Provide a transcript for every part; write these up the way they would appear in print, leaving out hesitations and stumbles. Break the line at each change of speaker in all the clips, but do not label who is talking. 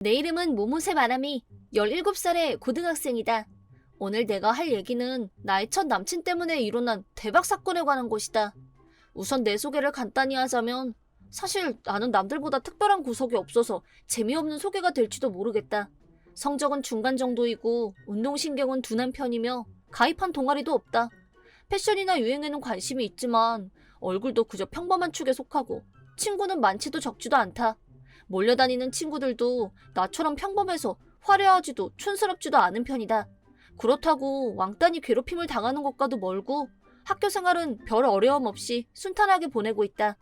내 이름은 모모세 마나미, 17살의 고등학생이다. 오늘 내가 할 얘기는 나의 첫 남친 때문에 일어난 대박 사건에 관한 것이다. 우선 내 소개를 간단히 하자면 사실 나는 남들보다 특별한 구석이 없어서 재미없는 소개가 될지도 모르겠다. 성적은 중간 정도이고 운동신경은 둔한 편이며 가입한 동아리도 없다. 패션이나 유행에는 관심이 있지만 얼굴도 그저 평범한 축에 속하고 친구는 많지도 적지도 않다. 몰려다니는 친구들도 나처럼 평범해서 화려하지도 촌스럽지도 않은 편이다. 그렇다고 왕따니 괴롭힘을 당하는 것과도 멀고 학교 생활은 별 어려움 없이 순탄하게 보내고 있다.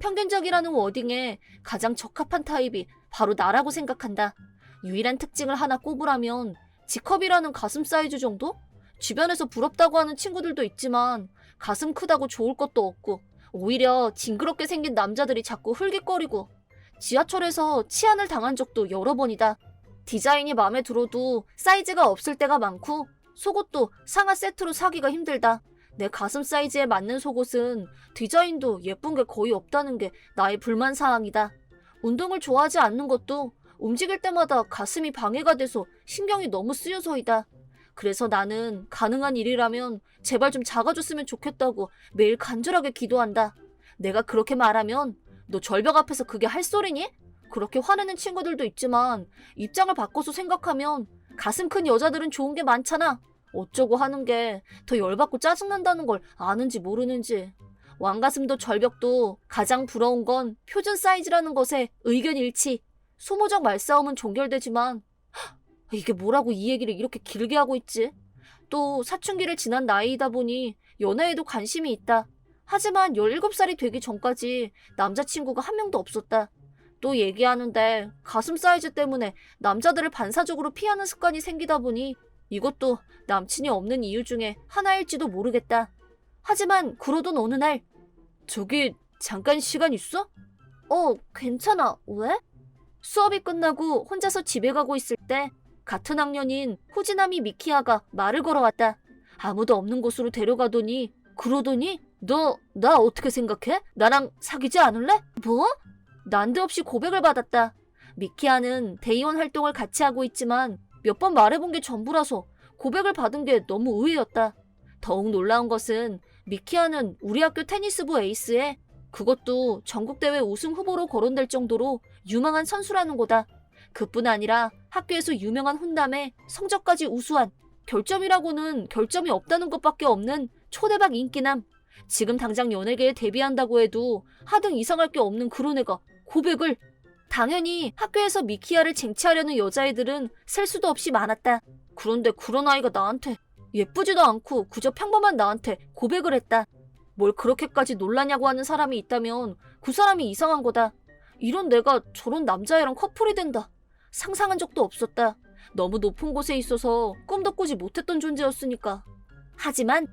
평균적이라는 워딩에 가장 적합한 타입이 바로 나라고 생각한다. 유일한 특징을 하나 꼽으라면 G컵이라는 가슴 사이즈 정도? 주변에서 부럽다고 하는 친구들도 있지만 가슴 크다고 좋을 것도 없고 오히려 징그럽게 생긴 남자들이 자꾸 흘깃거리고 지하철에서 치안을 당한 적도 여러 번이다. 디자인이 마음에 들어도 사이즈가 없을 때가 많고 속옷도 상하 세트로 사기가 힘들다. 내 가슴 사이즈에 맞는 속옷은 디자인도 예쁜 게 거의 없다는 게 나의 불만사항이다. 운동을 좋아하지 않는 것도 움직일 때마다 가슴이 방해가 돼서 신경이 너무 쓰여서이다. 그래서 나는 가능한 일이라면 제발 좀 작아졌으면 좋겠다고 매일 간절하게 기도한다. 내가 그렇게 말하면 너 절벽 앞에서 그게 할 소리니? 그렇게 화내는 친구들도 있지만 입장을 바꿔서 생각하면 가슴 큰 여자들은 좋은 게 많잖아. 어쩌고 하는 게 더 열받고 짜증난다는 걸 아는지 모르는지. 왕가슴도 절벽도 가장 부러운 건 표준 사이즈라는 것에 의견 일치. 소모적 말싸움은 종결되지만 이게 뭐라고 이 얘기를 이렇게 길게 하고 있지? 또 사춘기를 지난 나이이다 보니 연애에도 관심이 있다. 하지만 17살이 되기 전까지 남자친구가 한 명도 없었다. 또 얘기하는데 가슴 사이즈 때문에 남자들을 반사적으로 피하는 습관이 생기다 보니 이것도 남친이 없는 이유 중에 하나일지도 모르겠다. 하지만 그러던 어느 날 저기 잠깐 시간 있어? 괜찮아. 왜? 수업이 끝나고 혼자서 집에 가고 있을 때 같은 학년인 후지나미 미키야가 말을 걸어왔다. 아무도 없는 곳으로 데려가더니 그러더니 너 나 어떻게 생각해? 나랑 사귀지 않을래? 뭐? 난데없이 고백을 받았다. 미키야는 대의원 활동을 같이 하고 있지만 몇 번 말해본 게 전부라서 고백을 받은 게 너무 의외였다. 더욱 놀라운 것은 미키야는 우리 학교 테니스부 에이스에 그것도 전국대회 우승 후보로 거론될 정도로 유망한 선수라는 거다. 그뿐 아니라 학교에서 유명한 훈남에 성적까지 우수한 결점이라고는 결점이 없다는 것밖에 없는 초대박 인기남. 지금 당장 연예계에 데뷔한다고 해도 하등 이상할 게 없는 그런 애가 고백을. 당연히 학교에서 미키야를 쟁취하려는 여자애들은 셀 수도 없이 많았다. 그런데 그런 아이가 나한테 예쁘지도 않고 그저 평범한 나한테 고백을 했다. 뭘 그렇게까지 놀라냐고 하는 사람이 있다면 그 사람이 이상한 거다. 이런 내가 저런 남자애랑 커플이 된다. 상상한 적도 없었다. 너무 높은 곳에 있어서 꿈도 꾸지 못했던 존재였으니까. 하지만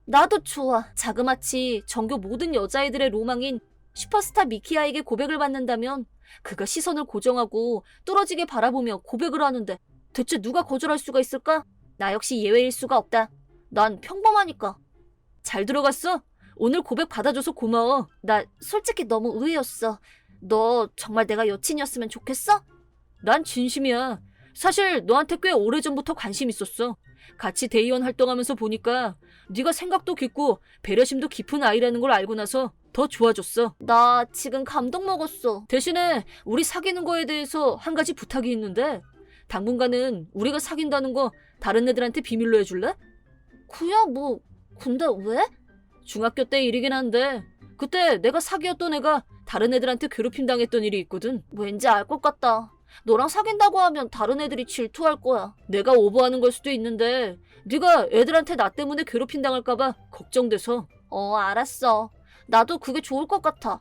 나도 좋아. 자그마치 전교 모든 여자애들의 로망인 슈퍼스타 미키야에게 고백을 받는다면 그가 시선을 고정하고 뚫어지게 바라보며 고백을 하는데 대체 누가 거절할 수가 있을까? 나 역시 예외일 수가 없다. 난 평범하니까. 잘 들어갔어? 오늘 고백 받아줘서 고마워. 나 솔직히 너무 의외였어. 너 정말 내가 여친이었으면 좋겠어? 난 진심이야. 사실 너한테 꽤 오래전부터 관심 있었어. 같이 대의원 활동하면서 보니까 네가 생각도 깊고 배려심도 깊은 아이라는 걸 알고 나서 더 좋아졌어. 나 지금 감동 먹었어. 대신에 우리 사귀는 거에 대해서 한 가지 부탁이 있는데 당분간은 우리가 사귄다는 거 다른 애들한테 비밀로 해줄래? 그야 뭐 근데 왜? 중학교 때 일이긴 한데 그때 내가 사귀었던 애가 다른 애들한테 괴롭힘 당했던 일이 있거든. 왠지 알 것 같다. 너랑 사귄다고 하면 다른 애들이 질투할 거야. 내가 오버하는 걸 수도 있는데 네가 애들한테 나 때문에 괴롭힘 당할까봐 걱정돼서. 알았어. 나도 그게 좋을 것 같아.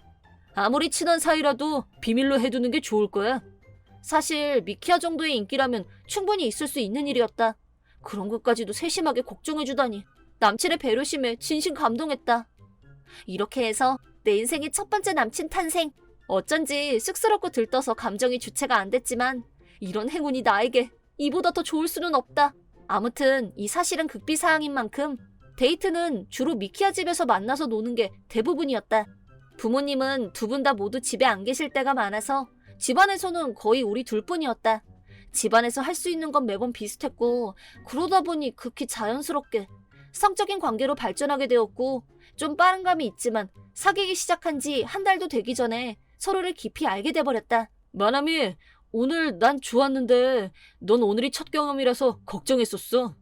아무리 친한 사이라도 비밀로 해두는 게 좋을 거야. 사실 미키야 정도의 인기라면 충분히 있을 수 있는 일이었다. 그런 것까지도 세심하게 걱정해주다니. 남친의 배려심에 진심 감동했다. 이렇게 해서 내 인생의 첫 번째 남친 탄생. 어쩐지 쑥스럽고 들떠서 감정이 주체가 안 됐지만 이런 행운이 나에게 이보다 더 좋을 수는 없다. 아무튼 이 사실은 극비사항인 만큼 데이트는 주로 미키야 집에서 만나서 노는 게 대부분이었다. 부모님은 두 분 다 모두 집에 안 계실 때가 많아서 집안에서는 거의 우리 둘뿐이었다. 집안에서 할 수 있는 건 매번 비슷했고 그러다 보니 극히 자연스럽게 성적인 관계로 발전하게 되었고 좀 빠른 감이 있지만 사귀기 시작한 지 한 달도 되기 전에 서로를 깊이 알게 돼버렸다. 마나미, 오늘 난 좋았는데 넌 오늘이 첫 경험이라서 걱정했었어.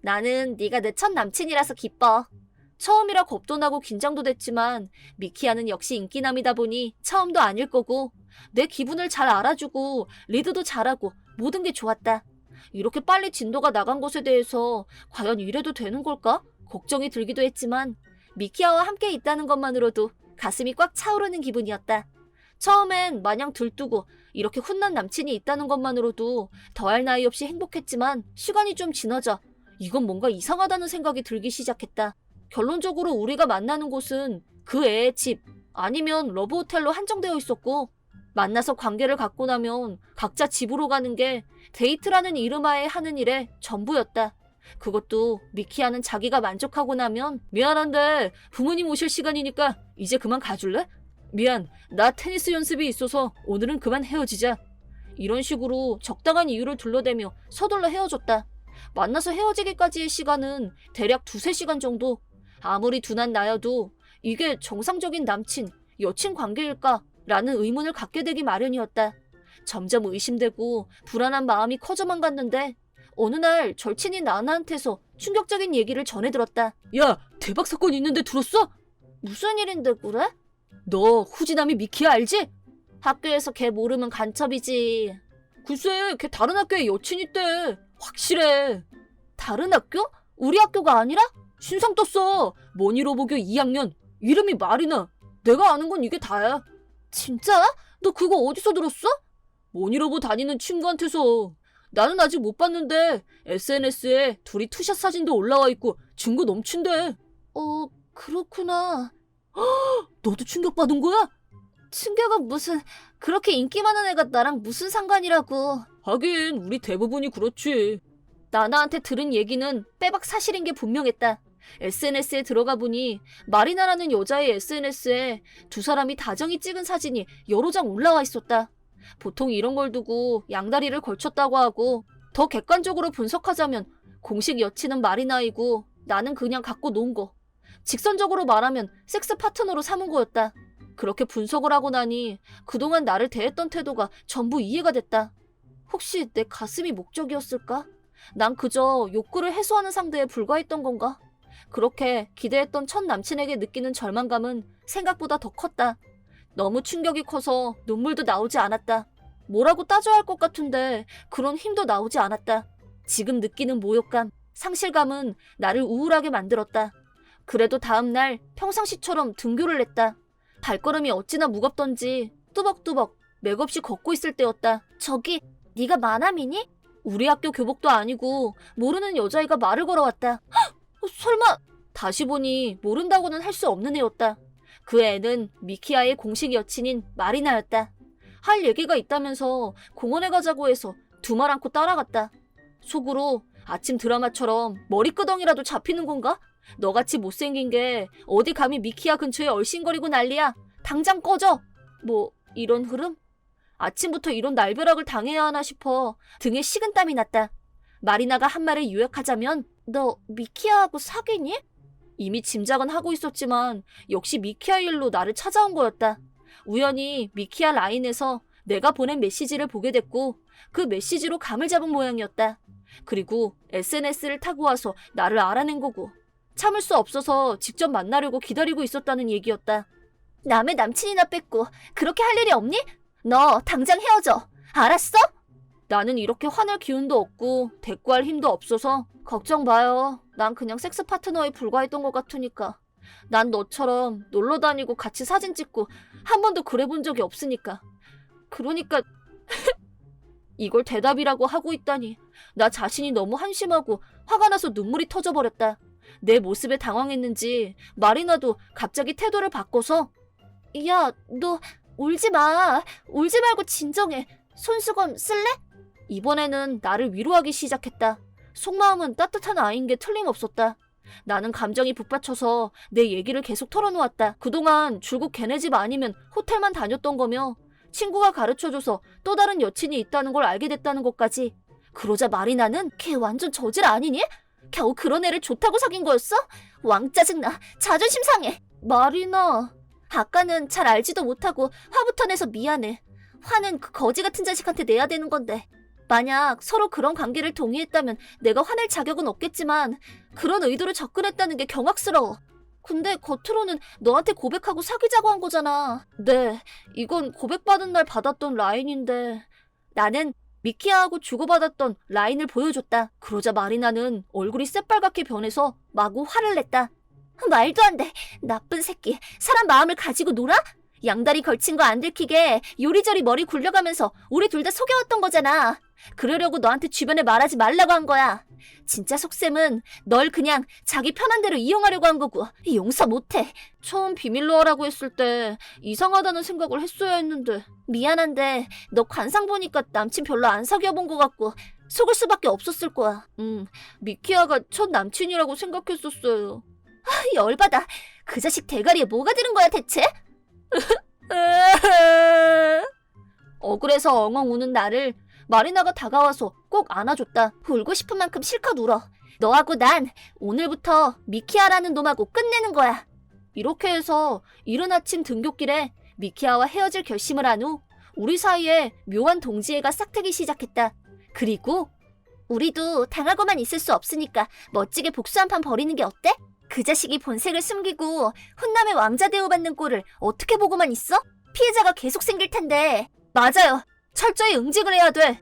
나는 네가 내 첫 남친이라서 기뻐. 처음이라 겁도 나고 긴장도 됐지만 미키야는 역시 인기남이다 보니 처음도 아닐 거고 내 기분을 잘 알아주고 리드도 잘하고 모든 게 좋았다. 이렇게 빨리 진도가 나간 것에 대해서 과연 이래도 되는 걸까? 걱정이 들기도 했지만 미키야와 함께 있다는 것만으로도 가슴이 꽉 차오르는 기분이었다. 처음엔 마냥 들뜨고 이렇게 훈남 남친이 있다는 것만으로도 더할 나위 없이 행복했지만 시간이 좀 지나자 이건 뭔가 이상하다는 생각이 들기 시작했다. 결론적으로 우리가 만나는 곳은 그 애의 집 아니면 러브호텔로 한정되어 있었고 만나서 관계를 갖고 나면 각자 집으로 가는 게 데이트라는 이름하에 하는 일의 전부였다. 그것도 미키야는 자기가 만족하고 나면 미안한데 부모님 오실 시간이니까 이제 그만 가줄래? 미안, 나 테니스 연습이 있어서 오늘은 그만 헤어지자. 이런 식으로 적당한 이유를 둘러대며 서둘러 헤어졌다. 만나서 헤어지기까지의 시간은 대략 2-3시간 정도. 아무리 둔한 나여도 이게 정상적인 남친, 여친 관계일까? 라는 의문을 갖게 되기 마련이었다. 점점 의심되고 불안한 마음이 커져만 갔는데 어느 날 절친인 나나한테서 충격적인 얘기를 전해 들었다. 야, 대박 사건 있는데 들었어? 무슨 일인데 그래? 너 후지남이 미키야 알지? 학교에서 걔 모르면 간첩이지. 글쎄, 걔 다른 학교에 여친 있대. 확실해. 다른 학교? 우리 학교가 아니라? 신상 떴어. 머니로보교 2학년. 이름이 마리나. 내가 아는 건 이게 다야. 진짜? 너 그거 어디서 들었어? 머니로보 다니는 친구한테서. 나는 아직 못 봤는데 SNS에 둘이 투샷 사진도 올라와 있고 증거 넘친대. 그렇구나. 너도 충격받은 거야? 충격은 무슨, 그렇게 인기 많은 애가 나랑 무슨 상관이라고. 하긴 우리 대부분이 그렇지. 나나한테 들은 얘기는 빼박 사실인 게 분명했다. SNS에 들어가 보니 마리나라는 여자의 SNS에 두 사람이 다정히 찍은 사진이 여러 장 올라와 있었다. 보통 이런 걸 두고 양다리를 걸쳤다고 하고 더 객관적으로 분석하자면 공식 여친은 마리나이고 나는 그냥 갖고 논 거. 직선적으로 말하면 섹스 파트너로 삼은 거였다. 그렇게 분석을 하고 나니 그동안 나를 대했던 태도가 전부 이해가 됐다. 혹시 내 가슴이 목적이었을까? 난 그저 욕구를 해소하는 상대에 불과했던 건가? 그렇게 기대했던 첫 남친에게 느끼는 절망감은 생각보다 더 컸다. 너무 충격이 커서 눈물도 나오지 않았다. 뭐라고 따져야 할 것 같은데 그런 힘도 나오지 않았다. 지금 느끼는 모욕감, 상실감은 나를 우울하게 만들었다. 그래도 다음날 평상시처럼 등교를 했다. 발걸음이 어찌나 무겁던지 뚜벅뚜벅 맥없이 걷고 있을 때였다. 저기, 네가 마나미니? 우리 학교 교복도 아니고 모르는 여자애가 말을 걸어왔다. 설마. 다시 보니 모른다고는 할 수 없는 애였다. 그 애는 미키야의 공식 여친인 마리나였다. 할 얘기가 있다면서 공원에 가자고 해서 두 말 않고 따라갔다. 속으로 아침 드라마처럼 머리끄덩이라도 잡히는 건가? 너같이 못생긴 게 어디 감히 미키야 근처에 얼씬거리고 난리야. 당장 꺼져. 뭐 이런 흐름? 아침부터 이런 날벼락을 당해야 하나 싶어 등에 식은땀이 났다. 마리나가 한 말을 요약하자면 너 미키야하고 사귀니? 이미 짐작은 하고 있었지만 역시 미키야 일로 나를 찾아온 거였다. 우연히 미키야 라인에서 내가 보낸 메시지를 보게 됐고 그 메시지로 감을 잡은 모양이었다. 그리고 SNS를 타고 와서 나를 알아낸 거고 참을 수 없어서 직접 만나려고 기다리고 있었다는 얘기였다. 남의 남친이나 뺏고 그렇게 할 일이 없니? 너 당장 헤어져. 알았어? 나는 이렇게 화낼 기운도 없고 대꾸할 힘도 없어서 걱정 마요. 난 그냥 섹스 파트너에 불과했던 것 같으니까. 난 너처럼 놀러 다니고 같이 사진 찍고 한 번도 그래 본 적이 없으니까. 그러니까 이걸 대답이라고 하고 있다니 나 자신이 너무 한심하고 화가 나서 눈물이 터져버렸다. 내 모습에 당황했는지 마리나도 갑자기 태도를 바꿔서 야, 너 울지 마. 울지 말고 진정해. 손수건 쓸래? 이번에는 나를 위로하기 시작했다. 속마음은 따뜻한 아이인 게 틀림없었다. 나는 감정이 북받쳐서 내 얘기를 계속 털어놓았다. 그동안 줄곧 걔네 집 아니면 호텔만 다녔던 거며 친구가 가르쳐줘서 또 다른 여친이 있다는 걸 알게 됐다는 것까지. 그러자 마리나는 걔 완전 저질 아니니? 겨우 그런 애를 좋다고 사귄 거였어? 왕 짜증나. 자존심 상해. 마리나, 아까는 잘 알지도 못하고 화부터 내서 미안해. 화는 그 거지 같은 자식한테 내야 되는 건데. 만약 서로 그런 관계를 동의했다면 내가 화낼 자격은 없겠지만 그런 의도로 접근했다는 게 경악스러워. 근데 겉으로는 너한테 고백하고 사귀자고 한 거잖아. 네, 이건 고백받은 날 받았던 라인인데 나는 미키아하고 주고받았던 라인을 보여줬다. 그러자 마리나는 얼굴이 새빨갛게 변해서 마구 화를 냈다. 말도 안 돼. 나쁜 새끼. 사람 마음을 가지고 놀아? 양다리 걸친 거 안 들키게 요리저리 머리 굴려가면서 우리 둘 다 속여왔던 거잖아. 그러려고 너한테 주변에 말하지 말라고 한 거야. 진짜 속셈은 널 그냥 자기 편한 대로 이용하려고 한 거고 용서 못해. 처음 비밀로 하라고 했을 때 이상하다는 생각을 했어야 했는데. 미안한데 너 관상 보니까 남친 별로 안 사귀어본 것 같고 속을 수밖에 없었을 거야. 미키아가 첫 남친이라고 생각했었어요. 열받아. 그 자식 대가리에 뭐가 들은 거야 대체? 억울해서 엉엉 우는 나를 마리나가 다가와서 꼭 안아줬다. 울고 싶은 만큼 실컷 울어. 너하고 난 오늘부터 미키아라는 놈하고 끝내는 거야. 이렇게 해서 이른 아침 등굣길에 미키아와 헤어질 결심을 한 후 우리 사이에 묘한 동지애가 싹트기 시작했다. 그리고 우리도 당하고만 있을 수 없으니까 멋지게 복수 한 판 벌이는 게 어때? 그 자식이 본색을 숨기고 훈남의 왕자 대우받는 꼴을 어떻게 보고만 있어? 피해자가 계속 생길 텐데. 맞아요. 철저히 응징을 해야 돼.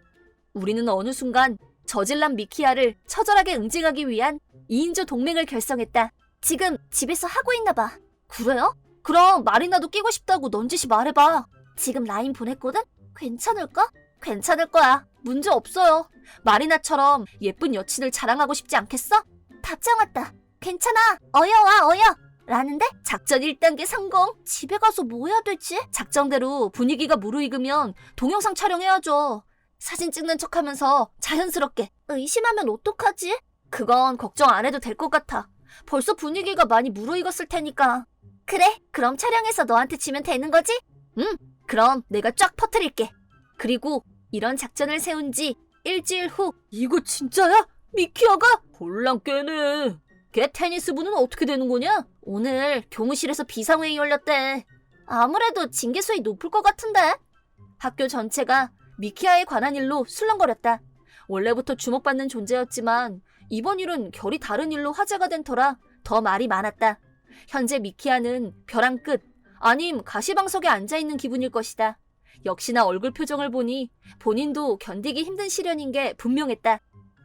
우리는 어느 순간 저질난 미키아를 처절하게 응징하기 위한 2인조 동맹을 결성했다. 지금 집에서 하고 있나 봐. 그래요? 그럼 마리나도 끼고 싶다고 넌지시 말해봐. 지금 라인 보냈거든? 괜찮을까? 괜찮을 거야. 문제 없어요. 마리나처럼 예쁜 여친을 자랑하고 싶지 않겠어? 답장 왔다. 괜찮아. 어여와 어여. 라는데? 작전 1단계 성공. 집에 가서 뭐 해야 되지? 작정대로 분위기가 무르익으면 동영상 촬영해야죠. 사진 찍는 척하면서 자연스럽게. 의심하면 어떡하지? 그건 걱정 안 해도 될 것 같아. 벌써 분위기가 많이 무르익었을 테니까. 그래, 그럼 촬영해서 너한테 지면 되는 거지? 응, 그럼 내가 쫙 퍼뜨릴게. 그리고 이런 작전을 세운 지 일주일 후. 이거 진짜야? 미키아가? 혼란 깨네. 걔 테니스부는 어떻게 되는 거냐? 오늘 교무실에서 비상회의 열렸대. 아무래도 징계수위 높을 것 같은데? 학교 전체가 미키아에 관한 일로 술렁거렸다. 원래부터 주목받는 존재였지만 이번 일은 결이 다른 일로 화제가 된 터라 더 말이 많았다. 현재 미키아는 벼랑 끝, 아님 가시방석에 앉아있는 기분일 것이다. 역시나 얼굴 표정을 보니 본인도 견디기 힘든 시련인 게 분명했다.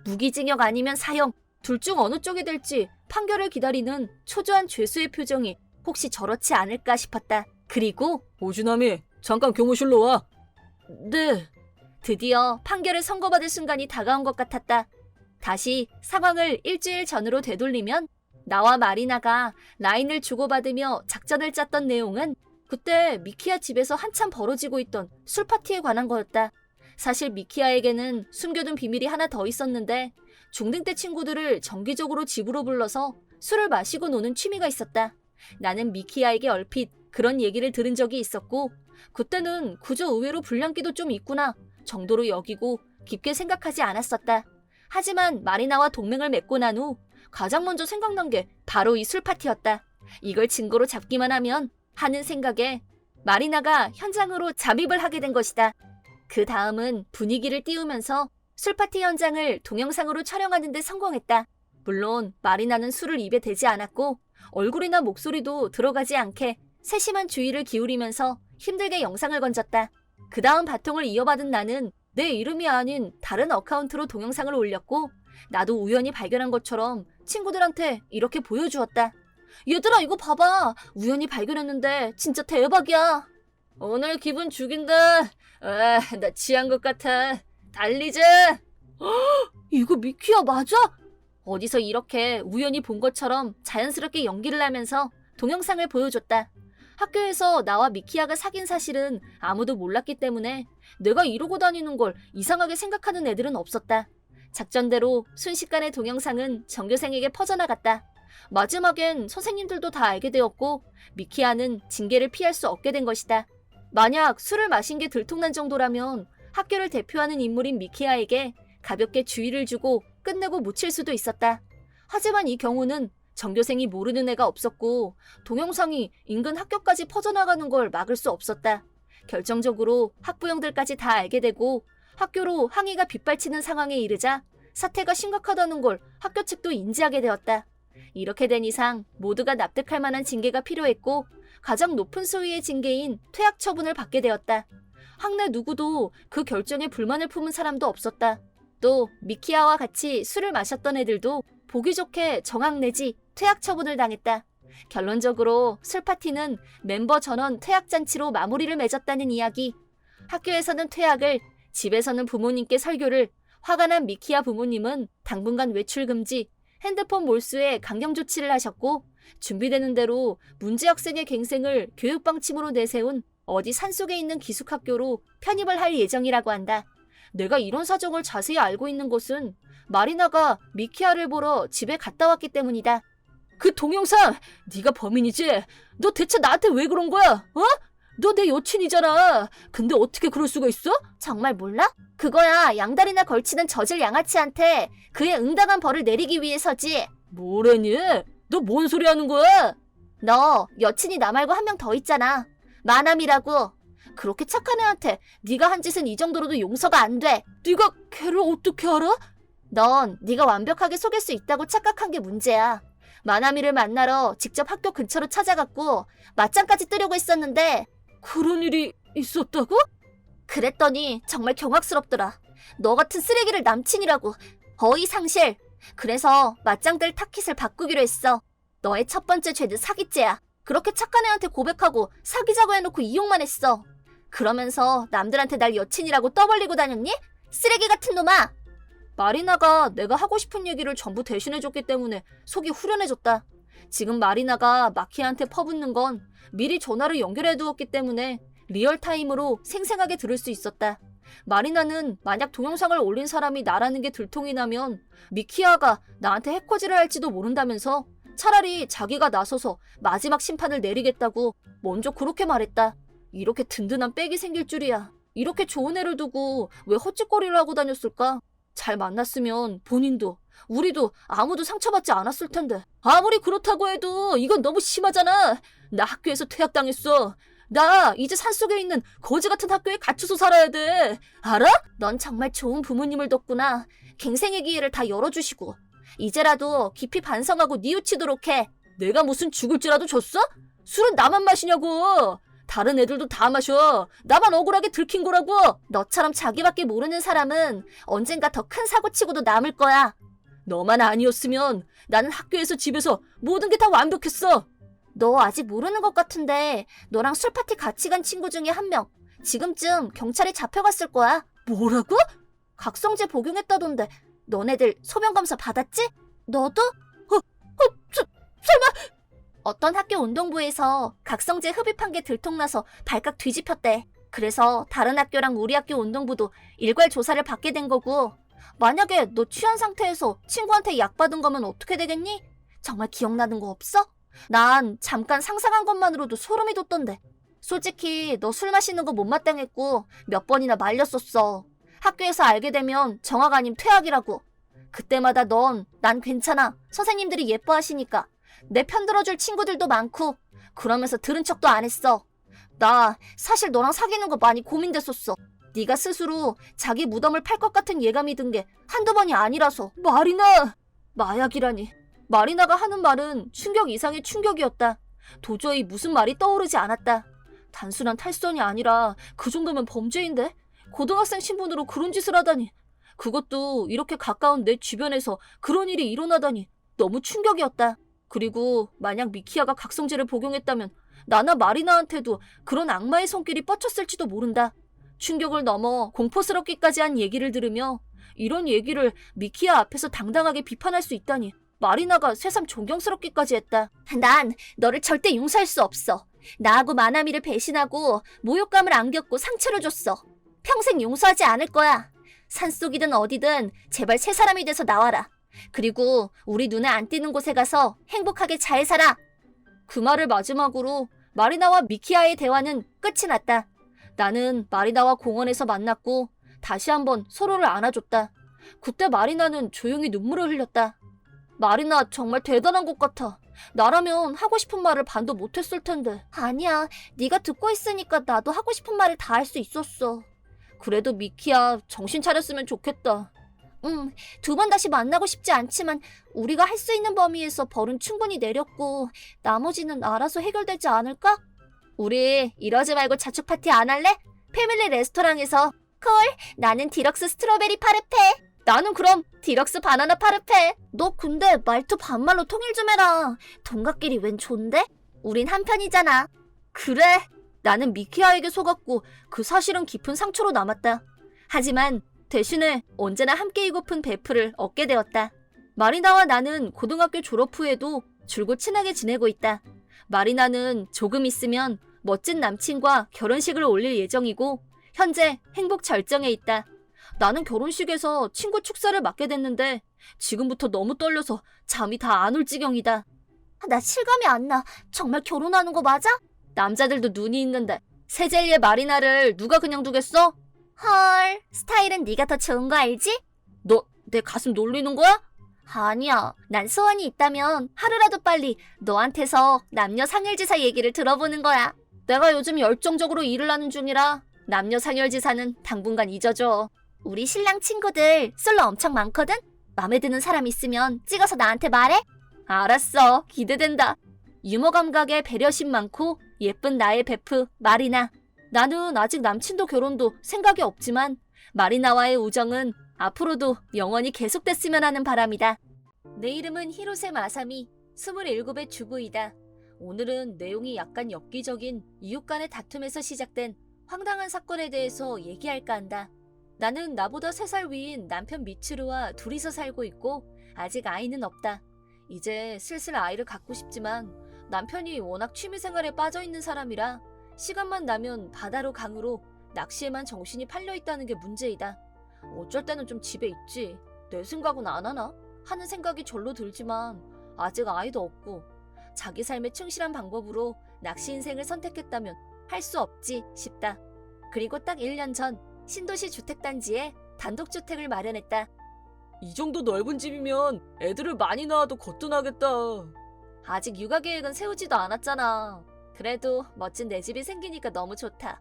무기징역 아니면 사형, 둘 중 어느 쪽이 될지 판결을 기다리는 초조한 죄수의 표정이 혹시 저렇지 않을까 싶었다. 그리고 오주남이 잠깐 교무실로 와. 네. 드디어 판결을 선고받을 순간이 다가온 것 같았다. 다시 상황을 일주일 전으로 되돌리면 나와 마리나가 라인을 주고받으며 작전을 짰던 내용은 그때 미키아 집에서 한참 벌어지고 있던 술파티에 관한 거였다. 사실 미키아에게는 숨겨둔 비밀이 하나 더 있었는데 중딩 때 친구들을 정기적으로 집으로 불러서 술을 마시고 노는 취미가 있었다. 나는 미키아에게 얼핏 그런 얘기를 들은 적이 있었고 그때는 그저 의외로 불량기도 좀 있구나 정도로 여기고 깊게 생각하지 않았었다. 하지만 마리나와 동맹을 맺고 난 후 가장 먼저 생각난 게 바로 이 술파티였다. 이걸 증거로 잡기만 하면 하는 생각에 마리나가 현장으로 잠입을 하게 된 것이다. 그 다음은 분위기를 띄우면서 술파티 현장을 동영상으로 촬영하는 데 성공했다. 물론 마리나는 술을 입에 대지 않았고 얼굴이나 목소리도 들어가지 않게 세심한 주의를 기울이면서 힘들게 영상을 건졌다. 그 다음 바통을 이어받은 나는 내 이름이 아닌 다른 어카운트로 동영상을 올렸고 나도 우연히 발견한 것처럼 친구들한테 이렇게 보여주었다. 얘들아 이거 봐봐. 우연히 발견했는데 진짜 대박이야. 오늘 기분 죽인다. 나 취한 것 같아. 달리자. 이거 미키아 맞아? 어디서 이렇게 우연히 본 것처럼 자연스럽게 연기를 하면서 동영상을 보여줬다. 학교에서 나와 미키아가 사귄 사실은 아무도 몰랐기 때문에 내가 이러고 다니는 걸 이상하게 생각하는 애들은 없었다. 작전대로 순식간에 동영상은 전교생에게 퍼져나갔다. 마지막엔 선생님들도 다 알게 되었고 미키아는 징계를 피할 수 없게 된 것이다. 만약 술을 마신 게 들통난 정도라면 학교를 대표하는 인물인 미키아에게 가볍게 주의를 주고 끝내고 묻힐 수도 있었다. 하지만 이 경우는 전교생이 모르는 애가 없었고 동영상이 인근 학교까지 퍼져나가는 걸 막을 수 없었다. 결정적으로 학부형들까지 다 알게 되고 학교로 항의가 빗발치는 상황에 이르자 사태가 심각하다는 걸 학교 측도 인지하게 되었다. 이렇게 된 이상 모두가 납득할 만한 징계가 필요했고 가장 높은 수위의 징계인 퇴학 처분을 받게 되었다. 학내 누구도 그 결정에 불만을 품은 사람도 없었다. 또 미키아와 같이 술을 마셨던 애들도 보기 좋게 정학 내지 퇴학 처분을 당했다. 결론적으로 술 파티는 멤버 전원 퇴학 잔치로 마무리를 맺었다는 이야기. 학교에서는 퇴학을, 집에서는 부모님께 설교를, 화가 난 미키아 부모님은 당분간 외출 금지, 핸드폰 몰수에 강경 조치를 하셨고 준비되는 대로 문제 학생의 갱생을 교육 방침으로 내세운 어디 산속에 있는 기숙학교로 편입을 할 예정이라고 한다. 내가 이런 사정을 자세히 알고 있는 것은 마리나가 미키아를 보러 집에 갔다 왔기 때문이다. 그 동영상 네가 범인이지? 너 대체 나한테 왜 그런 거야? 어? 너 내 여친이잖아. 근데 어떻게 그럴 수가 있어? 정말 몰라? 그거야 양다리나 걸치는 저질 양아치한테 그의 응당한 벌을 내리기 위해서지. 뭐래니? 너 뭔 소리 하는 거야? 너 여친이 나 말고 한 명 더 있잖아. 마남이라고. 그렇게 착한 애한테 네가 한 짓은 이 정도로도 용서가 안 돼. 네가 걔를 어떻게 알아? 넌 네가 완벽하게 속일 수 있다고 착각한 게 문제야. 마나미를 만나러 직접 학교 근처로 찾아갔고 맞짱까지 뜨려고 했었는데 그런 일이 있었다고? 그랬더니 정말 경악스럽더라. 너 같은 쓰레기를 남친이라고. 어이상실. 그래서 맞짱들 타깃을 바꾸기로 했어. 너의 첫 번째 죄는 사기죄야. 그렇게 착한 애한테 고백하고 사귀자고 해놓고 이용만 했어. 그러면서 남들한테 날 여친이라고 떠벌리고 다녔니? 쓰레기 같은 놈아! 마리나가 내가 하고 싶은 얘기를 전부 대신해줬기 때문에 속이 후련해졌다. 지금 마리나가 마키한테 퍼붓는 건 미리 전화를 연결해두었기 때문에 리얼타임으로 생생하게 들을 수 있었다. 마리나는 만약 동영상을 올린 사람이 나라는 게 들통이 나면 미키아가 나한테 해코지를 할지도 모른다면서 차라리 자기가 나서서 마지막 심판을 내리겠다고 먼저 그렇게 말했다. 이렇게 든든한 백이 생길 줄이야. 이렇게 좋은 애를 두고 왜 헛짓거리를 하고 다녔을까? 잘 만났으면 본인도 우리도 아무도 상처받지 않았을 텐데. 아무리 그렇다고 해도 이건 너무 심하잖아. 나 학교에서 퇴학당했어. 나 이제 산속에 있는 거지 같은 학교에 갇혀서 살아야 돼. 알아? 넌 정말 좋은 부모님을 뒀구나. 갱생의 기회를 다 열어주시고. 이제라도 깊이 반성하고 뉘우치도록 해. 내가 무슨 죽을 죄라도 줬어? 술은 나만 마시냐고. 다른 애들도 다 마셔. 나만 억울하게 들킨 거라고. 너처럼 자기밖에 모르는 사람은 언젠가 더 큰 사고치고도 남을 거야. 너만 아니었으면 나는 학교에서 집에서 모든 게 다 완벽했어. 너 아직 모르는 것 같은데 너랑 술파티 같이 간 친구 중에 한 명 지금쯤 경찰에 잡혀갔을 거야. 뭐라고? 각성제 복용했다던데 너네들 소변검사 받았지? 너도? 설마? 어떤 학교 운동부에서 각성제 흡입한 게 들통나서 발칵 뒤집혔대. 그래서 다른 학교랑 우리 학교 운동부도 일괄 조사를 받게 된 거고. 만약에 너 취한 상태에서 친구한테 약 받은 거면 어떻게 되겠니? 정말 기억나는 거 없어? 난 잠깐 상상한 것만으로도 소름이 돋던데. 솔직히 너 술 마시는 거 못마땅했고 몇 번이나 말렸었어. 학교에서 알게 되면 정학 아님 퇴학이라고. 그때마다 난 괜찮아. 선생님들이 예뻐하시니까. 내 편 들어줄 친구들도 많고 그러면서 들은 척도 안 했어. 나 사실 너랑 사귀는 거 많이 고민됐었어. 네가 스스로 자기 무덤을 팔 것 같은 예감이 든 게 한두 번이 아니라서. 마리나! 마약이라니. 마리나가 하는 말은 충격 이상의 충격이었다. 도저히 무슨 말이 떠오르지 않았다. 단순한 탈선이 아니라 그 정도면 범죄인데? 고등학생 신분으로 그런 짓을 하다니. 그것도 이렇게 가까운 내 주변에서 그런 일이 일어나다니 너무 충격이었다. 그리고 만약 미키아가 각성제를 복용했다면 나나 마리나한테도 그런 악마의 손길이 뻗쳤을지도 모른다. 충격을 넘어 공포스럽기까지 한 얘기를 들으며 이런 얘기를 미키아 앞에서 당당하게 비판할 수 있다니 마리나가 새삼 존경스럽기까지 했다. 난 너를 절대 용서할 수 없어. 나하고 마나미를 배신하고 모욕감을 안겼고 상처를 줬어. 평생 용서하지 않을 거야. 산속이든 어디든 제발 새 사람이 돼서 나와라. 그리고 우리 눈에 안 띄는 곳에 가서 행복하게 잘 살아. 그 말을 마지막으로 마리나와 미키아의 대화는 끝이 났다. 나는 마리나와 공원에서 만났고 다시 한번 서로를 안아줬다. 그때 마리나는 조용히 눈물을 흘렸다. 마리나 정말 대단한 것 같아. 나라면 하고 싶은 말을 반도 못했을 텐데. 아니야. 네가 듣고 있으니까 나도 하고 싶은 말을 다 할 수 있었어. 그래도 미키야, 정신 차렸으면 좋겠다. 두 번 다시 만나고 싶지 않지만 우리가 할 수 있는 범위에서 벌은 충분히 내렸고 나머지는 알아서 해결되지 않을까? 우리 이러지 말고 자축 파티 안 할래? 패밀리 레스토랑에서. 콜, 나는 디럭스 스트로베리 파르페. 나는 그럼 디럭스 바나나 파르페. 너 근데 말투 반말로 통일 좀 해라. 동갑끼리 웬 존데? 우린 한편이잖아. 그래. 나는 미키아에게 속았고 그 사실은 깊은 상처로 남았다. 하지만 대신에 언제나 함께이고픈 베프를 얻게 되었다. 마리나와 나는 고등학교 졸업 후에도 줄곧 친하게 지내고 있다. 마리나는 조금 있으면 멋진 남친과 결혼식을 올릴 예정이고 현재 행복 절정에 있다. 나는 결혼식에서 친구 축사를 맡게 됐는데 지금부터 너무 떨려서 잠이 다 안 올 지경이다. 나 실감이 안 나. 정말 결혼하는 거 맞아? 남자들도 눈이 있는데 세젤리의 마리나를 누가 그냥 두겠어? 헐, 스타일은 네가 더 좋은 거 알지? 너 내 가슴 놀리는 거야? 아니야. 난 소원이 있다면 하루라도 빨리 너한테서 남녀 상열지사 얘기를 들어보는 거야. 내가 요즘 열정적으로 일을 하는 중이라 남녀 상열지사는 당분간 잊어줘. 우리 신랑 친구들 솔로 엄청 많거든? 맘에 드는 사람 있으면 찍어서 나한테 말해? 알았어. 기대된다. 유머 감각에 배려심 많고 예쁜 나의 베프 마리나. 나는 아직 남친도 결혼도 생각이 없지만 마리나와의 우정은 앞으로도 영원히 계속됐으면 하는 바람이다. 내 이름은 히로세 마사미, 27의 주부이다. 오늘은 내용이 약간 엽기적인 이웃 간의 다툼에서 시작된 황당한 사건에 대해서 얘기할까 한다. 나는 나보다 3살 위인 남편 미츠루와 둘이서 살고 있고 아직 아이는 없다. 이제 슬슬 아이를 갖고 싶지만 남편이 워낙 취미생활에 빠져있는 사람이라 시간만 나면 바다로 강으로 낚시에만 정신이 팔려있다는 게 문제이다. 어쩔 때는 좀 집에 있지. 내 생각은 안 하나? 하는 생각이 절로 들지만 아직 아이도 없고 자기 삶에 충실한 방법으로 낚시 인생을 선택했다면 할 수 없지 싶다. 그리고 딱 1년 전 신도시 주택단지에 단독주택을 마련했다.
이 정도 넓은 집이면 애들을 많이 낳아도 거뜬하겠다.
아직 육아 계획은 세우지도 않았잖아. 그래도 멋진 내 집이 생기니까 너무 좋다.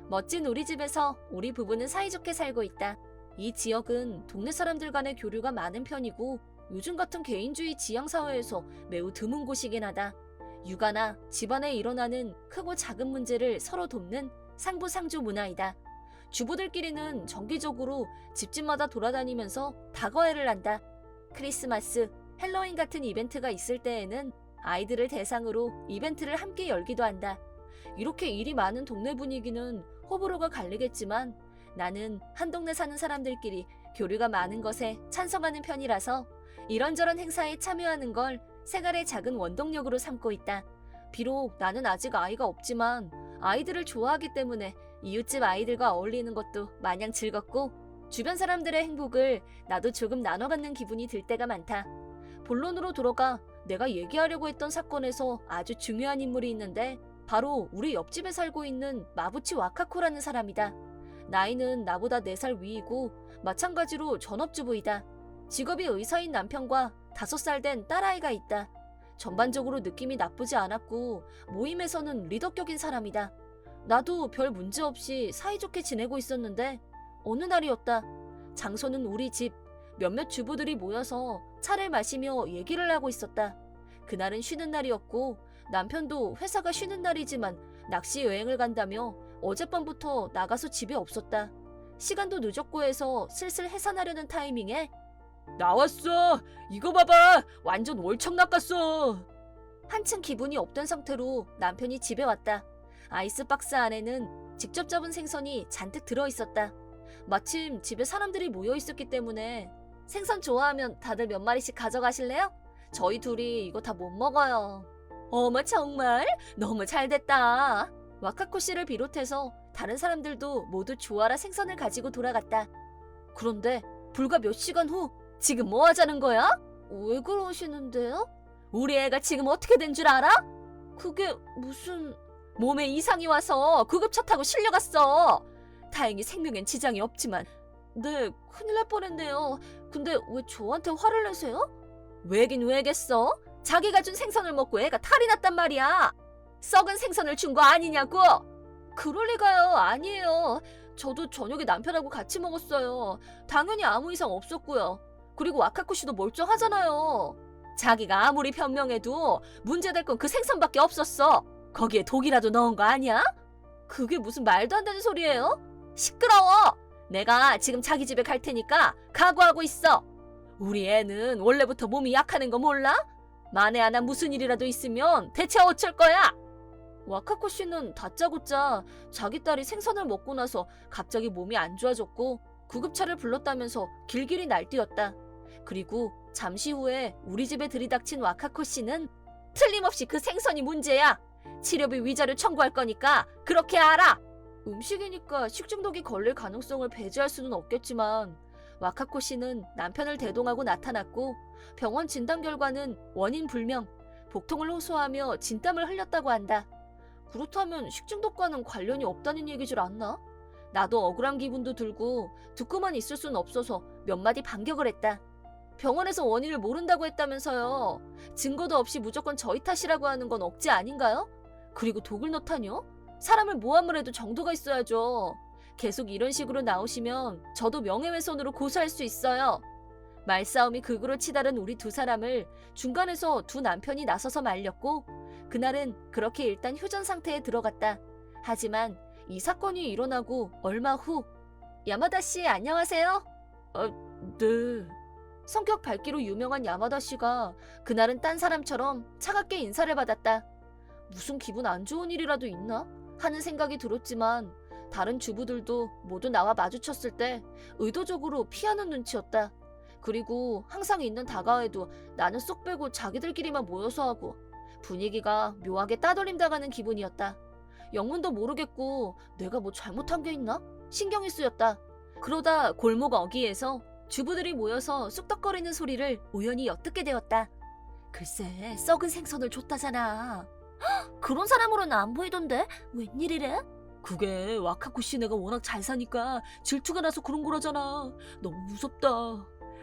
멋진 우리 집에서 우리 부부는 사이좋게 살고 있다. 이 지역은 동네 사람들 간의 교류가 많은 편이고 요즘 같은 개인주의 지향사회에서 매우 드문 곳이긴 하다. 육아나 집안에 일어나는 크고 작은 문제를 서로 돕는 상부상조 문화이다. 주부들끼리는 정기적으로 집집마다 돌아다니면서 다과회를 한다. 크리스마스, 헬로윈 같은 이벤트가 있을 때에는 아이들을 대상으로 이벤트를 함께 열기도 한다. 이렇게 일이 많은 동네 분위기는 호불호가 갈리겠지만 나는 한 동네 사는 사람들끼리 교류가 많은 것에 찬성하는 편이라서 이런저런 행사에 참여하는 걸 생활의 작은 원동력으로 삼고 있다. 비록 나는 아직 아이가 없지만 아이들을 좋아하기 때문에 이웃집 아이들과 어울리는 것도 마냥 즐겁고 주변 사람들의 행복을 나도 조금 나눠 갖는 기분이 들 때가 많다. 본론으로 돌아가 내가 얘기하려고 했던 사건에서 아주 중요한 인물이 있는데 바로 우리 옆집에 살고 있는 마부치 와카코라는 사람이다. 나이는 나보다 4살 위이고 마찬가지로 전업주부이다. 직업이 의사인 남편과 5살 된 딸아이가 있다. 전반적으로 느낌이 나쁘지 않았고 모임에서는 리더격인 사람이다. 나도 별 문제 없이 사이좋게 지내고 있었는데 어느 날이었다. 장소는 우리 집. 몇몇 주부들이 모여서 차를 마시며 얘기를 하고 있었다. 그날은 쉬는 날이었고 남편도 회사가 쉬는 날이지만 낚시 여행을 간다며 어젯밤부터 나가서 집에 없었다. 시간도 늦었고 해서 슬슬 해산하려는 타이밍에
나왔어. 이거 봐봐. 완전 월척 낚았어.
한층 기분이 없던 상태로 남편이 집에 왔다. 아이스박스 안에는 직접 잡은 생선이 잔뜩 들어있었다. 마침 집에 사람들이 모여있었기 때문에 생선 좋아하면 다들 몇 마리씩 가져가실래요? 저희 둘이 이거 다 못 먹어요. 어머 정말? 너무 잘됐다. 와카코 씨를 비롯해서 다른 사람들도 모두 조아라 생선을 가지고 돌아갔다. 그런데 불과 몇 시간 후 지금 뭐 하자는 거야? 왜 그러시는데요? 우리 애가 지금 어떻게 된 줄 알아? 그게 무슨... 몸에 이상이 와서 구급차 타고 실려갔어. 다행히 생명엔 지장이 없지만. 네, 큰일 날 뻔했네요. 근데 왜 저한테 화를 내세요? 왜긴 왜겠어? 자기가 준 생선을 먹고 애가 탈이 났단 말이야. 썩은 생선을 준 거 아니냐고. 그럴 리가요. 아니에요. 저도 저녁에 남편하고 같이 먹었어요. 당연히 아무 이상 없었고요. 그리고 와카코 씨도 멀쩡하잖아요. 자기가 아무리 변명해도 문제될 건 그 생선밖에 없었어. 거기에 독이라도 넣은 거 아니야? 그게 무슨 말도 안 되는 소리예요? 시끄러워. 내가 지금 자기 집에 갈 테니까 각오하고 있어. 우리 애는 원래부터 몸이 약하는 거 몰라? 만에 하나 무슨 일이라도 있으면 대체 어쩔 거야? 와카코 씨는 다짜고짜 자기 딸이 생선을 먹고 나서 갑자기 몸이 안 좋아졌고 구급차를 불렀다면서 길길이 날뛰었다. 그리고 잠시 후에 우리 집에 들이닥친 와카코 씨는 틀림없이 그 생선이 문제야. 치료비 위자료 청구할 거니까 그렇게 알아. 음식이니까 식중독이 걸릴 가능성을 배제할 수는 없겠지만 와카코 씨는 남편을 대동하고 나타났고 병원 진단 결과는 원인 불명, 복통을 호소하며 진땀을 흘렸다고 한다. 그렇다면 식중독과는 관련이 없다는 얘기 줄 않나? 나도 억울한 기분도 들고 듣고만 있을 순 없어서 몇 마디 반격을 했다. 병원에서 원인을 모른다고 했다면서요. 증거도 없이 무조건 저희 탓이라고 하는 건 억지 아닌가요? 그리고 독을 넣다뇨? 사람을 모함을 해도 정도가 있어야죠. 계속 이런 식으로 나오시면 저도 명예훼손으로 고소할 수 있어요. 말싸움이 극으로 치달은 우리 두 사람을 중간에서 두 남편이 나서서 말렸고 그날은 그렇게 일단 휴전 상태에 들어갔다. 하지만 이 사건이 일어나고 얼마 후 야마다 씨 안녕하세요? 네. 성격 밝기로 유명한 야마다 씨가 그날은 딴 사람처럼 차갑게 인사를 받았다. 무슨 기분 안 좋은 일이라도 있나? 하는 생각이 들었지만 다른 주부들도 모두 나와 마주쳤을 때 의도적으로 피하는 눈치였다. 그리고 항상 있는 다가에도 나는 쏙 빼고 자기들끼리만 모여서 하고 분위기가 묘하게 따돌림 당하는 기분이었다. 영문도 모르겠고 내가 뭐 잘못한 게 있나? 신경이 쓰였다. 그러다 골목 어귀에서 주부들이 모여서 쑥덕거리는 소리를 우연히 엿듣게 되었다. 글쎄 썩은 생선을 줬다잖아. 헉, 그런 사람으로는 안 보이던데 웬일이래? 그게 와카코 씨네가 워낙 잘 사니까 질투가 나서 그런 거라잖아. 너무 무섭다.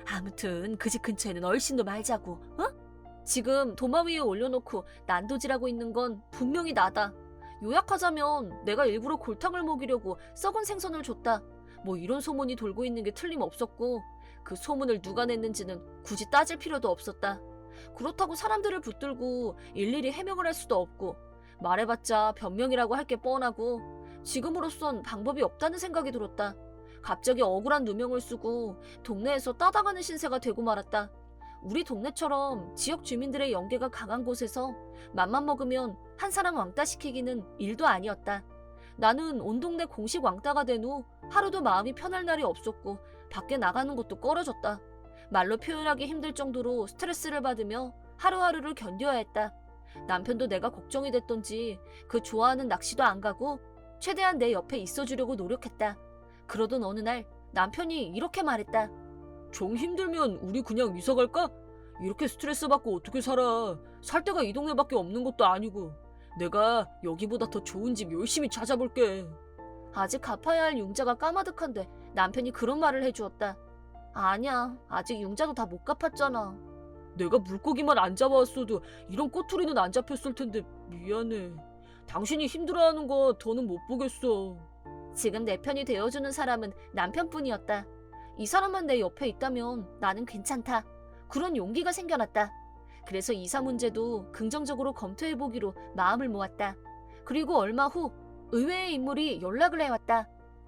아무튼 그 집 근처에는 얼씬도 말자고. 어? 지금 도마 위에 올려놓고 난도질하고 있는 건 분명히 나다. 요약하자면 내가 일부러 골탕을 먹이려고 썩은 생선을 줬다. 뭐 이런 소문이 돌고 있는 게 틀림없었고 그 소문을 누가 냈는지는 굳이 따질 필요도 없었다. 그렇다고 사람들을 붙들고 일일이 해명을 할 수도 없고 말해봤자 변명이라고 할 게 뻔하고 지금으로선 방법이 없다는 생각이 들었다. 갑자기 억울한 누명을 쓰고 동네에서 따당하는 신세가 되고 말았다. 우리 동네처럼 지역 주민들의 연계가 강한 곳에서 맘만 먹으면 한 사람 왕따시키기는 일도 아니었다. 나는 온 동네 공식 왕따가 된 후 하루도 마음이 편할 날이 없었고 밖에 나가는 것도 꺼려졌다. 말로 표현하기 힘들 정도로 스트레스를 받으며 하루하루를 견뎌야 했다. 남편도 내가 걱정이 됐던지 그 좋아하는 낚시도 안 가고 최대한 내 옆에 있어주려고 노력했다. 그러던 어느 날 남편이 이렇게 말했다. 정 힘들면 우리 그냥 이사 갈까? 이렇게 스트레스 받고 어떻게 살아. 살 데가 이 동네밖에 없는 것도 아니고. 내가 여기보다 더 좋은 집 열심히 찾아볼게. 아직 갚아야 할 융자가 까마득한데 남편이 그런 말을 해주었다. 아니야, 아직 융자도 다 못 갚았잖아. 내가 물고기만 안 잡아왔어도 이런 꼬투리는 안 잡혔을 텐데 미안해. 당신이 힘들어하는 거 더는 못 보겠어. 지금 내 편이 되어주는 사람은 남편뿐이었다. 이 사람만 내 옆에 있다면 나는 괜찮다. 그런 용기가 생겨났다. 그래서 이사 문제도 긍정적으로 검토해보기로 마음을 모았다. 그리고 얼마 후 의외의 인물이 연락을 해왔다.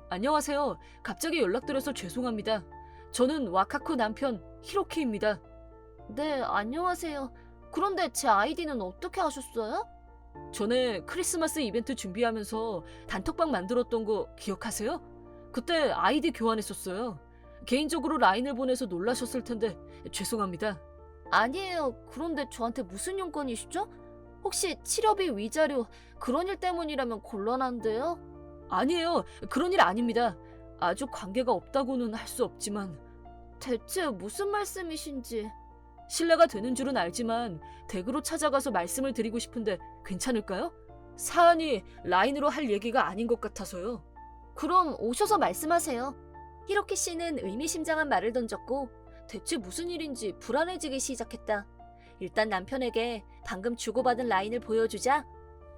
안녕하세요. 갑자기 연락드려서 죄송합니다. 저는 와카코 남편 히로키입니다. 네, 안녕하세요. 그런데 제 아이디는 어떻게 하셨어요? 전에 크리스마스 이벤트 준비하면서 단톡방 만들었던 거 기억하세요? 그때 아이디 교환했었어요. 개인적으로 라인을 보내서 놀라셨을 텐데 죄송합니다. 아니에요. 그런데 저한테 무슨 용건이시죠? 혹시 치료비 위자료 그런 일 때문이라면 곤란한데요? 아니에요. 그런 일 아닙니다. 아주 관계가 없다고는 할 수 없지만 대체 무슨 말씀이신지. 신뢰가 되는 줄은 알지만 댁으로 찾아가서 말씀을 드리고 싶은데 괜찮을까요?
사안이 라인으로 할 얘기가 아닌 것 같아서요.
그럼 오셔서 말씀하세요. 히로키 씨는 의미심장한 말을 던졌고 대체 무슨 일인지 불안해지기 시작했다. 일단 남편에게 방금 주고받은 라인을 보여주자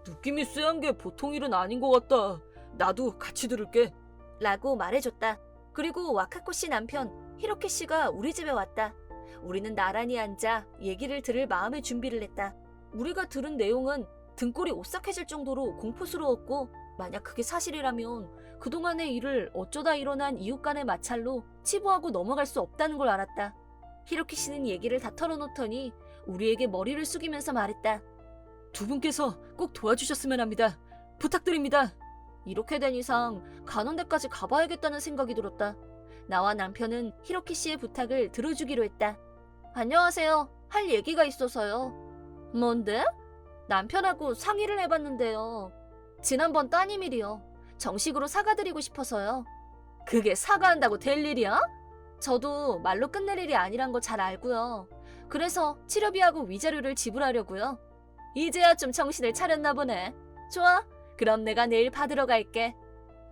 느낌이 쎄한 게 보통 일은 아닌 것 같다. 나도 같이 들을게.
라고 말해줬다. 그리고 와카코 씨 남편 히로키 씨가 우리 집에 왔다. 우리는 나란히 앉아 얘기를 들을 마음의 준비를 했다. 우리가 들은 내용은 등골이 오싹해질 정도로 공포스러웠고 만약 그게 사실이라면 그동안의 일을 어쩌다 일어난 이웃 간의 마찰로 치부하고 넘어갈 수 없다는 걸 알았다. 히로키 씨는 얘기를 다 털어놓더니 우리에게 머리를 숙이면서 말했다.
두 분께서 꼭 도와주셨으면 합니다. 부탁드립니다.
이렇게 된 이상 간원대까지 가봐야겠다는 생각이 들었다. 나와 남편은 히로키 씨의 부탁을 들어주기로 했다. 안녕하세요. 할 얘기가 있어서요. 뭔데? 남편하고 상의를 해봤는데요. 지난번 따님 일이요. 정식으로 사과드리고 싶어서요. 그게 사과한다고 될 일이야? 저도 말로 끝낼 일이 아니란 거 잘 알고요. 그래서 치료비하고 위자료를 지불하려고요. 이제야 좀 정신을 차렸나 보네. 좋아. 그럼 내가 내일 받으러 갈게.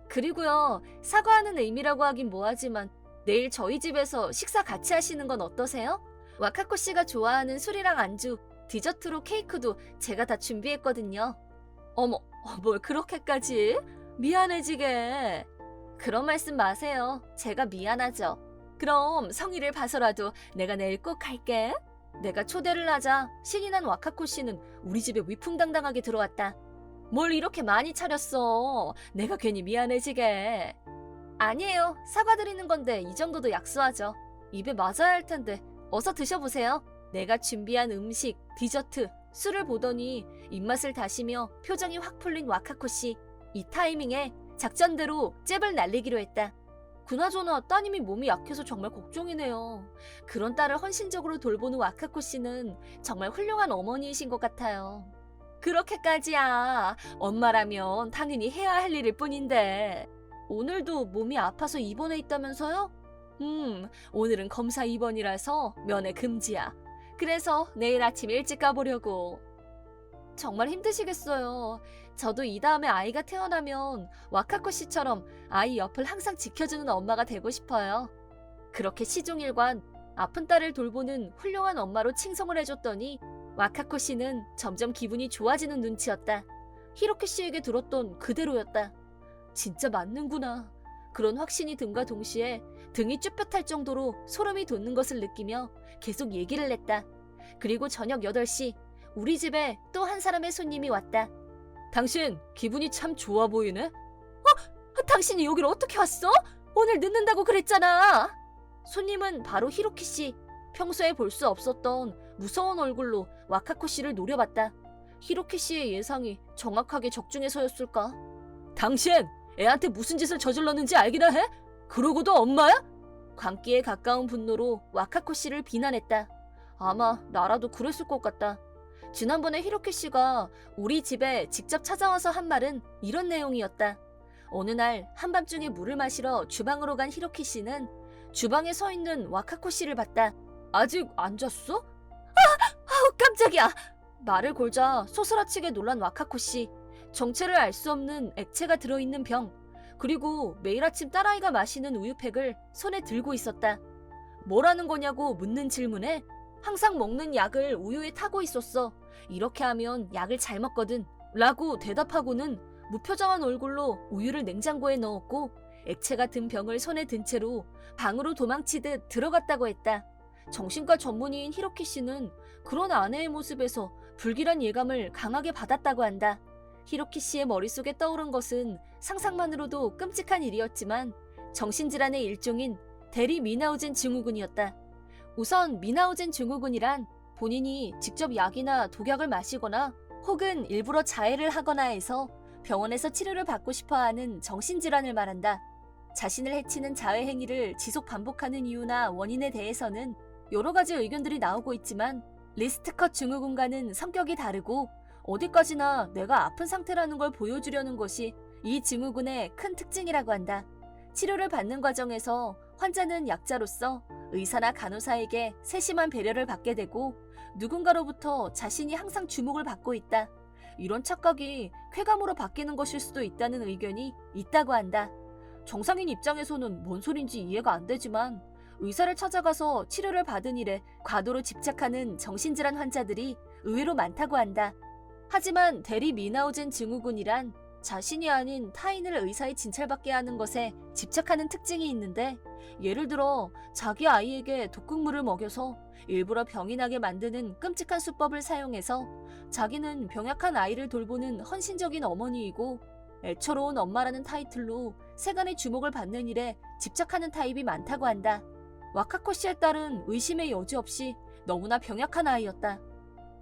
그리고요, 사과하는 의미라고 하긴 뭐하지만 내일 저희 집에서 식사 같이 하시는 건 어떠세요? 와카코 씨가 좋아하는 술이랑 안주, 디저트로 케이크도 제가 다 준비했거든요. 어머, 뭘 그렇게까지? 미안해지게. 그런 말씀 마세요. 제가 미안하죠. 그럼 성의를 봐서라도 내가 내일 꼭 갈게. 내가 초대를 하자 신이 난 와카코 씨는 우리 집에 위풍당당하게 들어왔다. 뭘 이렇게 많이 차렸어. 내가 괜히 미안해지게. 아니에요. 사과드리는 건데 이 정도도 약소하죠. 입에 맞아야 할 텐데 어서 드셔보세요. 내가 준비한 음식, 디저트, 술을 보더니 입맛을 다시며 표정이 확 풀린 와카코 씨. 이 타이밍에 작전대로 잽을 날리기로 했다. 그나저나 따님이 몸이 약해서 정말 걱정이네요. 그런 딸을 헌신적으로 돌보는 와카코 씨는 정말 훌륭한 어머니이신 것 같아요. 그렇게까지야. 엄마라면 당연히 해야 할 일일 뿐인데. 오늘도 몸이 아파서 입원해 있다면서요? 오늘은 검사 입원이라서 면회 금지야. 그래서 내일 아침 일찍 가보려고. 정말 힘드시겠어요. 저도 이 다음에 아이가 태어나면 와카코 씨처럼 아이 옆을 항상 지켜주는 엄마가 되고 싶어요. 그렇게 시종일관 아픈 딸을 돌보는 훌륭한 엄마로 칭송을 해줬더니 와카코 씨는 점점 기분이 좋아지는 눈치였다. 히로키 씨에게 들었던 그대로였다. 진짜 맞는구나. 그런 확신이 든과 동시에 등이 쭈뼛할 정도로 소름이 돋는 것을 느끼며 계속 얘기를 했다. 그리고 저녁 8시 우리 집에 또 한 사람의 손님이 왔다.
당신 기분이 참 좋아 보이네?
당신이 여기로 어떻게 왔어? 오늘 늦는다고 그랬잖아. 손님은 바로 히로키 씨. 평소에 볼 수 없었던 무서운 얼굴로 와카코 씨를 노려봤다. 히로키 씨의 예상이 정확하게 적중해서였을까?
당신 애한테 무슨 짓을 저질렀는지 알기나 해? 그러고도 엄마야?
광기에 가까운 분노로 와카코 씨를 비난했다. 아마 나라도 그랬을 것 같다. 지난번에 히로키 씨가 우리 집에 직접 찾아와서 한 말은 이런 내용이었다. 어느 날 한밤중에 물을 마시러 주방으로 간 히로키 씨는 주방에 서 있는 와카코 씨를 봤다.
아직 안 잤어?
깜짝이야. 말을 골자 소스라치게 놀란 와카코 씨. 정체를 알 수 없는 액체가 들어있는 병, 그리고 매일 아침 딸아이가 마시는 우유팩을 손에 들고 있었다. 뭐라는 거냐고 묻는 질문에 항상 먹는 약을 우유에 타고 있었어. 이렇게 하면 약을 잘 먹거든. 라고 대답하고는 무표정한 얼굴로 우유를 냉장고에 넣었고 액체가 든 병을 손에 든 채로 방으로 도망치듯 들어갔다고 했다. 정신과 전문의인 히로키 씨는 그런 아내의 모습에서 불길한 예감을 강하게 받았다고 한다. 히로키 씨의 머릿속에 떠오른 것은 상상만으로도 끔찍한 일이었지만 정신질환의 일종인 대리 미나우젠 증후군이었다. 우선 미나우젠 증후군이란 본인이 직접 약이나 독약을 마시거나 혹은 일부러 자해를 하거나 해서 병원에서 치료를 받고 싶어하는 정신질환을 말한다. 자신을 해치는 자해 행위를 지속 반복하는 이유나 원인에 대해서는 여러 가지 의견들이 나오고 있지만 리스트컷 증후군과는 성격이 다르고 어디까지나 내가 아픈 상태라는 걸 보여주려는 것이 이 증후군의 큰 특징이라고 한다. 치료를 받는 과정에서 환자는 약자로서 의사나 간호사에게 세심한 배려를 받게 되고 누군가로부터 자신이 항상 주목을 받고 있다. 이런 착각이 쾌감으로 바뀌는 것일 수도 있다는 의견이 있다고 한다. 정상인 입장에서는 뭔 소린지 이해가 안 되지만 의사를 찾아가서 치료를 받은 일에 과도로 집착하는 정신질환 환자들이 의외로 많다고 한다. 하지만 대리 미나우젠 증후군이란 자신이 아닌 타인을 의사에 진찰받게 하는 것에 집착하는 특징이 있는데, 예를 들어 자기 아이에게 독극물을 먹여서 일부러 병이 나게 만드는 끔찍한 수법을 사용해서 자기는 병약한 아이를 돌보는 헌신적인 어머니이고 애처로운 엄마라는 타이틀로 세간의 주목을 받는 일에 집착하는 타입이 많다고 한다. 와카코 씨의 딸은 의심의 여지 없이 너무나 병약한 아이였다.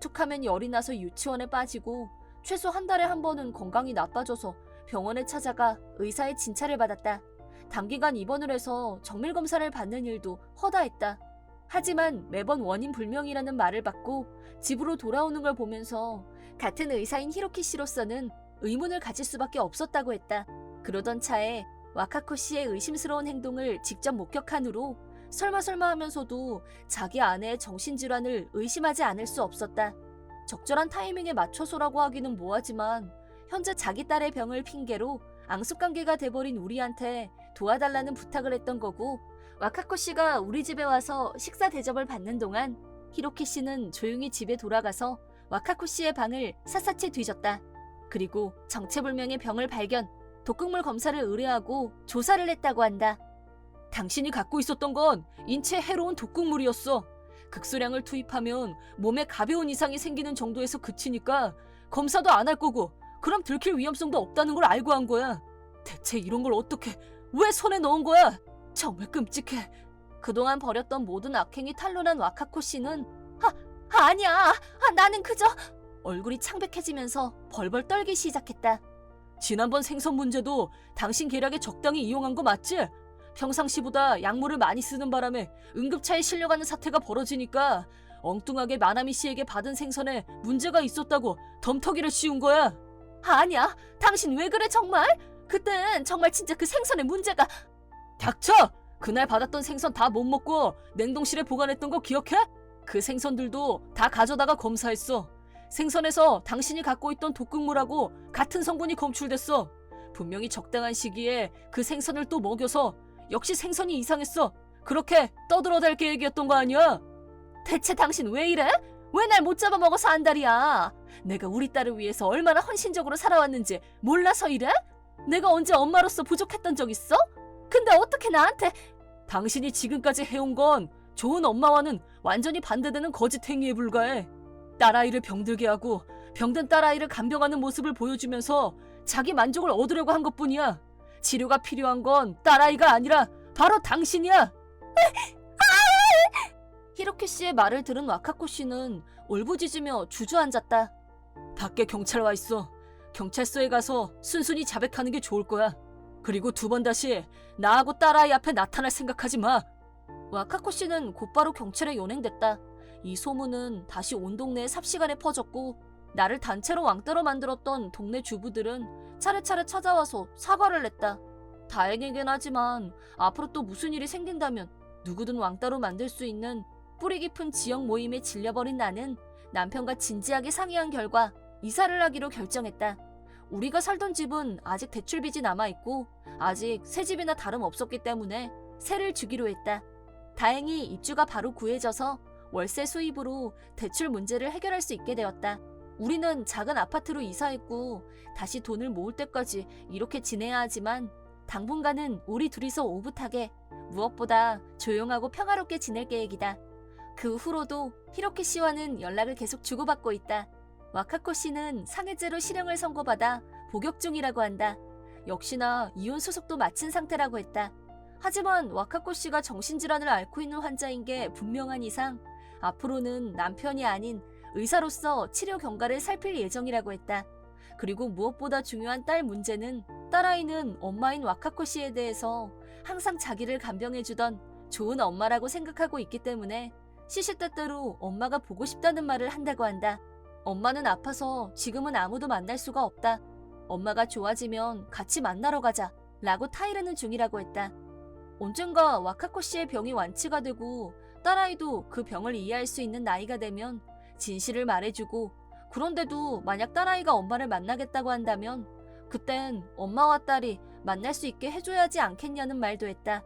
툭하면 열이 나서 유치원에 빠지고 최소 한 달에 한 번은 건강이 나빠져서 병원에 찾아가 의사의 진찰을 받았다. 단기간 입원을 해서 정밀검사를 받는 일도 허다했다. 하지만 매번 원인 불명이라는 말을 받고 집으로 돌아오는 걸 보면서 같은 의사인 히로키 씨로서는 의문을 가질 수밖에 없었다고 했다. 그러던 차에 와카코 씨의 의심스러운 행동을 직접 목격한 후로 설마 하면서도 자기 아내의 정신질환을 의심하지 않을 수 없었다. 적절한 타이밍에 맞춰서라고 하기는 뭐하지만 현재 자기 딸의 병을 핑계로 앙숙관계가 돼버린 우리한테 도와달라는 부탁을 했던 거고, 와카코 씨가 우리 집에 와서 식사 대접을 받는 동안 히로키 씨는 조용히 집에 돌아가서 와카코 씨의 방을 샅샅이 뒤졌다. 그리고 정체불명의 병을 발견, 독극물 검사를 의뢰하고 조사를 했다고 한다.
당신이 갖고 있었던 건 인체에 해로운 독극물이었어. 극소량을 투입하면 몸에 가벼운 이상이 생기는 정도에서 그치니까 검사도 안 할 거고, 그럼 들킬 위험성도 없다는 걸 알고 한 거야. 대체 이런 걸 어떻게, 왜 손에 넣은 거야? 정말 끔찍해.
그동안 벌였던 모든 악행이 탄로난 와카코 씨는 아니야. 나는 그저... 얼굴이 창백해지면서 벌벌 떨기 시작했다.
지난번 생선 문제도 당신 계략에 적당히 이용한 거 맞지? 평상시보다 약물을 많이 쓰는 바람에 응급차에 실려가는 사태가 벌어지니까 엉뚱하게 마나미 씨에게 받은 생선에 문제가 있었다고 덤터기를 씌운 거야.
아니야. 당신 왜 그래 정말? 그땐 정말 진짜 그 생선에 문제가...
닥쳐! 그날 받았던 생선 다 못 먹고 냉동실에 보관했던 거 기억해? 그 생선들도 다 가져다가 검사했어. 생선에서 당신이 갖고 있던 독극물하고 같은 성분이 검출됐어. 분명히 적당한 시기에 그 생선을 또 먹여서 역시 생선이 이상했어. 그렇게 떠들어댈 계획이었던 거 아니야?
대체 당신 왜 이래? 왜 날 못 잡아먹어서 안달이야? 내가 우리 딸을 위해서 얼마나 헌신적으로 살아왔는지 몰라서 이래? 내가 언제 엄마로서 부족했던 적 있어? 근데 어떻게 나한테...
당신이 지금까지 해온 건 좋은 엄마와는 완전히 반대되는 거짓행위에 불과해. 딸아이를 병들게 하고 병든 딸아이를 간병하는 모습을 보여주면서 자기 만족을 얻으려고 한 것뿐이야. 치료가 필요한 건 딸아이가 아니라 바로 당신이야.
히로키 씨의 말을 들은 와카코 씨는 울부짖으며 주저앉았다.
밖에 경찰 와 있어. 경찰서에 가서 순순히 자백하는 게 좋을 거야. 그리고 두 번 다시 나하고 딸아이 앞에 나타날 생각하지 마.
와카코 씨는 곧바로 경찰에 연행됐다. 이 소문은 다시 온 동네에 삽시간에 퍼졌고, 나를 단체로 왕따로 만들었던 동네 주부들은 차례차례 찾아와서 사과를 했다. 다행이긴 하지만 앞으로 또 무슨 일이 생긴다면 누구든 왕따로 만들 수 있는 뿌리 깊은 지역 모임에 질려버린 나는 남편과 진지하게 상의한 결과 이사를 하기로 결정했다. 우리가 살던 집은 아직 대출빚이 남아있고 아직 새 집이나 다름없었기 때문에 세를 주기로 했다. 다행히 입주가 바로 구해져서 월세 수입으로 대출 문제를 해결할 수 있게 되었다. 우리는 작은 아파트로 이사했고 다시 돈을 모을 때까지 이렇게 지내야 하지만 당분간은 우리 둘이서 오붓하게, 무엇보다 조용하고 평화롭게 지낼 계획이다. 그 후로도 히로키 씨와는 연락을 계속 주고받고 있다. 와카코 씨는 상해죄로 실형을 선고받아 복역 중이라고 한다. 역시나 이혼 소속도 마친 상태라고 했다. 하지만 와카코 씨가 정신질환을 앓고 있는 환자인 게 분명한 이상 앞으로는 남편이 아닌 의사로서 치료 경과를 살필 예정이라고 했다. 그리고 무엇보다 중요한 딸 문제는, 딸아이는 엄마인 와카코 씨에 대해서 항상 자기를 간병해주던 좋은 엄마라고 생각하고 있기 때문에 시시때때로 엄마가 보고 싶다는 말을 한다고 한다. 엄마는 아파서 지금은 아무도 만날 수가 없다. 엄마가 좋아지면 같이 만나러 가자 라고 타이르는 중이라고 했다. 언젠가 와카코 씨의 병이 완치가 되고 딸아이도 그 병을 이해할 수 있는 나이가 되면 진실을 말해주고 그런데도 만약 딸아이가 엄마를 만나겠다고 한다면 그땐 엄마와 딸이 만날 수 있게 해줘야지 않겠냐는 말도 했다.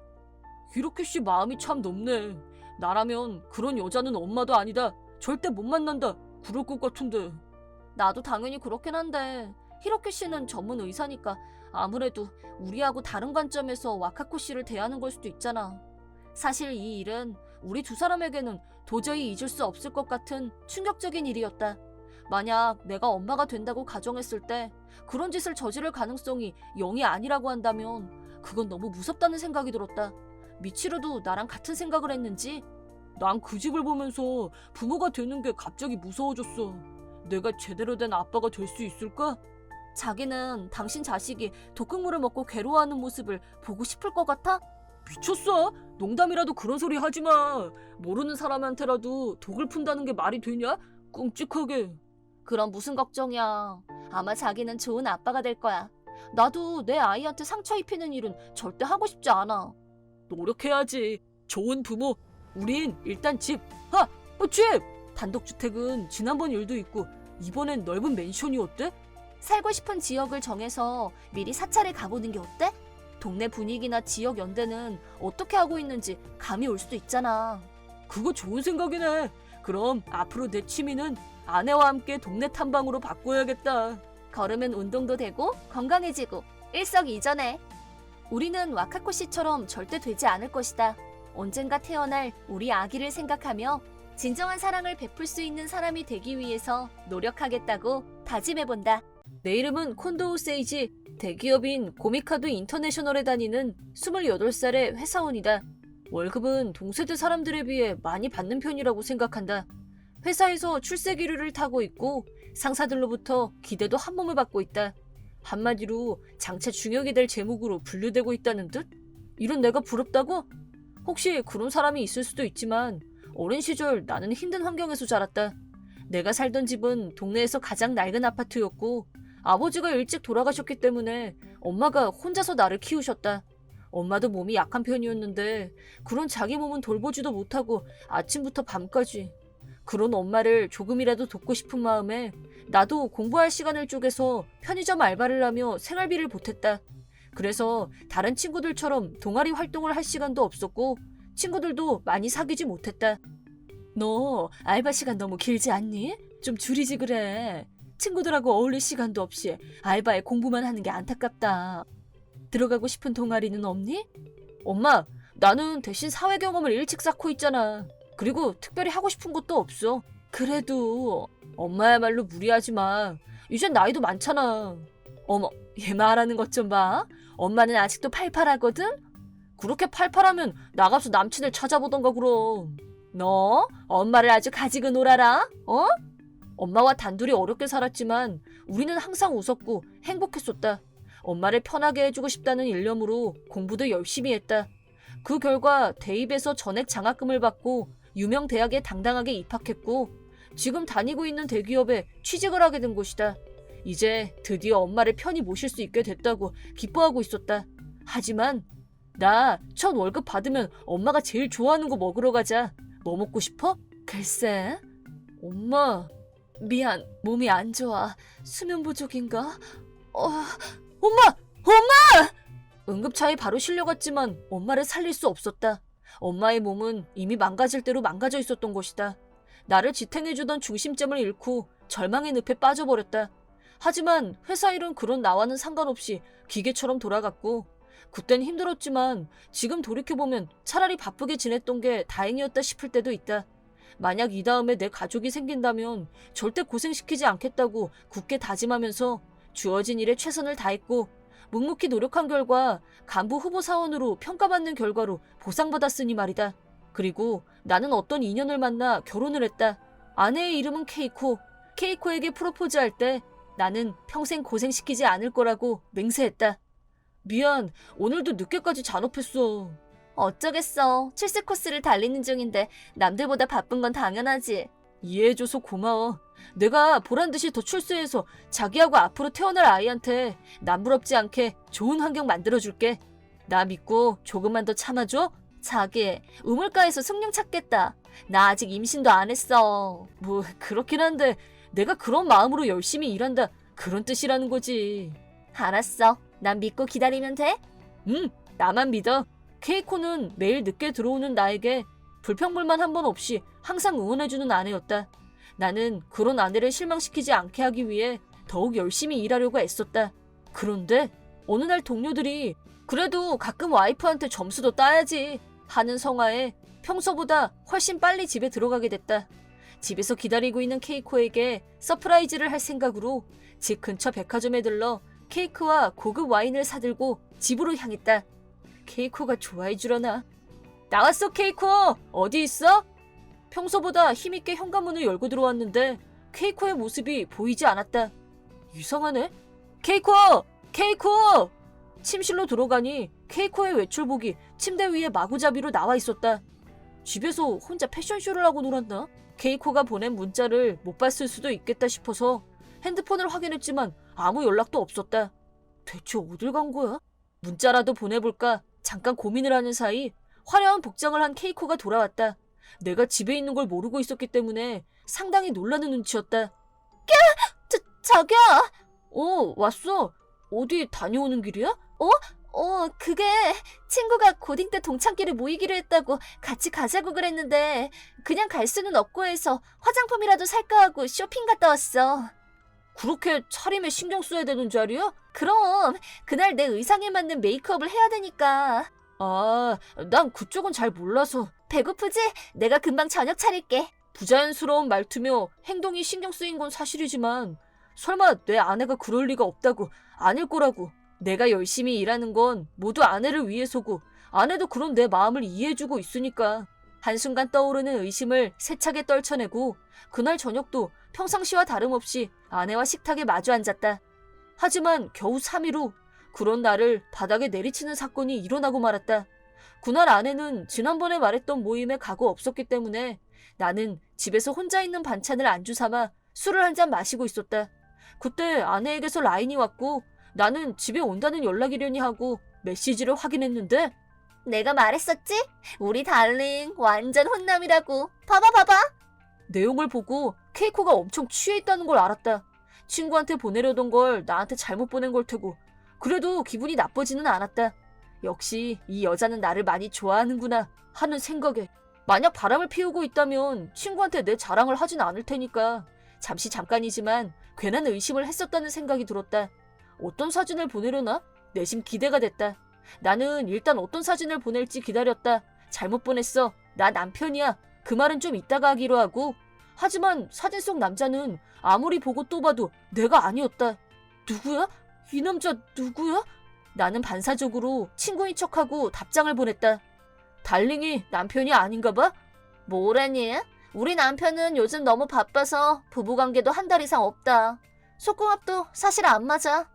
히로키 씨 마음이 참 높네. 나라면 그런 여자는 엄마도 아니다. 절대 못 만난다. 그럴 것 같은데.
나도 당연히 그렇긴 한데 히로키 씨는 전문 의사니까 아무래도 우리하고 다른 관점에서 와카코 씨를 대하는 걸 수도 있잖아. 사실 이 일은 우리 두 사람에게는 도저히 잊을 수 없을 것 같은 충격적인 일이었다. 만약 내가 엄마가 된다고 가정했을 때 그런 짓을 저지를 가능성이 0이 아니라고 한다면 그건 너무 무섭다는 생각이 들었다. 미치루도 나랑 같은 생각을 했는지?
난 그 집을 보면서 부모가 되는 게 갑자기 무서워졌어. 내가 제대로 된 아빠가 될 수 있을까?
자기는 당신 자식이 독극물을 먹고 괴로워하는 모습을 보고 싶을 것 같아?
미쳤어? 농담이라도 그런 소리 하지 마. 모르는 사람한테라도 독을 푼다는 게 말이 되냐? 끔찍하게.
그럼 무슨 걱정이야. 아마 자기는 좋은 아빠가 될 거야. 나도 내 아이한테 상처 입히는 일은 절대 하고 싶지 않아.
노력해야지. 좋은 부모. 우린 일단 집. 집! 단독주택은 지난번 일도 있고 이번엔 넓은 맨션이 어때?
살고 싶은 지역을 정해서 미리 사찰에 가보는 게 어때? 동네 분위기나 지역 연대는 어떻게 하고 있는지 감이 올 수도 있잖아.
그거 좋은 생각이네. 그럼 앞으로 내 취미는 아내와 함께 동네 탐방으로 바꿔야겠다.
걸으면 운동도 되고 건강해지고 일석이조네. 우리는 와카코 씨처럼 절대 되지 않을 것이다. 언젠가 태어날 우리 아기를 생각하며 진정한 사랑을 베풀 수 있는 사람이 되기 위해서 노력하겠다고 다짐해본다.
내 이름은 콘도우 세이지. 대기업인 고미카도 인터내셔널에 다니는 28살의 회사원이다. 월급은 동세대 사람들에 비해 많이 받는 편이라고 생각한다. 회사에서 출세기류를 타고 있고 상사들로부터 기대도 한 몸을 받고 있다. 한마디로 장차 중역이 될 제목으로 분류되고 있다는 듯? 이런 내가 부럽다고? 혹시 그런 사람이 있을 수도 있지만 어린 시절 나는 힘든 환경에서 자랐다. 내가 살던 집은 동네에서 가장 낡은 아파트였고 아버지가 일찍 돌아가셨기 때문에 엄마가 혼자서 나를 키우셨다. 엄마도 몸이 약한 편이었는데 그런 자기 몸은 돌보지도 못하고 아침부터 밤까지. 그런 엄마를 조금이라도 돕고 싶은 마음에 나도 공부할 시간을 쪼개서 편의점 알바를 하며 생활비를 보탰다. 그래서 다른 친구들처럼 동아리 활동을 할 시간도 없었고 친구들도 많이 사귀지 못했다. 너 알바 시간 너무 길지 않니? 좀 줄이지 그래. 친구들하고 어울릴 시간도 없이 알바에 공부만 하는 게 안타깝다. 들어가고 싶은 동아리는 없니? 엄마, 나는 대신 사회 경험을 일찍 쌓고 있잖아. 그리고 특별히 하고 싶은 것도 없어. 그래도 엄마야말로 무리하지 마. 이젠 나이도 많잖아. 어머, 얘 말하는 것 좀 봐. 엄마는 아직도 팔팔하거든? 그렇게 팔팔하면 나가서 남친을 찾아보던가 그럼. 너 엄마를 아주 가지고 놀아라. 어? 엄마와 단둘이 어렵게 살았지만 우리는 항상 웃었고 행복했었다. 엄마를 편하게 해주고 싶다는 일념으로 공부도 열심히 했다. 그 결과 대입에서 전액 장학금을 받고 유명 대학에 당당하게 입학했고 지금 다니고 있는 대기업에 취직을 하게 된 것이다. 이제 드디어 엄마를 편히 모실 수 있게 됐다고 기뻐하고 있었다. 하지만 나 첫 월급 받으면 엄마가 제일 좋아하는 거 먹으러 가자. 뭐 먹고 싶어? 글쎄. 엄마, 미안. 몸이 안 좋아. 수면 부족인가? 엄마! 응급차에 바로 실려갔지만 엄마를 살릴 수 없었다. 엄마의 몸은 이미 망가질 대로 망가져 있었던 것이다. 나를 지탱해주던 중심점을 잃고 절망의 늪에 빠져버렸다. 하지만 회사 일은 그런 나와는 상관없이 기계처럼 돌아갔고 그땐 힘들었지만 지금 돌이켜보면 차라리 바쁘게 지냈던 게 다행이었다 싶을 때도 있다. 만약 이 다음에 내 가족이 생긴다면 절대 고생시키지 않겠다고 굳게 다짐하면서 주어진 일에 최선을 다했고 묵묵히 노력한 결과 간부 후보 사원으로 평가받는 결과로 보상받았으니 말이다. 그리고 나는 어떤 인연을 만나 결혼을 했다. 아내의 이름은 케이코. 케이코에게 프로포즈할 때 나는 평생 고생시키지 않을 거라고 맹세했다. 미안, 오늘도 늦게까지 잔업했어. 어쩌겠어. 출세 코스를 달리는 중인데 남들보다 바쁜 건 당연하지. 이해해줘서 고마워. 내가 보란듯이 더 출세해서 자기하고 앞으로 태어날 아이한테 남부럽지 않게 좋은 환경 만들어줄게. 나 믿고 조금만 더 참아줘. 자기, 우물가에서 숭늉 찾겠다. 나 아직 임신도 안 했어. 뭐 그렇긴 한데 내가 그런 마음으로 열심히 일한다. 그런 뜻이라는 거지.
알았어. 난 믿고 기다리면 돼?
나만 믿어. 케이코는 매일 늦게 들어오는 나에게 불평불만 한 번 없이 항상 응원해주는 아내였다. 나는 그런 아내를 실망시키지 않게 하기 위해 더욱 열심히 일하려고 애썼다. 그런데 어느 날 동료들이 그래도 가끔 와이프한테 점수도 따야지 하는 성화에 평소보다 훨씬 빨리 집에 들어가게 됐다. 집에서 기다리고 있는 케이코에게 서프라이즈를 할 생각으로 집 근처 백화점에 들러 케이크와 고급 와인을 사들고 집으로 향했다. 케이코가 좋아해 주려나? 나왔어, 케이코! 어디 있어? 평소보다 힘있게 현관문을 열고 들어왔는데 케이코의 모습이 보이지 않았다. 이상하네? 케이코! 케이코! 침실로 들어가니 케이코의 외출복이 침대 위에 마구잡이로 나와 있었다. 집에서 혼자 패션쇼를 하고 놀았나? 케이코가 보낸 문자를 못 봤을 수도 있겠다 싶어서 핸드폰을 확인했지만 아무 연락도 없었다. 대체 어딜 간 거야? 문자라도 보내볼까 잠깐 고민을 하는 사이 화려한 복장을 한 케이코가 돌아왔다. 내가 집에 있는 걸 모르고 있었기 때문에 상당히 놀라는 눈치였다.
자기야!
왔어. 어디 다녀오는 길이야?
그게 친구가 고딩 때 동창끼리 모이기로 했다고 같이 가자고 그랬는데 그냥 갈 수는 없고 해서 화장품이라도 살까 하고 쇼핑 갔다 왔어.
그렇게 차림에 신경 써야 되는 자리야?
그럼 그날 내 의상에 맞는 메이크업을 해야 되니까.
난 그쪽은 잘 몰라서.
배고프지? 내가 금방 저녁 차릴게.
부자연스러운 말투며 행동이 신경 쓰인 건 사실이지만 설마 내 아내가 그럴 리가 없다고, 아닐 거라고. 내가 열심히 일하는 건 모두 아내를 위해서고 아내도 그런 내 마음을 이해해주고 있으니까. 한순간 떠오르는 의심을 세차게 떨쳐내고 그날 저녁도 평상시와 다름없이 아내와 식탁에 마주 앉았다. 하지만 겨우 3일 후 그런 나를 바닥에 내리치는 사건이 일어나고 말았다. 그날 아내는 지난번에 말했던 모임에 가고 없었기 때문에 나는 집에서 혼자 있는 반찬을 안주 삼아 술을 한 잔 마시고 있었다. 그때 아내에게서 라인이 왔고 나는 집에 온다는 연락이려니 하고 메시지를 확인했는데
내가 말했었지? 우리 달링 완전 혼남이라고. 봐봐.
내용을 보고 케이코가 엄청 취해 있다는 걸 알았다. 친구한테 보내려던 걸 나한테 잘못 보낸 걸 테고 그래도 기분이 나쁘지는 않았다. 역시 이 여자는 나를 많이 좋아하는구나 하는 생각에 만약 바람을 피우고 있다면 친구한테 내 자랑을 하진 않을 테니까 잠깐이지만 괜한 의심을 했었다는 생각이 들었다. 어떤 사진을 보내려나? 내심 기대가 됐다. 나는 일단 어떤 사진을 보낼지 기다렸다. 잘못 보냈어. 나 남편이야. 그 말은 좀 이따가 하기로 하고. 하지만 사진 속 남자는 아무리 보고 또 봐도 내가 아니었다. 누구야? 이 남자 누구야? 나는 반사적으로 친구인 척하고 답장을 보냈다. 달링이 남편이 아닌가 봐?
뭐라니? 우리 남편은 요즘 너무 바빠서 부부관계도 한 달 이상 없다. 속궁합도 사실 안 맞아.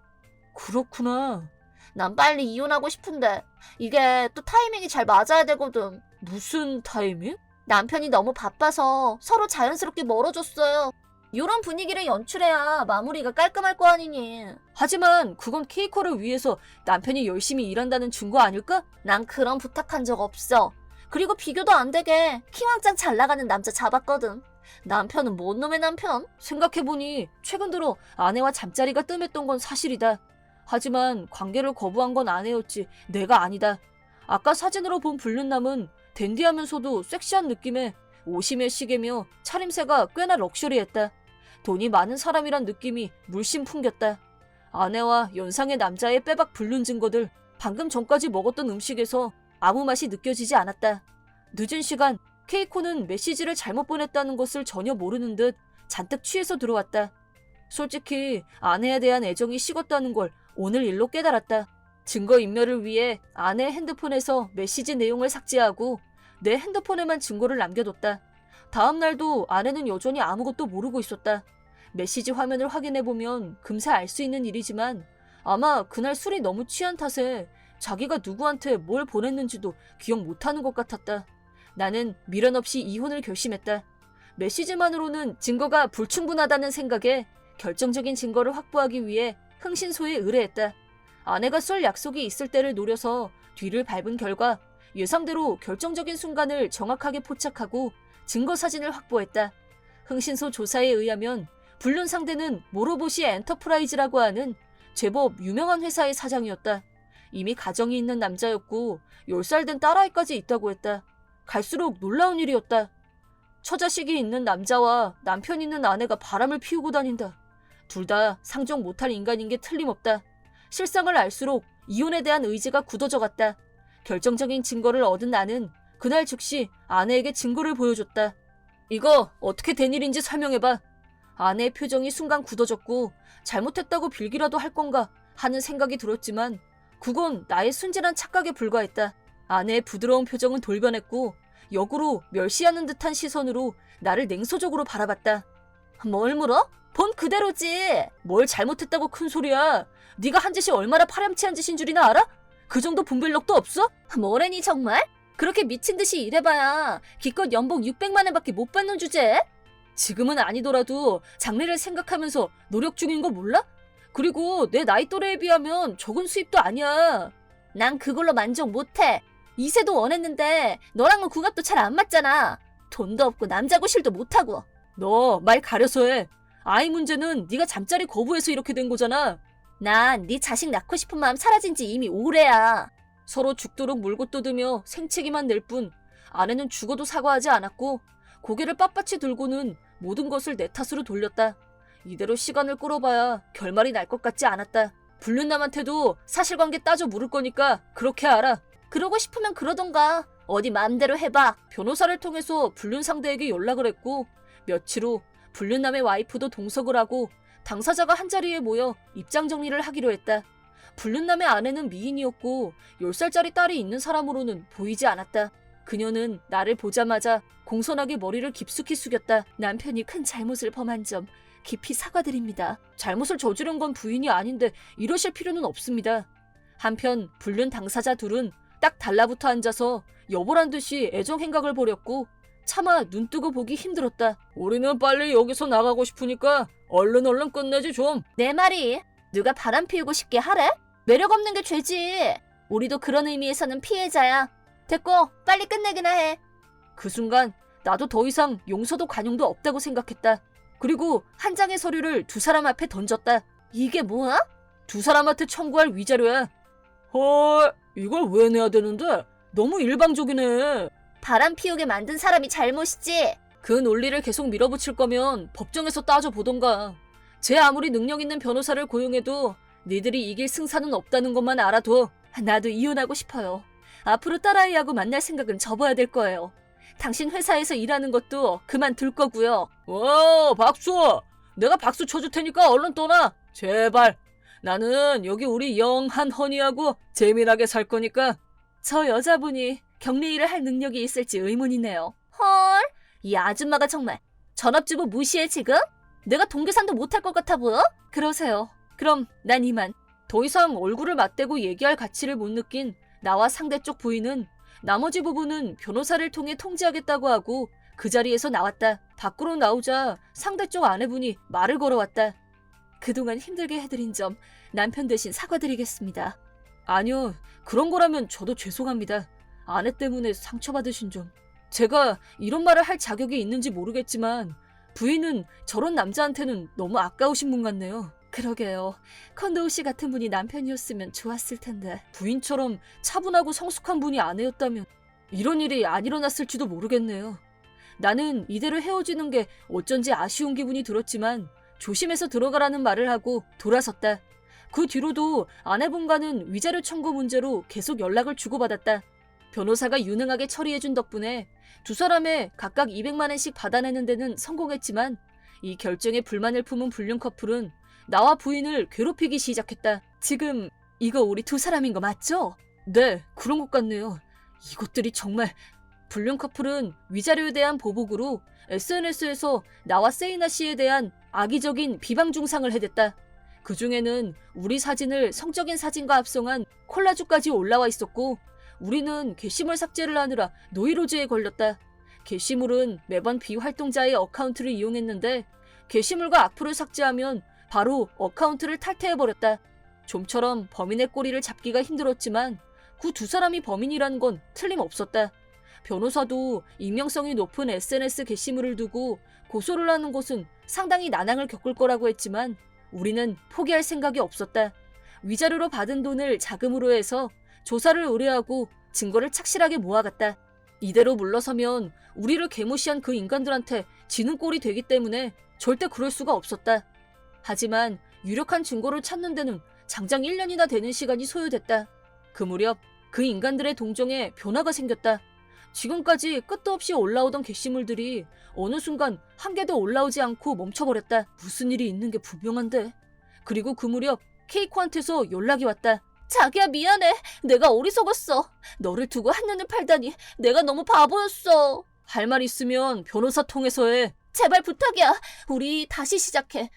그렇구나.
난 빨리 이혼하고 싶은데 이게 또 타이밍이 잘 맞아야 되거든.
무슨 타이밍?
남편이 너무 바빠서 서로 자연스럽게 멀어졌어요. 이런 분위기를 연출해야 마무리가 깔끔할 거 아니니.
하지만 그건 케이코를 위해서 남편이 열심히 일한다는 증거 아닐까?
난 그런 부탁한 적 없어. 그리고 비교도 안 되게 킹왕짱 잘 나가는 남자 잡았거든. 남편은 뭔 놈의 남편?
생각해보니 최근 들어 아내와 잠자리가 뜸했던 건 사실이다. 하지만 관계를 거부한 건 아내였지 내가 아니다. 아까 사진으로 본 불륜남은 댄디하면서도 섹시한 느낌에 옷이며 시계며 차림새가 꽤나 럭셔리했다. 돈이 많은 사람이란 느낌이 물씬 풍겼다. 아내와 연상의 남자의 빼박 불륜 증거들, 방금 전까지 먹었던 음식에서 아무 맛이 느껴지지 않았다. 늦은 시간 케이코는 메시지를 잘못 보냈다는 것을 전혀 모르는 듯 잔뜩 취해서 들어왔다. 솔직히 아내에 대한 애정이 식었다는 걸 오늘 일로 깨달았다. 증거인멸을 위해 아내의 핸드폰에서 메시지 내용을 삭제하고 내 핸드폰에만 증거를 남겨뒀다. 다음 날도 아내는 여전히 아무것도 모르고 있었다. 메시지 화면을 확인해보면 금세 알 수 있는 일이지만 아마 그날 술이 너무 취한 탓에 자기가 누구한테 뭘 보냈는지도 기억 못하는 것 같았다. 나는 미련 없이 이혼을 결심했다. 메시지만으로는 증거가 불충분하다는 생각에 결정적인 증거를 확보하기 위해 흥신소에 의뢰했다. 아내가 쏠 약속이 있을 때를 노려서 뒤를 밟은 결과 예상대로 결정적인 순간을 정확하게 포착하고 증거 사진을 확보했다. 흥신소 조사에 의하면 불륜 상대는 모로보시 엔터프라이즈라고 하는 제법 유명한 회사의 사장이었다. 이미 가정이 있는 남자였고 10살 된 딸아이까지 있다고 했다. 갈수록 놀라운 일이었다. 처자식이 있는 남자와 남편 있는 아내가 바람을 피우고 다닌다. 둘 다 상종 못할 인간인 게 틀림없다. 실상을 알수록 이혼에 대한 의지가 굳어져 갔다. 결정적인 증거를 얻은 나는 그날 즉시 아내에게 증거를 보여줬다. 이거 어떻게 된 일인지 설명해봐. 아내의 표정이 순간 굳어졌고 잘못했다고 빌기라도 할 건가 하는 생각이 들었지만 그건 나의 순진한 착각에 불과했다. 아내의 부드러운 표정은 돌변했고 역으로 멸시하는 듯한 시선으로 나를 냉소적으로 바라봤다. 뭘 물어? 본 그대로지. 뭘 잘못했다고 큰 소리야. 네가 한 짓이 얼마나 파렴치한 짓인 줄이나 알아? 그 정도 분별력도 없어? 뭐래니 정말? 그렇게 미친 듯이 일해봐야 기껏 연봉 600만 원밖에 못 받는 주제에? 지금은 아니더라도 장래를 생각하면서 노력 중인 거 몰라? 그리고 내 나이 또래에 비하면 적은 수입도 아니야. 난 그걸로 만족 못해. 이세도 원했는데 너랑은 궁합도 잘 안 맞잖아. 돈도 없고 남자 구실도 못하고. 너 말 가려서 해. 아이 문제는 네가 잠자리 거부해서 이렇게 된 거잖아. 난 네 자식 낳고 싶은 마음 사라진 지 이미 오래야. 서로 죽도록 물고 뜯으며 생채기만 낼 뿐 아내는 죽어도 사과하지 않았고 고개를 빳빳이 들고는 모든 것을 내 탓으로 돌렸다. 이대로 시간을 끌어봐야 결말이 날 것 같지 않았다. 불륜남한테도 사실관계 따져 물을 거니까 그렇게 알아. 그러고 싶으면 그러던가. 어디 마음대로 해봐. 변호사를 통해서 불륜 상대에게 연락을 했고 며칠 후 불륜남의 와이프도 동석을 하고 당사자가 한자리에 모여 입장 정리를 하기로 했다. 불륜남의 아내는 미인이었고 10살짜리 딸이 있는 사람으로는 보이지 않았다. 그녀는 나를 보자마자 공손하게 머리를 깊숙이 숙였다. 남편이 큰 잘못을 범한 점 깊이 사과드립니다. 잘못을 저지른 건 부인이 아닌데 이러실 필요는 없습니다. 한편 불륜 당사자 둘은 딱 달라붙어 앉아서 여보란 듯이 애정 행각을 벌였고 차마 눈 뜨고 보기 힘들었다. 우리는 빨리 여기서 나가고 싶으니까 얼른 끝내지 좀. 내 말이 누가 바람 피우고 싶게 하래? 매력 없는 게 죄지. 우리도 그런 의미에서는 피해자야. 됐고 빨리 끝내기나 해. 그 순간 나도 더 이상 용서도 관용도 없다고 생각했다. 그리고 한 장의 서류를 두 사람 앞에 던졌다. 이게 뭐야? 두 사람한테 청구할 위자료야. 헐, 이걸 왜 내야 되는데? 너무 일방적이네. 바람 피우게 만든 사람이 잘못이지. 그 논리를 계속 밀어붙일 거면 법정에서 따져보던가. 제 아무리 능력 있는 변호사를 고용해도 니들이 이길 승산은 없다는 것만 알아둬. 나도 이혼하고 싶어요. 앞으로 딸아이하고 만날 생각은 접어야 될 거예요. 당신 회사에서 일하는 것도 그만둘 거고요. 와, 박수! 내가 박수 쳐줄 테니까 얼른 떠나. 제발. 나는 여기 우리 영한 허니하고 재미나게 살 거니까. 저 여자분이 격리 일을 할 능력이 있을지 의문이네요. 헐, 이 아줌마가 정말 전업주부 무시해 지금? 내가 동계산도 못할 것 같아 보여? 그러세요. 그럼 난 이만. 더 이상 얼굴을 맞대고 얘기할 가치를 못 느낀 나와 상대쪽 부인은 나머지 부분은 변호사를 통해 통지하겠다고 하고 그 자리에서 나왔다. 밖으로 나오자 상대쪽 아내분이 말을 걸어왔다. 그동안 힘들게 해드린 점 남편 대신 사과드리겠습니다. 아니요, 그런 거라면 저도 죄송합니다. 아내 때문에 상처받으신 점. 제가 이런 말을 할 자격이 있는지 모르겠지만 부인은 저런 남자한테는 너무 아까우신 분 같네요. 그러게요. 컨도우 씨 같은 분이 남편이었으면 좋았을 텐데 부인처럼 차분하고 성숙한 분이 아내였다면 이런 일이 안 일어났을지도 모르겠네요. 나는 이대로 헤어지는 게 어쩐지 아쉬운 기분이 들었지만 조심해서 들어가라는 말을 하고 돌아섰다. 그 뒤로도 아내분과는 위자료 청구 문제로 계속 연락을 주고받았다. 변호사가 유능하게 처리해준 덕분에 두 사람에 각각 200만 원씩 받아내는 데는 성공했지만 이 결정에 불만을 품은 불륜 커플은 나와 부인을 괴롭히기 시작했다. 지금 이거 우리 두 사람인 거 맞죠? 네, 그런 것 같네요. 이것들이 정말. 불륜 커플은 위자료에 대한 보복으로 SNS에서 나와 세이나 씨에 대한 악의적인 비방 중상을 해댔다. 그 중에는 우리 사진을 성적인 사진과 합성한 콜라주까지 올라와 있었고 우리는 게시물 삭제를 하느라 노이로즈에 걸렸다. 게시물은 매번 비활동자의 어카운트를 이용했는데 게시물과 악플을 삭제하면 바로 어카운트를 탈퇴해버렸다. 좀처럼 범인의 꼬리를 잡기가 힘들었지만 그 두 사람이 범인이라는 건 틀림없었다. 변호사도 익명성이 높은 SNS 게시물을 두고 고소를 하는 것은 상당히 난항을 겪을 거라고 했지만 우리는 포기할 생각이 없었다. 위자료로 받은 돈을 자금으로 해서 조사를 의뢰하고 증거를 착실하게 모아갔다. 이대로 물러서면 우리를 개무시한 그 인간들한테 지는 꼴이 되기 때문에 절대 그럴 수가 없었다. 하지만 유력한 증거를 찾는 데는 장장 1년이나 되는 시간이 소요됐다. 그 무렵 그 인간들의 동정에 변화가 생겼다. 지금까지 끝도 없이 올라오던 게시물들이 어느 순간 한 개도 올라오지 않고 멈춰버렸다. 무슨 일이 있는 게 분명한데. 그리고 그 무렵 케이코한테서 연락이 왔다. 자기야, 미안해. 내가 어리석었어. 너를 두고 한눈을 팔다니 내가 너무 바보였어. 할 말 있으면 변호사 통해서 해. 제발 부탁이야. 우리 다시 시작해.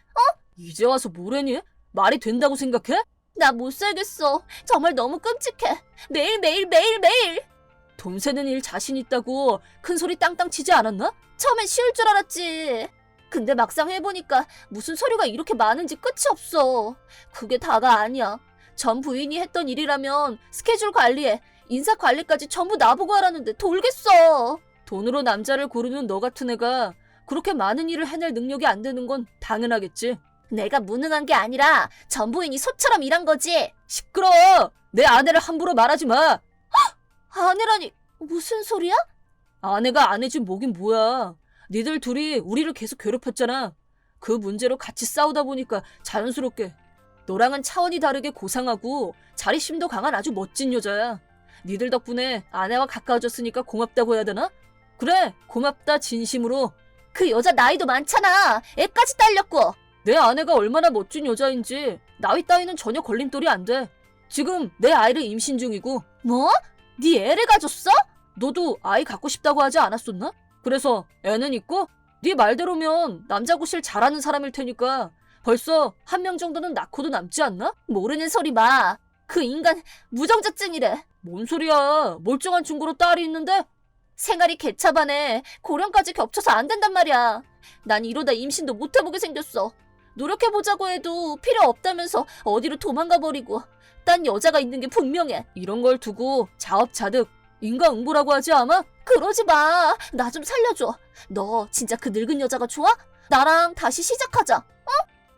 이제 와서 뭐래니? 말이 된다고 생각해? 나 못 살겠어. 정말 너무 끔찍해. 매일. 돈 세는 일 자신 있다고 큰 소리 땅땅 치지 않았나? 처음엔 쉬울 줄 알았지. 근데 막상 해보니까 무슨 서류가 이렇게 많은지 끝이 없어. 그게 다가 아니야. 전 부인이 했던 일이라면 스케줄 관리에 인사 관리까지 전부 나보고 하라는데 돌겠어. 돈으로 남자를 고르는 너 같은 애가 그렇게 많은 일을 해낼 능력이 안 되는 건 당연하겠지. 내가 무능한 게 아니라 전 부인이 소처럼 일한 거지. 시끄러워. 내 아내를 함부로 말하지 마. 아내라니 무슨 소리야? 아내가 아내지 뭐긴 뭐야. 니들 둘이 우리를 계속 괴롭혔잖아. 그 문제로 같이 싸우다 보니까 자연스럽게. 너랑은 차원이 다르게 고상하고 자립심도 강한 아주 멋진 여자야. 니들 덕분에 아내와 가까워졌으니까 고맙다고 해야 되나? 그래, 고맙다 진심으로. 그 여자 나이도 많잖아. 애까지 딸렸고. 내 아내가 얼마나 멋진 여자인지 나이 따위는 전혀 걸림돌이 안 돼. 지금 내 아이를 임신 중이고. 뭐? 네 애를 가졌어? 너도 아이 갖고 싶다고 하지 않았었나? 그래서 애는 있고 네 말대로면 남자 구실 잘하는 사람일 테니까 벌써 한 명 정도는 낳고도 남지 않나? 모르는 소리 마. 그 인간 무정자증이래. 뭔 소리야. 멀쩡한 중고로 딸이 있는데? 생활이 개차반에 고령까지 겹쳐서 안 된단 말이야. 난 이러다 임신도 못 해보게 생겼어. 노력해보자고 해도 필요 없다면서 어디로 도망가버리고 딴 여자가 있는 게 분명해. 이런 걸 두고 자업자득 인과응보라고 하지 아마? 그러지 마. 나 좀 살려줘. 너 진짜 그 늙은 여자가 좋아? 나랑 다시 시작하자.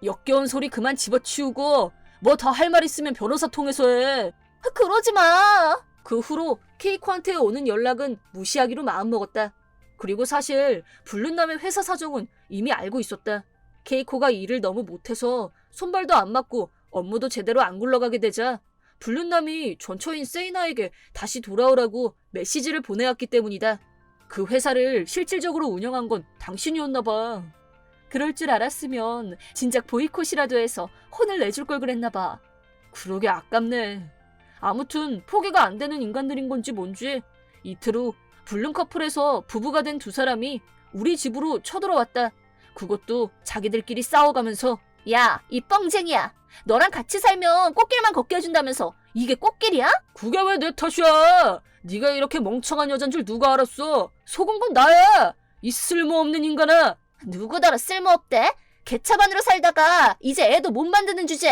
역겨운 소리 그만 집어치우고 뭐 더 할 말 있으면 변호사 통해서 해. 그러지 마. 그 후로 케이코한테 오는 연락은 무시하기로 마음먹었다. 그리고 사실 불륜남의 회사 사정은 이미 알고 있었다. 케이코가 일을 너무 못해서 손발도 안 맞고 업무도 제대로 안 굴러가게 되자 불륜남이 전처인 세이나에게 다시 돌아오라고 메시지를 보내왔기 때문이다. 그 회사를 실질적으로 운영한 건 당신이었나 봐. 그럴 줄 알았으면 진작 보이콧이라도 해서 혼을 내줄 걸 그랬나 봐. 그러게 아깝네. 아무튼 포기가 안 되는 인간들인 건지 뭔지 이틀 후 불륜 커플에서 부부가 된 두 사람이 우리 집으로 쳐들어왔다. 그것도 자기들끼리 싸워가면서. 야, 이 뻥쟁이야. 너랑 같이 살면 꽃길만 걷게 해준다면서 이게 꽃길이야? 그게 왜 내 탓이야. 네가 이렇게 멍청한 여잔 줄 누가 알았어. 속은 건 나야. 이 쓸모없는 인간아. 누구더러 쓸모없대? 개차반으로 살다가 이제 애도 못 만드는 주제?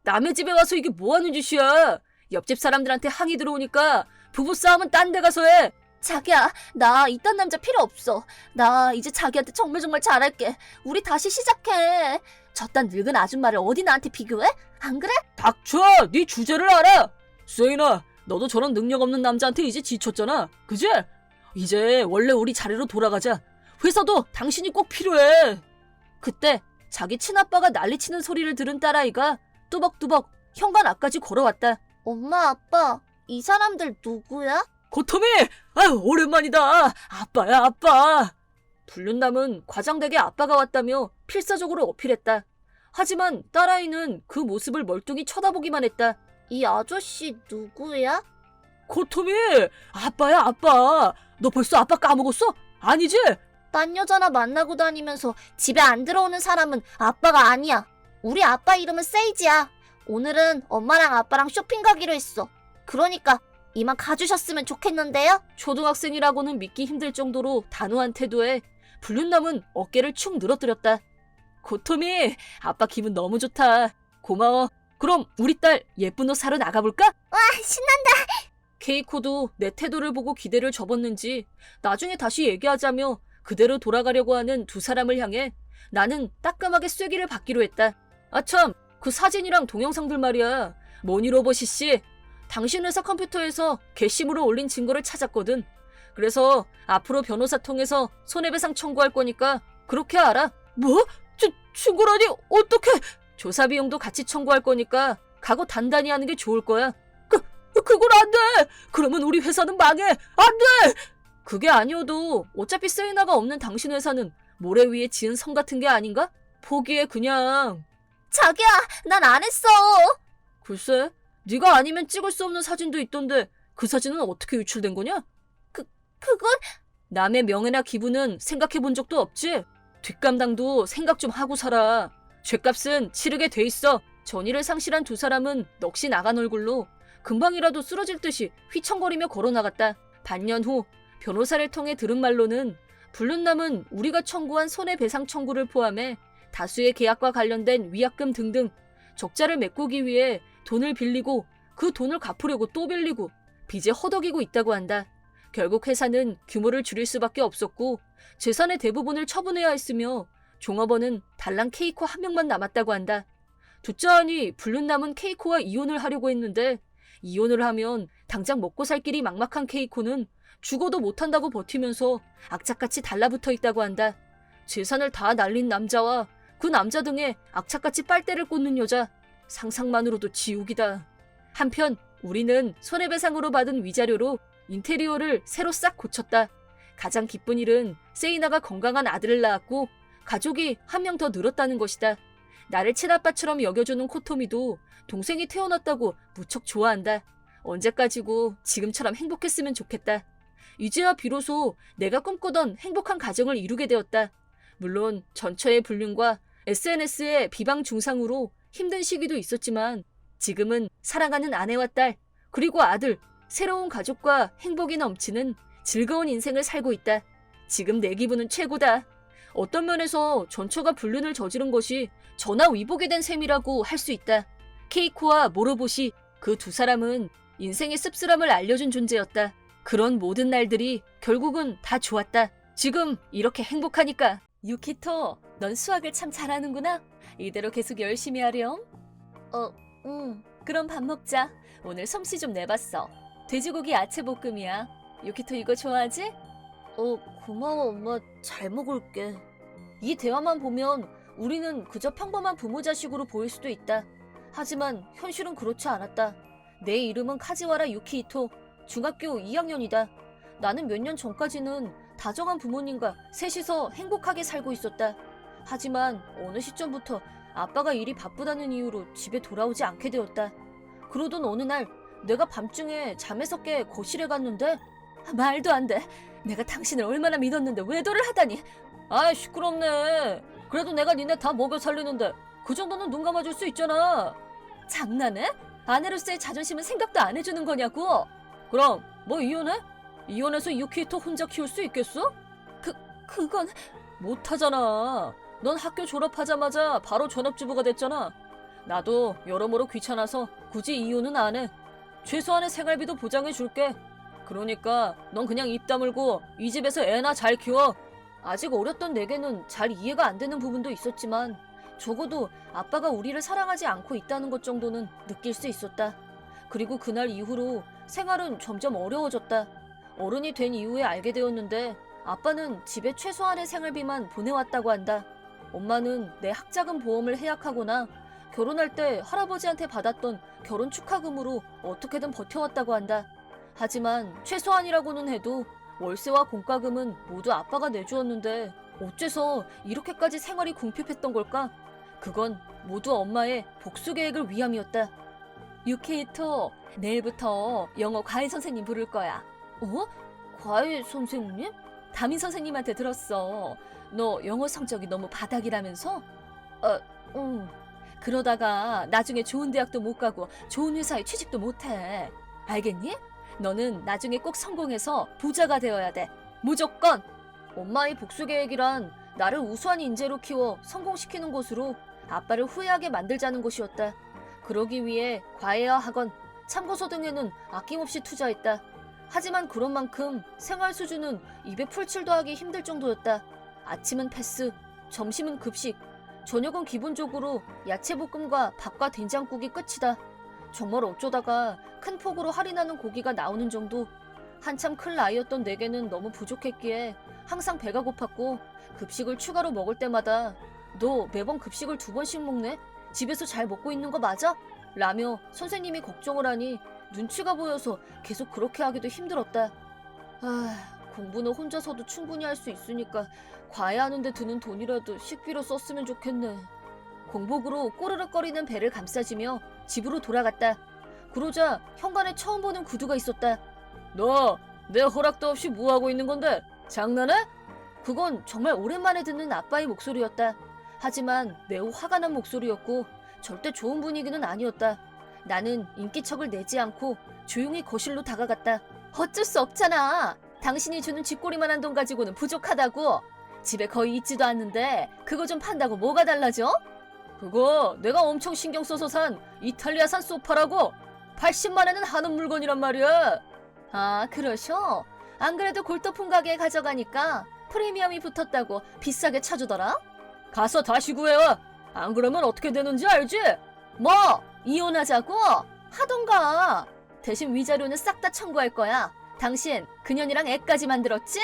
남의 집에 와서 이게 뭐하는 짓이야. 옆집 사람들한테 항의 들어오니까 부부싸움은 딴 데 가서 해. 자기야, 나 이딴 남자 필요 없어. 나 이제 자기한테 정말 잘할게. 우리 다시 시작해. 저딴 늙은 아줌마를 어디 나한테 비교해? 안 그래? 닥쳐! 네 주제를 알아! 세이나, 너도 저런 능력 없는 남자한테 이제 지쳤잖아. 그지? 이제 원래 우리 자리로 돌아가자. 회사도 당신이 꼭 필요해. 그때 자기 친아빠가 난리치는 소리를 들은 딸아이가 뚜벅뚜벅 현관 앞까지 걸어왔다. 엄마, 아빠, 이 사람들 누구야? 고토미! 아유, 오랜만이다. 아빠야, 아빠. 불륜남은 과장되게 아빠가 왔다며 필사적으로 어필했다. 하지만 딸아이는 그 모습을 멀뚱히 쳐다보기만 했다. 이 아저씨 누구야? 고토미! 아빠야, 아빠. 너 벌써 아빠 까먹었어? 아니지? 딴 여자나 만나고 다니면서 집에 안 들어오는 사람은 아빠가 아니야. 우리 아빠 이름은 세이지야. 오늘은 엄마랑 아빠랑 쇼핑 가기로 했어. 그러니까 이만 가주셨으면 좋겠는데요? 초등학생이라고는 믿기 힘들 정도로 단호한 태도에 불륜남은 어깨를 축 늘어뜨렸다. 고토미, 아빠 기분 너무 좋다. 고마워. 그럼 우리 딸 예쁜 옷 사러 나가볼까?
와, 신난다.
케이코도 내 태도를 보고 기대를 접었는지 나중에 다시 얘기하자며 그대로 돌아가려고 하는 두 사람을 향해 나는 따끔하게 쐐기를 받기로 했다. 아참, 그 사진이랑 동영상들 말이야. 모니로버시 씨, 당신 회사 컴퓨터에서 게시물을 올린 증거를 찾았거든. 그래서 앞으로 변호사 통해서 손해배상 청구할 거니까 그렇게 알아. 뭐? 증거라니 어떻게? 조사 비용도 같이 청구할 거니까 각오 단단히 하는 게 좋을 거야. 그건 안 돼. 그러면 우리 회사는 망해. 안 돼. 그게 아니어도 어차피 세이나가 없는 당신 회사는 모래 위에 지은 성 같은 게 아닌가? 포기해 그냥.
자기야, 난 안 했어.
글쎄, 네가 아니면 찍을 수 없는 사진도 있던데 그 사진은 어떻게 유출된 거냐?
그건
남의 명예나 기분은 생각해 본 적도 없지? 뒷감당도 생각 좀 하고 살아. 죗값은 치르게 돼 있어. 전의를 상실한 두 사람은 넋이 나간 얼굴로 금방이라도 쓰러질 듯이 휘청거리며 걸어나갔다. 반년 후 변호사를 통해 들은 말로는 불륜남은 우리가 청구한 손해배상 청구를 포함해 다수의 계약과 관련된 위약금 등등 적자를 메꾸기 위해 돈을 빌리고 그 돈을 갚으려고 또 빌리고 빚에 허덕이고 있다고 한다. 결국 회사는 규모를 줄일 수밖에 없었고 재산의 대부분을 처분해야 했으며 종업원은 달랑 케이코 한 명만 남았다고 한다. 듣자 하니 불륜남은 케이코와 이혼을 하려고 했는데 이혼을 하면 당장 먹고 살 길이 막막한 케이코는 죽어도 못한다고 버티면서 악착같이 달라붙어 있다고 한다. 재산을 다 날린 남자와 그 남자 등에 악착같이 빨대를 꽂는 여자, 상상만으로도 지옥이다. 한편 우리는 손해배상으로 받은 위자료로 인테리어를 새로 싹 고쳤다. 가장 기쁜 일은 세이나가 건강한 아들을 낳았고 가족이 한 명 더 늘었다는 것이다. 나를 친아빠처럼 여겨주는 코토미도 동생이 태어났다고 무척 좋아한다. 언제까지고 지금처럼 행복했으면 좋겠다. 이제야 비로소 내가 꿈꾸던 행복한 가정을 이루게 되었다. 물론 전처의 불륜과 SNS의 비방 중상으로 힘든 시기도 있었지만 지금은 사랑하는 아내와 딸 그리고 아들, 새로운 가족과 행복이 넘치는 즐거운 인생을 살고 있다. 지금 내 기분은 최고다. 어떤 면에서 전처가 불륜을 저지른 것이 전화위복이 된 셈이라고 할 수 있다. 케이코와 모로보시 그 두 사람은 인생의 씁쓸함을 알려준 존재였다. 그런 모든 날들이 결국은 다 좋았다. 지금 이렇게 행복하니까. 유키토, 넌 수학을 참 잘하는구나. 이대로 계속 열심히 하렴. 그럼 밥 먹자. 오늘 솜씨 좀 내봤어. 돼지고기 야채 볶음이야. 유키토 이거 좋아하지?
고마워 엄마. 잘 먹을게.
이 대화만 보면 우리는 그저 평범한 부모 자식으로 보일 수도 있다. 하지만 현실은 그렇지 않았다. 내 이름은 카지와라 유키이토. 중학교 2학년이다. 나는 몇 년 전까지는 다정한 부모님과 셋이서 행복하게 살고 있었다. 하지만 어느 시점부터 아빠가 일이 바쁘다는 이유로 집에 돌아오지 않게 되었다. 그러던 어느 날 내가 밤중에 잠에서 깨 거실에 갔는데 말도 안 돼. 내가 당신을 얼마나 믿었는데 외도를 하다니. 아 시끄럽네. 그래도 내가 니네 다 먹여 살리는데 그 정도는 눈 감아줄 수 있잖아. 장난해? 아내로서의 자존심은 생각도 안 해주는 거냐고. 그럼 뭐 이혼해? 이혼해서 유키토 혼자 키울 수 있겠어? 그건 못하잖아. 넌 학교 졸업하자마자 바로 전업주부가 됐잖아. 나도 여러모로 귀찮아서 굳이 이혼은 안 해. 최소한의 생활비도 보장해 줄게. 그러니까 넌 그냥 입 다물고 이 집에서 애나 잘 키워. 아직 어렸던 내게는 잘 이해가 안 되는 부분도 있었지만 적어도 아빠가 우리를 사랑하지 않고 있다는 것 정도는 느낄 수 있었다. 그리고 그날 이후로 생활은 점점 어려워졌다. 어른이 된 이후에 알게 되었는데 아빠는 집에 최소한의 생활비만 보내왔다고 한다. 엄마는 내 학자금 보험을 해약하거나 결혼할 때 할아버지한테 받았던 결혼 축하금으로 어떻게든 버텨왔다고 한다. 하지만 최소한이라고는 해도 월세와 공과금은 모두 아빠가 내주었는데 어째서 이렇게까지 생활이 궁핍했던 걸까? 그건 모두 엄마의 복수 계획을 위함이었다. 유키이토, 내일부터 영어 과외 선생님 부를 거야. 과외 선생님? 담임 선생님한테 들었어. 너 영어 성적이 너무 바닥이라면서? 응. 그러다가 나중에 좋은 대학도 못 가고 좋은 회사에 취직도 못해. 알겠니? 너는 나중에 꼭 성공해서 부자가 되어야 돼. 무조건! 엄마의 복수 계획이란 나를 우수한 인재로 키워 성공시키는 것으로 아빠를 후회하게 만들자는 것이었다. 그러기 위해 과외와 학원,
참고서 등에는 아낌없이 투자했다. 하지만 그런 만큼 생활 수준은 입에 풀칠도 하기 힘들 정도였다. 아침은 패스, 점심은 급식, 저녁은 기본적으로 야채볶음과 밥과 된장국이 끝이다. 정말 어쩌다가 큰 폭으로 할인하는 고기가 나오는 정도. 한참 클 나이였던 내게는 너무 부족했기에 항상 배가 고팠고 급식을 추가로 먹을 때마다 너 매번 급식을 2번씩 먹네? 집에서 잘 먹고 있는 거 맞아? 라며 선생님이 걱정을 하니 눈치가 보여서 계속 그렇게 하기도 힘들었다. 공부는 혼자서도 충분히 할 수 있으니까 과외하는 데 드는 돈이라도 식비로 썼으면 좋겠네. 공복으로 꼬르륵거리는 배를 감싸주며 집으로 돌아갔다. 그러자 현관에 처음 보는 구두가 있었다. 너 내 허락도 없이 뭐하고 있는 건데? 장난해? 그건 정말 오랜만에 듣는 아빠의 목소리였다. 하지만 매우 화가 난 목소리였고 절대 좋은 분위기는 아니었다. 나는 인기척을 내지 않고 조용히 거실로 다가갔다. 어쩔 수 없잖아. 당신이 주는 쥐꼬리만한 돈 가지고는 부족하다고. 집에 거의 있지도 않는데 그거 좀 판다고 뭐가 달라져? 그거 내가 엄청 신경 써서 산 이탈리아산 소파라고. 80만에는 하는 물건이란 말이야. 아, 그러셔? 안 그래도 골동품 가게에 가져가니까 프리미엄이 붙었다고 비싸게 쳐주더라? 가서 다시 구해와. 안 그러면 어떻게 되는지 알지? 뭐? 이혼하자고? 하던가. 대신 위자료는 싹 다 청구할 거야. 당신 그년이랑 애까지 만들었지?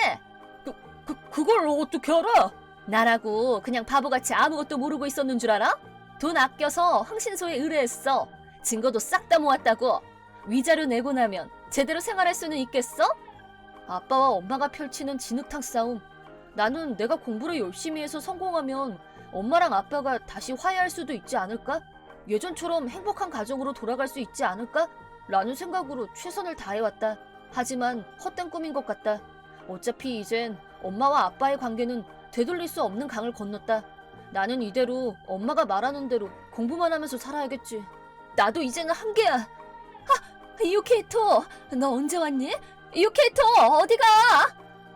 그걸 어떻게 알아? 나라고 그냥 바보같이 아무것도 모르고 있었는 줄 알아? 돈 아껴서 흥신소에 의뢰했어. 증거도 싹 다 모았다고. 위자료 내고 나면 제대로 생활할 수는 있겠어? 아빠와 엄마가 펼치는 진흙탕 싸움. 나는 내가 공부를 열심히 해서 성공하면 엄마랑 아빠가 다시 화해할 수도 있지 않을까? 예전처럼 행복한 가정으로 돌아갈 수 있지 않을까? 라는 생각으로 최선을 다해왔다. 하지만 헛된 꿈인 것 같다. 어차피 이젠 엄마와 아빠의 관계는 되돌릴 수 없는 강을 건넜다. 나는 이대로 엄마가 말하는 대로 공부만 하면서 살아야겠지. 나도 이제는 한계야. 유케이토, 너 언제 왔니? 유케이토, 어디가?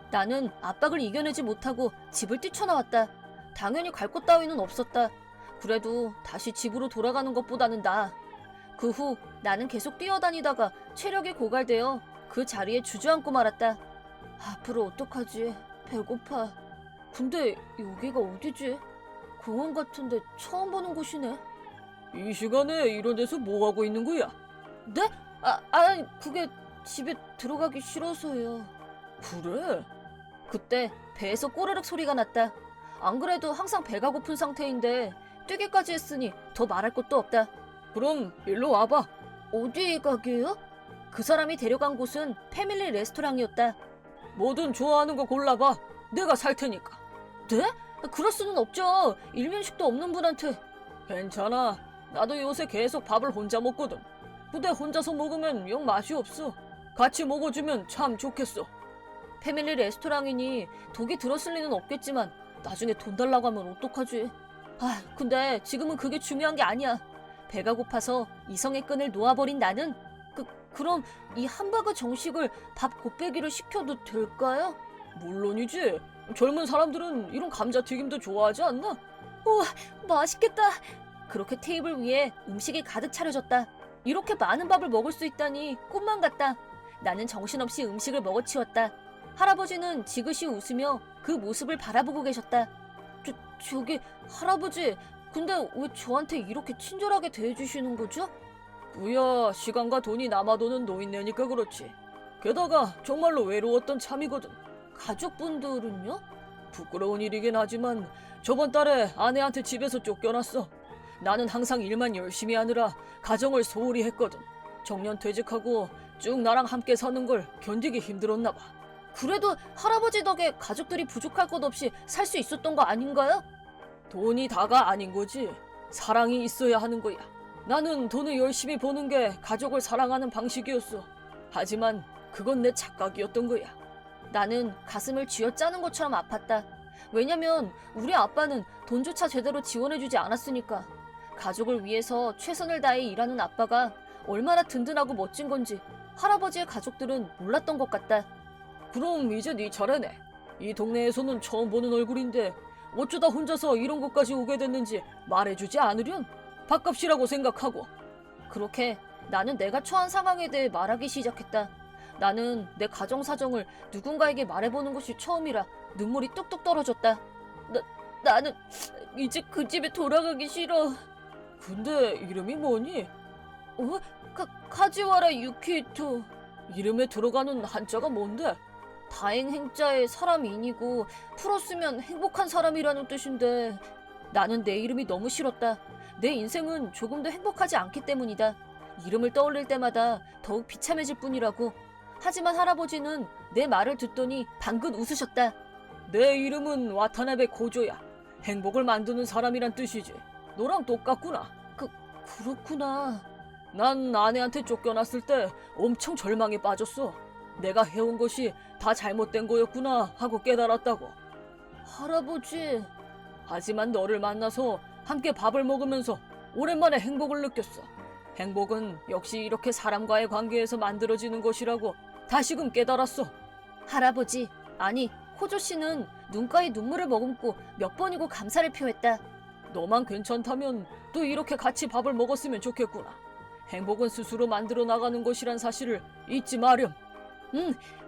나는 압박을 이겨내지 못하고 집을 뛰쳐나왔다. 당연히 갈 곳 따위는 없었다. 그래도 다시 집으로 돌아가는 것보다는 나아. 그 후 나는 계속 뛰어다니다가 체력이 고갈되어 그 자리에 주저앉고 말았다. 앞으로 어떡하지? 배고파. 근데 여기가 어디지? 공원 같은데 처음 보는 곳이네. 이 시간에 이런 데서 뭐 하고 있는 거야? 네? 아니 그게 집에 들어가기 싫어서요. 그래? 그때 배에서 꼬르륵 소리가 났다. 안 그래도 항상 배가 고픈 상태인데 뛰기까지 했으니 더 말할 것도 없다. 그럼 일로 와봐. 어디 가게요? 그 사람이 데려간 곳은 패밀리 레스토랑이었다. 뭐든 좋아하는 거 골라봐. 내가 살 테니까. 네? 그럴 수는 없죠. 일면식도 없는 분한테. 괜찮아. 나도 요새 계속 밥을 혼자 먹거든. 근데 혼자서 먹으면 영 맛이 없어. 같이 먹어주면 참 좋겠어. 패밀리 레스토랑이니 독이 들었을 리는 없겠지만 나중에 돈 달라고 하면 어떡하지? 근데 지금은 그게 중요한 게 아니야. 배가 고파서 이성의 끈을 놓아버린 나는 그럼 이 함바그 정식을 밥 곱빼기로 시켜도 될까요? 물론이지. 젊은 사람들은 이런 감자튀김도 좋아하지 않나? 우와, 맛있겠다. 그렇게 테이블 위에 음식이 가득 차려졌다. 이렇게 많은 밥을 먹을 수 있다니 꿈만 같다. 나는 정신없이 음식을 먹어치웠다. 할아버지는 지그시 웃으며 그 모습을 바라보고 계셨다. 저기 할아버지, 근데 왜 저한테 이렇게 친절하게 대해주시는 거죠? 뭐야, 시간과 돈이 남아도는 노인네니까 그렇지. 게다가 정말로 외로웠던 참이거든. 가족분들은요? 부끄러운 일이긴 하지만 저번 달에 아내한테 집에서 쫓겨났어. 나는 항상 일만 열심히 하느라 가정을 소홀히 했거든. 정년퇴직하고 쭉 나랑 함께 사는 걸 견디기 힘들었나 봐. 그래도 할아버지 덕에 가족들이 부족할 것 없이 살 수 있었던 거 아닌가요? 돈이 다가 아닌 거지. 사랑이 있어야 하는 거야. 나는 돈을 열심히 버는 게 가족을 사랑하는 방식이었어. 하지만 그건 내 착각이었던 거야. 나는 가슴을 쥐어짜는 것처럼 아팠다. 왜냐면 우리 아빠는 돈조차 제대로 지원해주지 않았으니까. 가족을 위해서 최선을 다해 일하는 아빠가 얼마나 든든하고 멋진 건지 할아버지의 가족들은 몰랐던 것 같다. 그럼 이제 네 차례네. 이 동네에서는 처음 보는 얼굴인데 어쩌다 혼자서 이런 곳까지 오게 됐는지 말해주지 않으련? 밥값이라고 생각하고. 그렇게 나는 내가 처한 상황에 대해 말하기 시작했다. 나는 내 가정 사정을 누군가에게 말해보는 것이 처음이라 눈물이 뚝뚝 떨어졌다. 나는 이제 그 집에 돌아가기 싫어.
근데 이름이 뭐니?
카지와라 유키히토.
이름에 들어가는 한자가 뭔데?
다행행자에 사람인이고 풀었으면 행복한 사람이라는 뜻인데 나는 내 이름이 너무 싫었다. 내 인생은 조금도 행복하지 않기 때문이다. 이름을 떠올릴 때마다 더욱 비참해질 뿐이라고. 하지만 할아버지는 내 말을 듣더니 방긋 웃으셨다.
내 이름은 와타나베 고조야. 행복을 만드는 사람이란 뜻이지. 너랑 똑같구나.
그렇구나.
난 아내한테 쫓겨났을 때 엄청 절망에 빠졌어. 내가 해온 것이 다 잘못된 거였구나 하고 깨달았다고.
할아버지.
하지만 너를 만나서 함께 밥을 먹으면서 오랜만에 행복을 느꼈어. 행복은 역시 이렇게 사람과의 관계에서 만들어지는 것이라고 다시금 깨달았어.
할아버지, 아니 코조 씨는 눈가에 눈물을 머금고 몇 번이고 감사를 표했다.
너만 괜찮다면 또 이렇게 같이 밥을 먹었으면 좋겠구나. 행복은 스스로 만들어 나가는 것이란 사실을 잊지 마렴.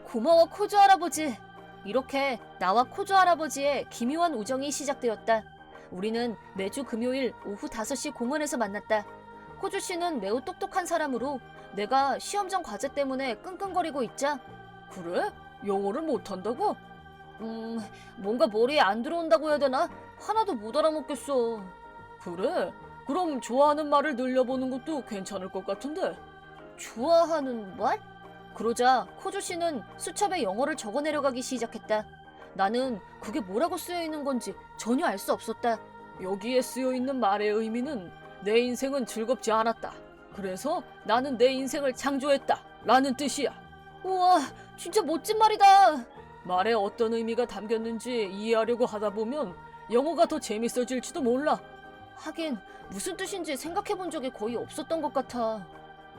고마워 코조 할아버지. 이렇게 나와 코조 할아버지의 기묘한 우정이 시작되었다. 우리는 매주 금요일 오후 5시 공원에서 만났다. 코조 씨는 매우 똑똑한 사람으로 내가 시험 전 과제 때문에 끙끙거리고 있자.
그래? 영어를 못한다고?
뭔가 머리에 안 들어온다고 해야 되나? 하나도 못 알아먹겠어.
그래? 그럼 좋아하는 말을 늘려보는 것도 괜찮을 것 같은데.
좋아하는 말? 그러자 코조 씨는 수첩에 영어를 적어 내려가기 시작했다. 나는 그게 뭐라고 쓰여 있는 건지 전혀 알 수 없었다.
여기에 쓰여 있는 말의 의미는 내 인생은 즐겁지 않았다. 그래서 나는 내 인생을 창조했다. 라는 뜻이야.
우와, 진짜 멋진 말이다.
말에 어떤 의미가 담겼는지 이해하려고 하다 보면 영어가 더 재밌어질지도 몰라.
하긴 무슨 뜻인지 생각해 본 적이 거의 없었던 것 같아.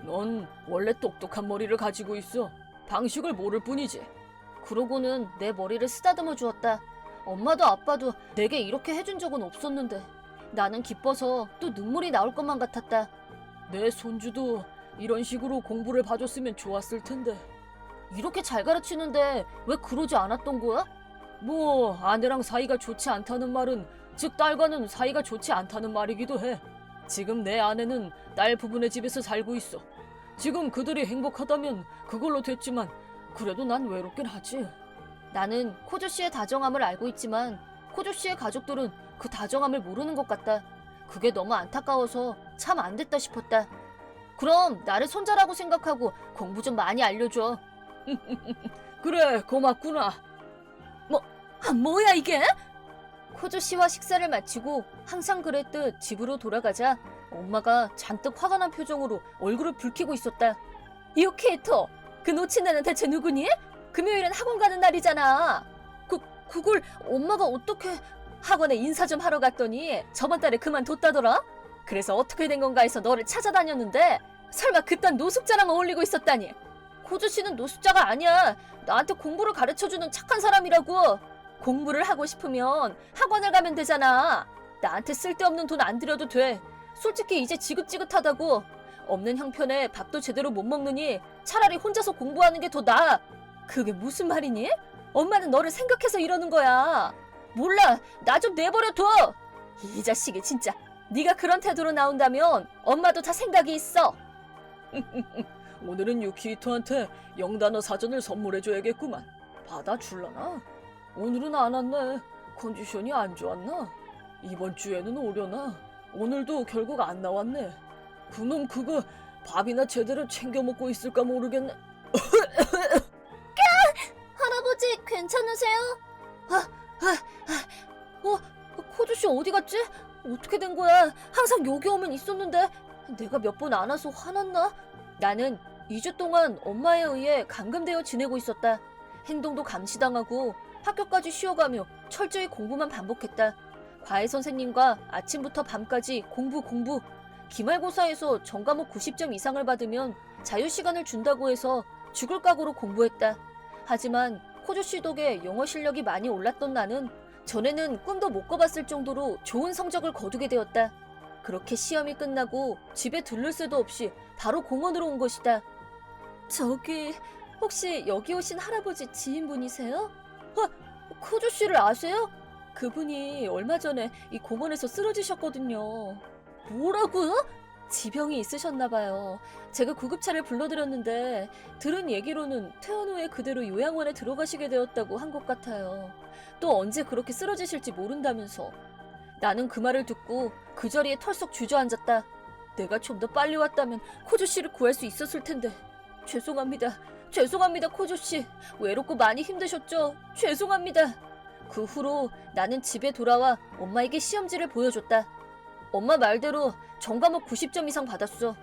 넌 원래 똑똑한 머리를 가지고 있어. 방식을 모를 뿐이지.
그러고는 내 머리를 쓰다듬어 주었다. 엄마도 아빠도 내게 이렇게 해준 적은 없었는데 나는 기뻐서 또 눈물이 나올 것만 같았다.
내 손주도 이런 식으로 공부를 봐줬으면 좋았을 텐데.
이렇게 잘 가르치는데 왜 그러지 않았던 거야?
뭐 아내랑 사이가 좋지 않다는 말은 즉 딸과는 사이가 좋지 않다는 말이기도 해. 지금 내 아내는 딸 부부네 집에서 살고 있어. 지금 그들이 행복하다면 그걸로 됐지만 그래도 난 외롭긴 하지.
나는 코조 씨의 다정함을 알고 있지만 코조 씨의 가족들은 그 다정함을 모르는 것 같다. 그게 너무 안타까워서 참 안 됐다 싶었다. 그럼 나를 손자라고 생각하고 공부 좀 많이 알려줘.
그래, 고맙구나.
뭐야 이게? 코조 씨와 식사를 마치고 항상 그랬듯 집으로 돌아가자 엄마가 잔뜩 화가 난 표정으로 얼굴을 붉히고 있었다. 유키히토, 그 놓친 애는 대체 누구니? 금요일은 학원 가는 날이잖아. 그걸 엄마가 어떻게... 학원에 인사 좀 하러 갔더니 저번 달에 그만뒀다더라? 그래서 어떻게 된 건가 해서 너를 찾아다녔는데 설마 그딴 노숙자랑 어울리고 있었다니. 코조 씨는 노숙자가 아니야. 나한테 공부를 가르쳐주는 착한 사람이라고. 공부를 하고 싶으면 학원을 가면 되잖아. 나한테 쓸데없는 돈 안 들여도 돼. 솔직히 이제 지긋지긋하다고. 없는 형편에 밥도 제대로 못 먹느니 차라리 혼자서 공부하는 게 더 나아. 그게 무슨 말이니? 엄마는 너를 생각해서 이러는 거야. 몰라, 나 좀 내버려둬. 이 자식이 진짜. 네가 그런 태도로 나온다면 엄마도 다 생각이 있어.
오늘은 유키히토한테 영단어 사전을 선물해줘야겠구만. 받아줄라나? 오늘은 안 왔네. 컨디션이 안 좋았나? 이번 주에는 오려나? 오늘도 결국 안 나왔네. 그놈 그거 밥이나 제대로 챙겨 먹고 있을까 모르겠네.
할아버지 괜찮으세요? 코조씨 어디 갔지? 어떻게 된 거야? 항상 여기 오면 있었는데 내가 몇 번 안 와서 화났나? 나는 2주 동안 엄마에 의해 감금되어 지내고 있었다. 행동도 감시당하고 학교까지 쉬어가며 철저히 공부만 반복했다. 과외 선생님과 아침부터 밤까지 공부. 기말고사에서 전과목 90점 이상을 받으면 자유시간을 준다고 해서 죽을 각오로 공부했다. 하지만 코조씨 덕에 영어 실력이 많이 올랐던 나는 전에는 꿈도 못 꿔봤을 정도로 좋은 성적을 거두게 되었다. 그렇게 시험이 끝나고 집에 들를 새도 없이 바로 공원으로 온 것이다. 저기 혹시 여기 오신 할아버지 지인분이세요? 코조 씨를 아세요? 그분이 얼마 전에 이 공원에서 쓰러지셨거든요. 뭐라고요? 지병이 있으셨나 봐요. 제가 구급차를 불러드렸는데 들은 얘기로는 퇴원 후에 그대로 요양원에 들어가시게 되었다고 한 것 같아요. 또 언제 그렇게 쓰러지실지 모른다면서. 나는 그 말을 듣고 그 자리에 털썩 주저앉았다. 내가 좀 더 빨리 왔다면 코조 씨를 구할 수 있었을 텐데. 죄송합니다. 죄송합니다, 코조 씨. 외롭고 많이 힘드셨죠? 죄송합니다. 그 후로 나는 집에 돌아와 엄마에게 시험지를 보여줬다. 엄마 말대로 전과목 90점 이상 받았어.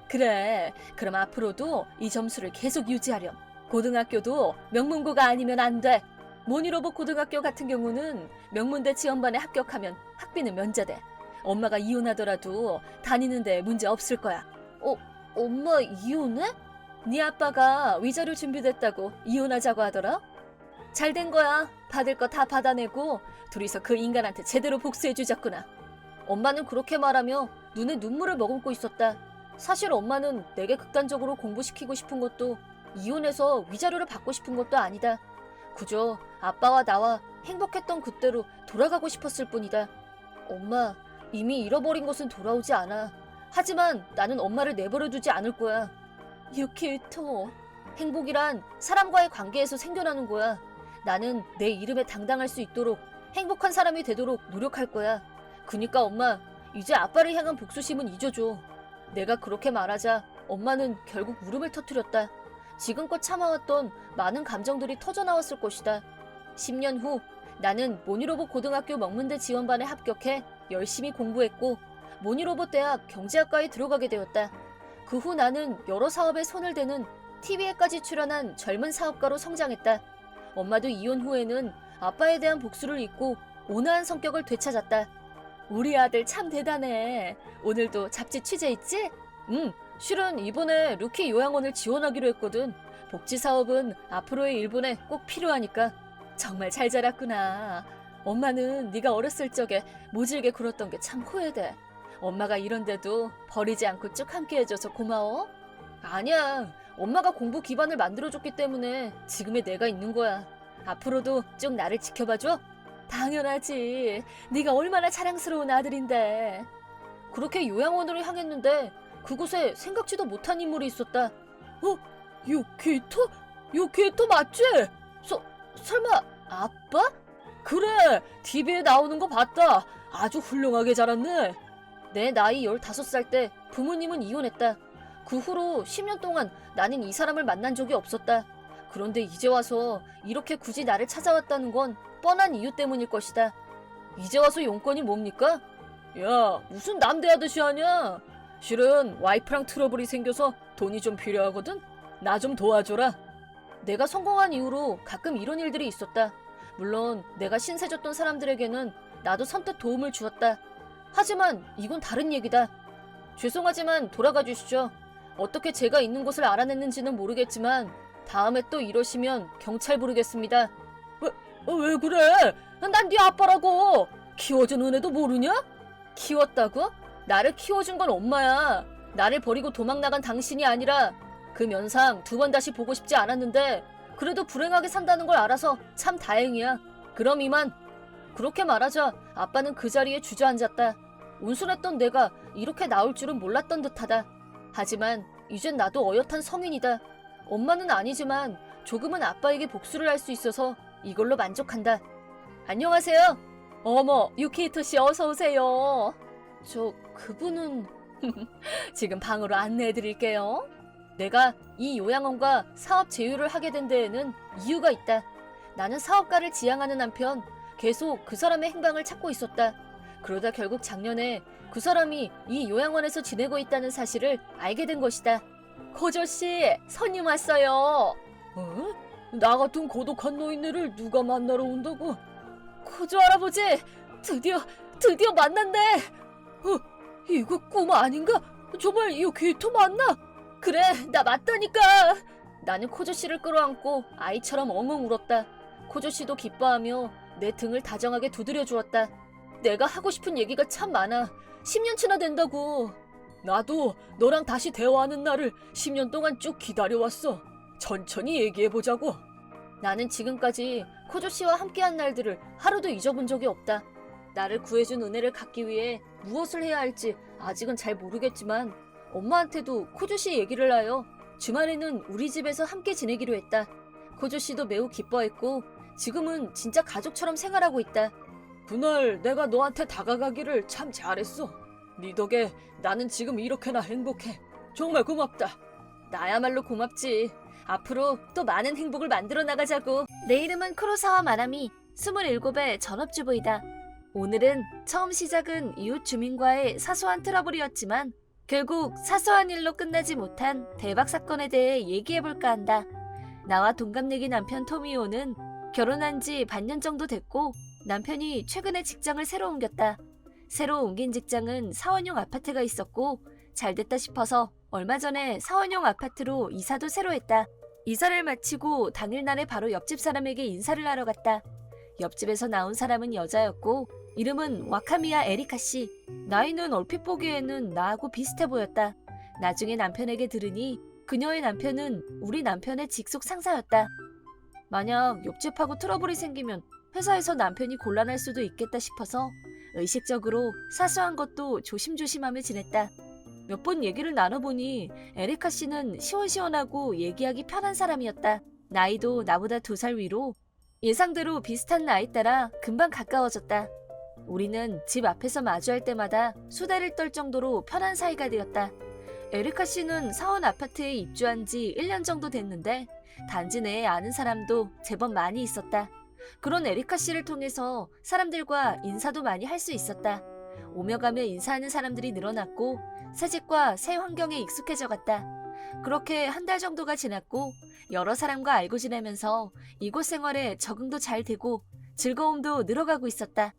그래, 그럼 앞으로도 이 점수를 계속 유지하렴. 고등학교도 명문고가 아니면 안 돼. 모니로봇 고등학교 같은 경우는 명문대 지원반에 합격하면 학비는 면제돼. 엄마가 이혼하더라도 다니는데 문제 없을 거야. 엄마 이혼해? 네 아빠가 위자료 준비됐다고 이혼하자고 하더라? 잘 된 거야. 받을 거 다 받아내고 둘이서 그 인간한테 제대로 복수해주자꾸나. 엄마는 그렇게 말하며 눈에 눈물을 머금고 있었다. 사실 엄마는 내게 극단적으로 공부시키고 싶은 것도 이혼해서 위자료를 받고 싶은 것도 아니다. 그저 아빠와 나와 행복했던 그때로 돌아가고 싶었을 뿐이다. 엄마, 이미 잃어버린 것은 돌아오지 않아. 하지만 나는 엄마를 내버려두지 않을 거야. 유키토, 행복이란 사람과의 관계에서 생겨나는 거야. 나는 내 이름에 당당할 수 있도록 행복한 사람이 되도록 노력할 거야. 그니까 엄마, 이제 아빠를 향한 복수심은 잊어줘. 내가 그렇게 말하자 엄마는 결국 울음을 터뜨렸다. 지금껏 참아왔던 많은 감정들이 터져나왔을 것이다. 10년 후 나는 모니로봇 고등학교 명문대 지원반에 합격해 열심히 공부했고 모니로봇 대학 경제학과에 들어가게 되었다. 그 후 나는 여러 사업에 손을 대는 TV에까지 출연한 젊은 사업가로 성장했다. 엄마도 이혼 후에는 아빠에 대한 복수를 잊고 온화한 성격을 되찾았다. 우리 아들 참 대단해. 오늘도 잡지 취재했지? 응, 실은 이번에 루키 요양원을 지원하기로 했거든. 복지 사업은 앞으로의 일본에 꼭 필요하니까. 정말 잘 자랐구나. 엄마는 네가 어렸을 적에 모질게 굴었던 게 참 후회돼. 엄마가 이런데도 버리지 않고 쭉 함께 해줘서 고마워. 아니야, 엄마가 공부 기반을 만들어줬기 때문에 지금의 내가 있는 거야. 앞으로도 쭉 나를 지켜봐줘. 당연하지. 네가 얼마나 자랑스러운 아들인데. 그렇게 요양원으로 향했는데 그곳에 생각지도 못한 인물이 있었다. 유키토? 유키토 맞지? 설마 아빠? 그래, TV에 나오는 거 봤다. 아주 훌륭하게 자랐네. 내 나이 15살 때 부모님은 이혼했다. 그 후로 10년 동안 나는 이 사람을 만난 적이 없었다. 그런데 이제 와서 이렇게 굳이 나를 찾아왔다는 건 뻔한 이유 때문일 것이다. 이제 와서 용건이 뭡니까? 야, 무슨 남대하듯이 하냐? 실은 와이프랑 트러블이 생겨서 돈이 좀 필요하거든? 나 좀 도와줘라. 내가 성공한 이후로 가끔 이런 일들이 있었다. 물론 내가 신세졌던 사람들에게는 나도 선뜻 도움을 주었다. 하지만 이건 다른 얘기다. 죄송하지만 돌아가 주시죠. 어떻게 제가 있는 곳을 알아냈는지는 모르겠지만 다음에 또 이러시면 경찰 부르겠습니다. 왜 그래? 난 네 아빠라고. 키워준 은혜도 모르냐? 키웠다고? 나를 키워준 건 엄마야. 나를 버리고 도망 나간 당신이 아니라 그 면상 2번 다시 보고 싶지 않았는데 그래도 불행하게 산다는 걸 알아서 참 다행이야. 그럼 이만. 그렇게 말하자 아빠는 그 자리에 주저앉았다. 온순했던 내가 이렇게 나올 줄은 몰랐던 듯하다. 하지만 이젠 나도 어엿한 성인이다. 엄마는 아니지만 조금은 아빠에게 복수를 할 수 있어서 이걸로 만족한다. 안녕하세요. 어머, 유키히토 씨 어서 오세요. 그분은 지금 방으로 안내해드릴게요. 내가 이 요양원과 사업 제휴를 하게 된 데에는 이유가 있다. 나는 사업가를 지향하는 한편 계속 그 사람의 행방을 찾고 있었다. 그러다 결국 작년에 그 사람이 이 요양원에서 지내고 있다는 사실을 알게 된 것이다. 코조씨, 손님 왔어요. 나 같은 고독한 노인네를 누가 만나러 온다고? 코조 할아버지, 드디어 만났네. 이거 꿈 아닌가? 정말 유키토 맞나? 그래, 나 맞다니까. 나는 코조씨를 끌어안고 아이처럼 엉엉 울었다. 코조씨도 기뻐하며 내 등을 다정하게 두드려 주었다. 내가 하고 싶은 얘기가 참 많아. 10년치나 된다고.
나도 너랑 다시 대화하는 날을 10년 동안 쭉 기다려왔어. 천천히 얘기해보자고.
나는 지금까지 코조 씨와 함께한 날들을 하루도 잊어본 적이 없다. 나를 구해준 은혜를 갚기 위해 무엇을 해야 할지 아직은 잘 모르겠지만 엄마한테도 코조 씨 얘기를 하여 주말에는 우리 집에서 함께 지내기로 했다. 코조 씨도 매우 기뻐했고 지금은 진짜 가족처럼 생활하고 있다.
그날 내가 너한테 다가가기를 참 잘했어. 네 덕에 나는 지금 이렇게나 행복해. 정말 고맙다.
나야말로 고맙지. 앞으로 또 많은 행복을 만들어 나가자고. 내 이름은 쿠로사와 마나미, 27의 전업주부이다. 오늘은 처음 시작은 이웃 주민과의 사소한 트러블이었지만 결국 사소한 일로 끝나지 못한 대박 사건에 대해 얘기해볼까 한다. 나와 동갑내기 남편 토미오는 결혼한 지 반년 정도 됐고 남편이 최근에 직장을 새로 옮겼다. 새로 옮긴 직장은 사원용 아파트가 있었고 잘 됐다 싶어서 얼마 전에 사원용 아파트로 이사도 새로 했다. 이사를 마치고 당일날에 바로 옆집 사람에게 인사를 하러 갔다. 옆집에서 나온 사람은 여자였고 이름은 와카미야 에리카 씨. 나이는 얼핏 보기에는 나하고 비슷해 보였다. 나중에 남편에게 들으니 그녀의 남편은 우리 남편의 직속 상사였다. 만약 옆집하고 트러블이 생기면 회사에서 남편이 곤란할 수도 있겠다 싶어서 의식적으로 사소한 것도 조심조심하며 지냈다. 몇 번 얘기를 나눠보니 에리카 씨는 시원시원하고 얘기하기 편한 사람이었다. 나이도 나보다 2살 위로 예상대로 비슷한 나이대라 금방 가까워졌다. 우리는 집 앞에서 마주할 때마다 수다를 떨 정도로 편한 사이가 되었다. 에리카 씨는 사원 아파트에 입주한 지 1년 정도 됐는데 단지 내에 아는 사람도 제법 많이 있었다. 그런 에리카 씨를 통해서 사람들과 인사도 많이 할 수 있었다. 오며 가며 인사하는 사람들이 늘어났고 새 집과 새 환경에 익숙해져 갔다. 그렇게 한 달 정도가 지났고 여러 사람과 알고 지내면서 이곳 생활에 적응도 잘 되고 즐거움도 늘어가고 있었다.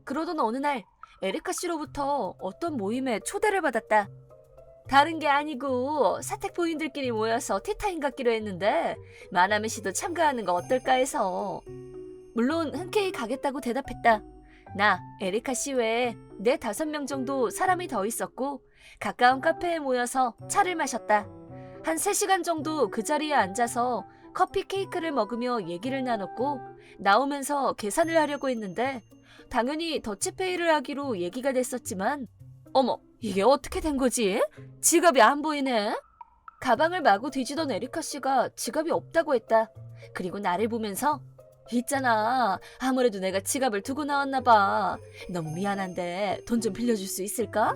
그러던 어느 날 에리카 씨로부터 어떤 모임에 초대를 받았다. 다른 게 아니고 사택 부인들끼리 모여서 티타임 갖기로 했는데 마나미 씨도 참가하는 거 어떨까 해서. 물론 흔쾌히 가겠다고 대답했다. 나, 에리카 씨 외에 4-5명 정도 사람이 더 있었고 가까운 카페에 모여서 차를 마셨다. 한 3시간 정도 그 자리에 앉아서 커피 케이크를 먹으며 얘기를 나눴고 나오면서 계산을 하려고 했는데 당연히 더치페이를 하기로 얘기가 됐었지만 어머, 이게 어떻게 된 거지? 지갑이 안 보이네? 가방을 마구 뒤지던 에리카 씨가 지갑이 없다고 했다. 그리고 나를 보면서 있잖아, 아무래도 내가 지갑을 두고 나왔나 봐. 너무 미안한데 돈 좀 빌려줄 수 있을까?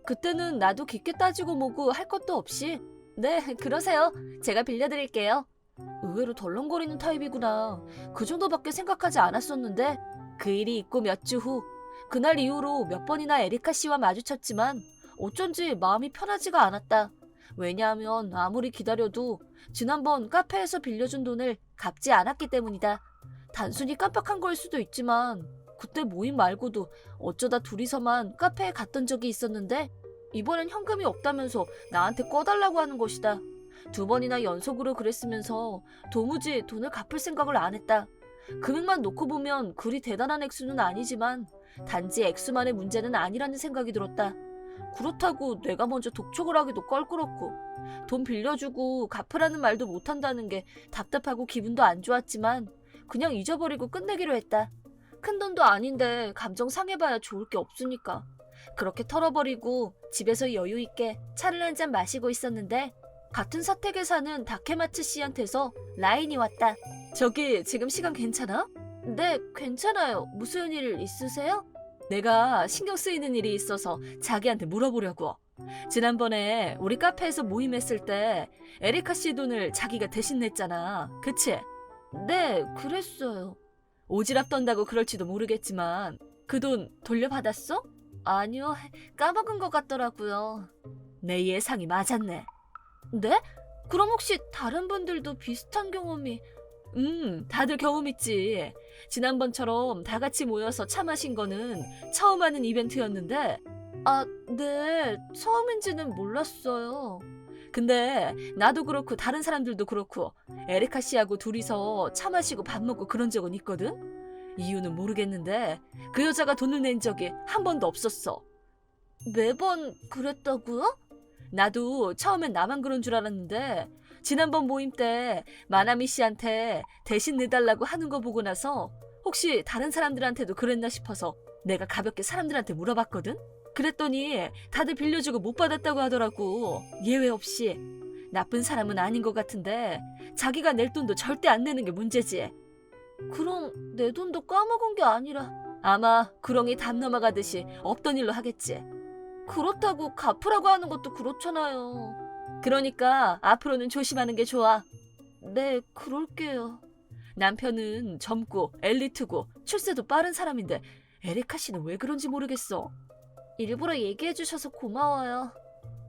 그때는 나도 깊게 따지고 뭐고 할 것도 없이 네, 그러세요. 제가 빌려드릴게요. 의외로 덜렁거리는 타입이구나. 그 정도밖에 생각하지 않았었는데 그 일이 있고 몇 주 후 그날 이후로 몇 번이나 에리카 씨와 마주쳤지만 어쩐지 마음이 편하지가 않았다. 왜냐하면 아무리 기다려도 지난번 카페에서 빌려준 돈을 갚지 않았기 때문이다. 단순히 깜빡한 걸 수도 있지만 그때 모임 말고도 어쩌다 둘이서만 카페에 갔던 적이 있었는데 이번엔 현금이 없다면서 나한테 꺼달라고 하는 것이다. 2번이나 연속으로 그랬으면서 도무지 돈을 갚을 생각을 안 했다. 금액만 놓고 보면 그리 대단한 액수는 아니지만 단지 액수만의 문제는 아니라는 생각이 들었다. 그렇다고 내가 먼저 독촉을 하기도 껄끄럽고 돈 빌려주고 갚으라는 말도 못한다는 게 답답하고 기분도 안 좋았지만 그냥 잊어버리고 끝내기로 했다. 큰 돈도 아닌데 감정 상해봐야 좋을 게 없으니까. 그렇게 털어버리고 집에서 여유 있게 차를 한 잔 마시고 있었는데 같은 사택에 사는 다케마츠 씨한테서 라인이 왔다. 저기 지금 시간 괜찮아? 네, 괜찮아요. 무슨 일 있으세요? 내가 신경 쓰이는 일이 있어서 자기한테 물어보려고. 지난번에 우리 카페에서 모임했을 때 에리카 씨 돈을 자기가 대신 냈잖아. 그치? 네, 그랬어요. 오지랖 떤다고 그럴지도 모르겠지만 그 돈 돌려받았어? 아니요, 까먹은 것 같더라고요. 내 예상이 맞았네. 네? 그럼 혹시 다른 분들도 비슷한 경험이... 다들 경험 있지. 지난번처럼 다 같이 모여서 차 마신 거는 처음 하는 이벤트였는데 아, 네. 처음인지는 몰랐어요. 근데 나도 그렇고 다른 사람들도 그렇고 에리카 씨하고 둘이서 차 마시고 밥 먹고 그런 적은 있거든? 이유는 모르겠는데 그 여자가 돈을 낸 적이 한 번도 없었어. 매번 그랬다고요?
나도 처음엔 나만 그런 줄 알았는데 지난번 모임 때 마나미 씨한테 대신 내달라고 하는 거 보고 나서 혹시 다른 사람들한테도 그랬나 싶어서 내가 가볍게 사람들한테 물어봤거든? 그랬더니 다들 빌려주고 못 받았다고 하더라고. 예외 없이. 나쁜 사람은 아닌 것 같은데 자기가 낼 돈도 절대 안 내는 게 문제지.
그럼 내 돈도 까먹은 게 아니라
아마 구렁이 담 넘어가듯이 없던 일로 하겠지.
그렇다고 갚으라고 하는 것도 그렇잖아요.
그러니까 앞으로는 조심하는 게 좋아.
네, 그럴게요.
남편은 젊고 엘리트고 출세도 빠른 사람인데 에리카 씨는 왜 그런지 모르겠어.
일부러 얘기해 주셔서 고마워요.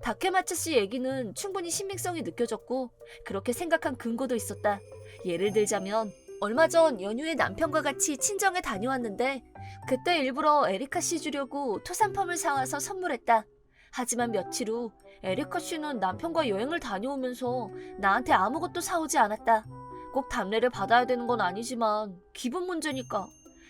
다케마츠 씨 얘기는 충분히 신빙성이 느껴졌고 그렇게 생각한 근거도 있었다. 예를 들자면 얼마 전 연휴에 남편과 같이 친정에 다녀왔는데 그때 일부러 에리카 씨 주려고 토산펌을 사와서 선물했다. 하지만 며칠 후 에리카 씨는 남편과 여행을 다녀오면서 나한테 아무것도 사오지 않았다. 꼭 답례를 받아야 되는 건 아니지만 기분 문제니까.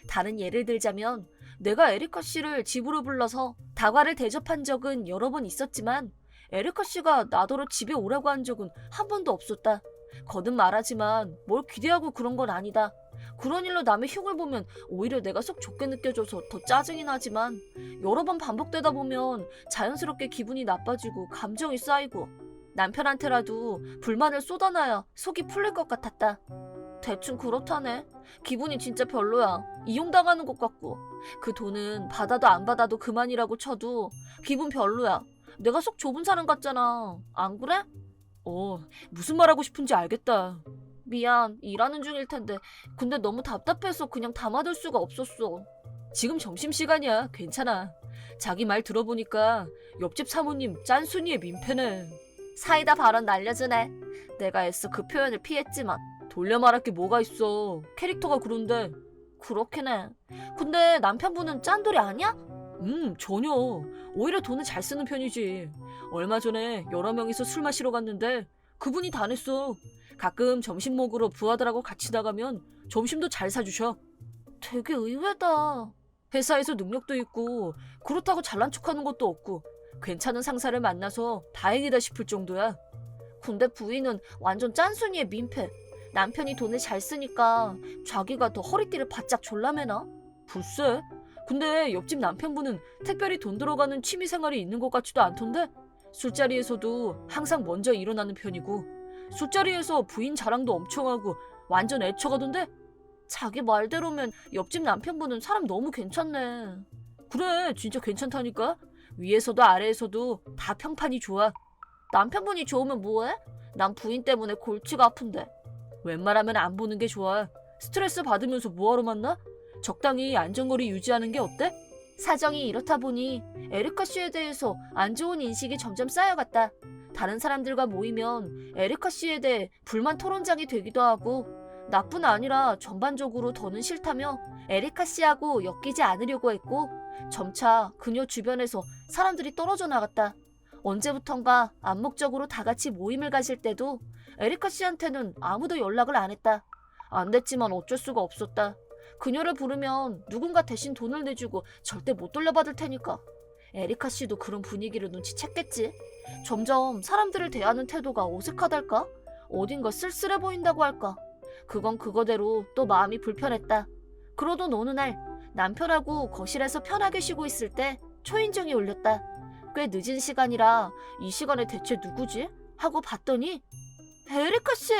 다른 예를 들자면 내가 에리카 씨를 집으로 불러서 다과를 대접한 적은 여러 번 있었지만 에리카 씨가 나더러 집에 오라고 한 적은 한 번도 없었다. 거듭 말하지만 뭘 기대하고 그런 건 아니다. 그런 일로 남의 흉을 보면 오히려 내가 속 좁게 느껴져서 더 짜증이 나지만 여러 번 반복되다 보면 자연스럽게 기분이 나빠지고 감정이 쌓이고 남편한테라도 불만을 쏟아놔야 속이 풀릴 것 같았다. 대충 그렇다네. 기분이 진짜 별로야. 이용당하는 것 같고 그 돈은 받아도 안 받아도 그만이라고 쳐도 기분 별로야. 내가 속 좁은 사람 같잖아. 안 그래?
무슨 말하고 싶은지 알겠다.
미안, 일하는 중일 텐데. 근데 너무 답답해서 그냥 담아둘 수가 없었어.
지금 점심시간이야. 괜찮아. 자기 말 들어보니까 옆집 사모님 짠순이의 민폐네.
사이다 발언 날려주네. 내가 애써 그 표현을 피했지만
돌려 말할 게 뭐가 있어. 캐릭터가 그런데.
그렇긴 해. 근데 남편분은 짠돌이 아니야?
전혀. 오히려 돈을 잘 쓰는 편이지. 얼마 전에 여러 명이서 술 마시러 갔는데 그분이 다 냈어. 가끔 점심 먹으러 부하들하고 같이 나가면 점심도 잘 사주셔.
되게 의외다.
회사에서 능력도 있고 그렇다고 잘난 척하는 것도 없고 괜찮은 상사를 만나서 다행이다 싶을 정도야.
근데 부인은 완전 짠순이의 민폐. 남편이 돈을 잘 쓰니까 자기가 더 허리띠를 바짝 졸라매나?
글쎄. 근데 옆집 남편분은 특별히 돈 들어가는 취미생활이 있는 것 같지도 않던데? 술자리에서도 항상 먼저 일어나는 편이고 술자리에서 부인 자랑도 엄청 하고 완전 애처가던데?
자기 말대로면 옆집 남편분은 사람 너무 괜찮네.
그래, 진짜 괜찮다니까? 위에서도 아래에서도 다 평판이 좋아.
남편분이 좋으면 뭐해? 난 부인 때문에 골치가 아픈데.
웬만하면 안 보는 게 좋아. 스트레스 받으면서 뭐하러 만나? 적당히 안전거리 유지하는 게 어때?
사정이 이렇다 보니 에리카 씨에 대해서 안 좋은 인식이 점점 쌓여갔다. 다른 사람들과 모이면 에리카 씨에 대해 불만 토론장이 되기도 하고 나뿐 아니라 전반적으로 더는 싫다며 에리카 씨하고 엮이지 않으려고 했고 점차 그녀 주변에서 사람들이 떨어져 나갔다. 언제부턴가 암묵적으로 다 같이 모임을 가질 때도 에리카 씨한테는 아무도 연락을 안 했다. 안 됐지만 어쩔 수가 없었다. 그녀를 부르면 누군가 대신 돈을 내주고 절대 못 돌려받을 테니까. 에리카 씨도 그런 분위기를 눈치챘겠지. 점점 사람들을 대하는 태도가 어색하달까? 어딘가 쓸쓸해 보인다고 할까? 그건 그거대로 또 마음이 불편했다. 그러던 어느 날 남편하고 거실에서 편하게 쉬고 있을 때 초인종이 울렸다. 꽤 늦은 시간이라 이 시간에 대체 누구지? 하고 봤더니 에리카 씨!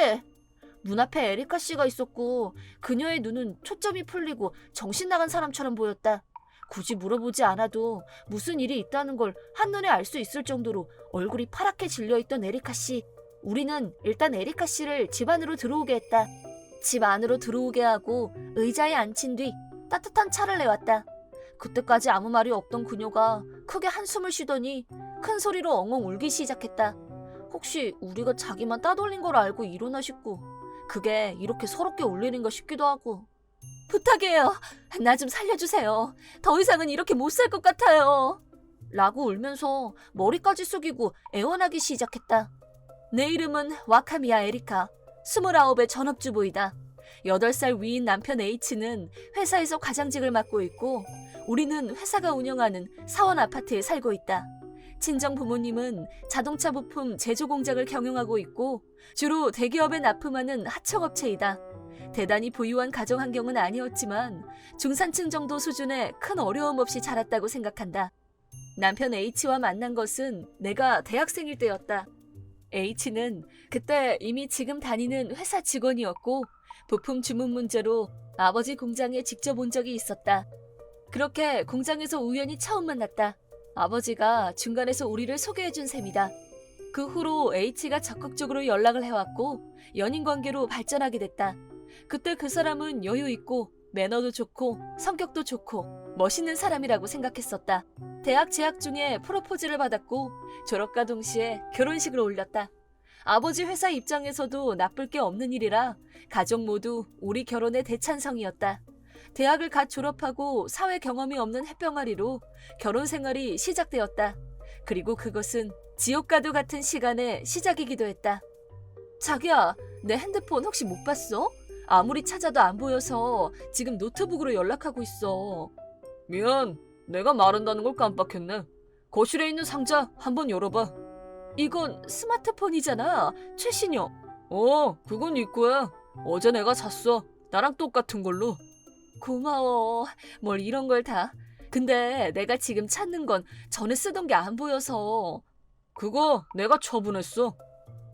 문 앞에 에리카 씨가 있었고 그녀의 눈은 초점이 풀리고 정신 나간 사람처럼 보였다. 굳이 물어보지 않아도 무슨 일이 있다는 걸 한눈에 알 수 있을 정도로 얼굴이 파랗게 질려있던 에리카 씨. 우리는 일단 에리카 씨를 집 안으로 들어오게 했다. 집 안으로 들어오게 하고 의자에 앉힌 뒤 따뜻한 차를 내왔다. 그때까지 아무 말이 없던 그녀가 크게 한숨을 쉬더니 큰 소리로 엉엉 울기 시작했다. 혹시 우리가 자기만 따돌린 걸 알고 이러나 싶고 그게 이렇게 서럽게 울리는가 싶기도 하고.
부탁해요. 나 좀 살려주세요. 더 이상은 이렇게 못 살 것 같아요.
라고 울면서 머리까지 숙이고 애원하기 시작했다.
내 이름은 와카미야 에리카. 29의 전업주부이다. 8살 위인 남편 H는 회사에서 과장직을 맡고 있고 우리는 회사가 운영하는 사원 아파트에 살고 있다. 친정 부모님은 자동차 부품 제조 공장을 경영하고 있고 주로 대기업에 납품하는 하청업체이다. 대단히 부유한 가정 환경은 아니었지만 중산층 정도 수준의 큰 어려움 없이 자랐다고 생각한다. 남편 H와 만난 것은 내가 대학생일 때였다. H는 그때 이미 지금 다니는 회사 직원이었고 부품 주문 문제로 아버지 공장에 직접 온 적이 있었다. 그렇게 공장에서 우연히 처음 만났다. 아버지가 중간에서 우리를 소개해준 셈이다. 그 후로 H가 적극적으로 연락을 해왔고 연인 관계로 발전하게 됐다. 그때 그 사람은 여유 있고 매너도 좋고 성격도 좋고 멋있는 사람이라고 생각했었다. 대학 재학 중에 프로포즈를 받았고 졸업과 동시에 결혼식을 올렸다. 아버지 회사 입장에서도 나쁠 게 없는 일이라 가족 모두 우리 결혼에 대찬성이었다. 대학을 갓 졸업하고 사회 경험이 없는 햇병아리로 결혼 생활이 시작되었다. 그리고 그것은 지옥과도 같은 시간의 시작이기도 했다. 자기야, 내 핸드폰 혹시 못 봤어? 아무리 찾아도 안 보여서 지금 노트북으로 연락하고 있어. 미안, 내가 말한다는 걸 깜빡했네. 거실에 있는 상자 한번 열어봐. 이건 스마트폰이잖아, 최신형. 그건 입구야. 어제 내가 샀어. 나랑 똑같은 걸로. 고마워. 뭘 이런 걸 다. 근데 내가 지금 찾는 건 전에 쓰던 게 안 보여서. 그거 내가 처분했어.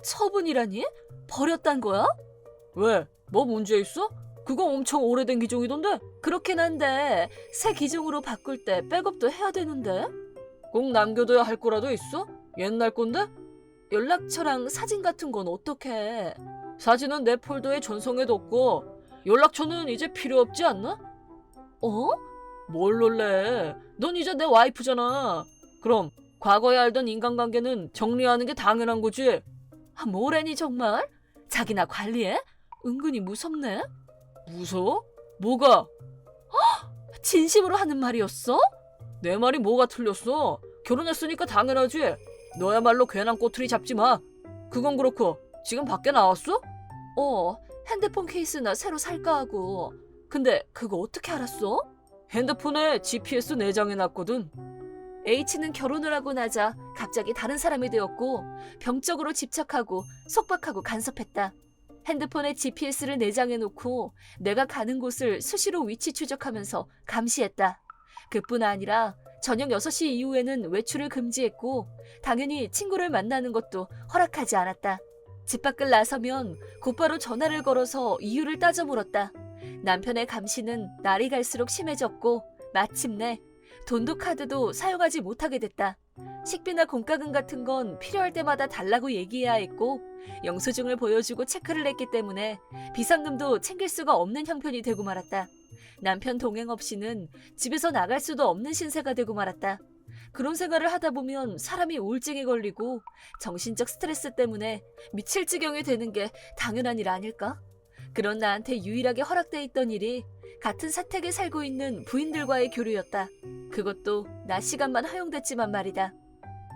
처분이라니? 버렸단 거야? 왜? 뭐 문제 있어? 그거 엄청 오래된 기종이던데? 그렇긴 한데 새 기종으로 바꿀 때 백업도 해야 되는데? 꼭 남겨둬야 할 거라도 있어? 옛날 건데? 연락처랑 사진 같은 건 어떡해? 사진은 내 폴더에 전송해뒀고 연락처는 이제 필요 없지 않나? 뭘 놀래? 넌 이제 내 와이프잖아. 그럼 과거에 알던 인간관계는 정리하는 게 당연한 거지. 뭐래니 정말? 자기나 관리해? 은근히 무섭네. 무서워? 뭐가? 진심으로 하는 말이었어? 내 말이 뭐가 틀렸어? 결혼했으니까 당연하지. 너야말로 괜한 꼬투리 잡지 마. 그건 그렇고 지금 밖에 나왔어? 핸드폰 케이스나 새로 살까 하고. 근데 그거 어떻게 알았어? 핸드폰에 GPS 내장해놨거든. H는 결혼을 하고 나자 갑자기 다른 사람이 되었고 병적으로 집착하고 속박하고 간섭했다. 핸드폰에 GPS를 내장해놓고 내가 가는 곳을 수시로 위치 추적하면서 감시했다. 그뿐 아니라 저녁 6시 이후에는 외출을 금지했고 당연히 친구를 만나는 것도 허락하지 않았다. 집 밖을 나서면 곧바로 전화를 걸어서 이유를 따져 물었다. 남편의 감시는 날이 갈수록 심해졌고 마침내 돈도 카드도 사용하지 못하게 됐다. 식비나 공과금 같은 건 필요할 때마다 달라고 얘기해야 했고 영수증을 보여주고 체크를 했기 때문에 비상금도 챙길 수가 없는 형편이 되고 말았다. 남편 동행 없이는 집에서 나갈 수도 없는 신세가 되고 말았다. 그런 생활을 하다 보면 사람이 우울증에 걸리고 정신적 스트레스 때문에 미칠 지경이 되는 게 당연한 일 아닐까? 그런 나한테 유일하게 허락돼 있던 일이 같은 사택에 살고 있는 부인들과의 교류였다. 그것도 낮 시간만 허용됐지만 말이다.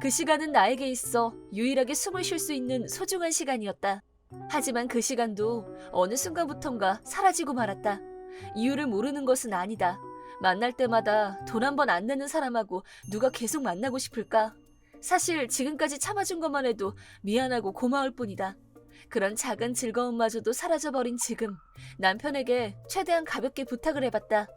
그 시간은 나에게 있어 유일하게 숨을 쉴 수 있는 소중한 시간이었다. 하지만 그 시간도 어느 순간부턴가 사라지고 말았다. 이유를 모르는 것은 아니다. 만날 때마다 돈 한 번 안 내는 사람하고 누가 계속 만나고 싶을까? 사실 지금까지 참아준 것만 해도 미안하고 고마울 뿐이다. 그런 작은 즐거움마저도 사라져버린 지금 남편에게 최대한 가볍게 부탁을 해봤다.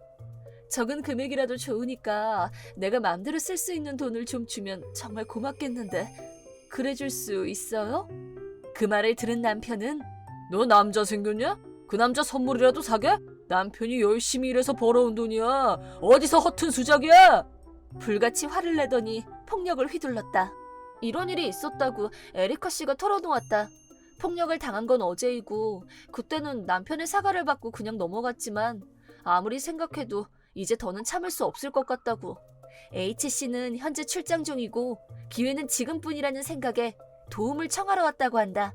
적은 금액이라도 좋으니까 내가 마음대로 쓸 수 있는 돈을 좀 주면 정말 고맙겠는데 그래줄 수 있어요? 그 말을 들은 남편은 너 남자 생겼냐? 그 남자 선물이라도 사게? 남편이 열심히 일해서 벌어온 돈이야. 어디서 허튼 수작이야? 불같이 화를 내더니 폭력을 휘둘렀다. 이런 일이 있었다고 에리카 씨가 털어놓았다. 폭력을 당한 건 어제이고 그때는 남편의 사과를 받고 그냥 넘어갔지만 아무리 생각해도 이제 더는 참을 수 없을 것 같다고. H씨는 현재 출장 중이고 기회는 지금뿐이라는 생각에 도움을 청하러 왔다고 한다.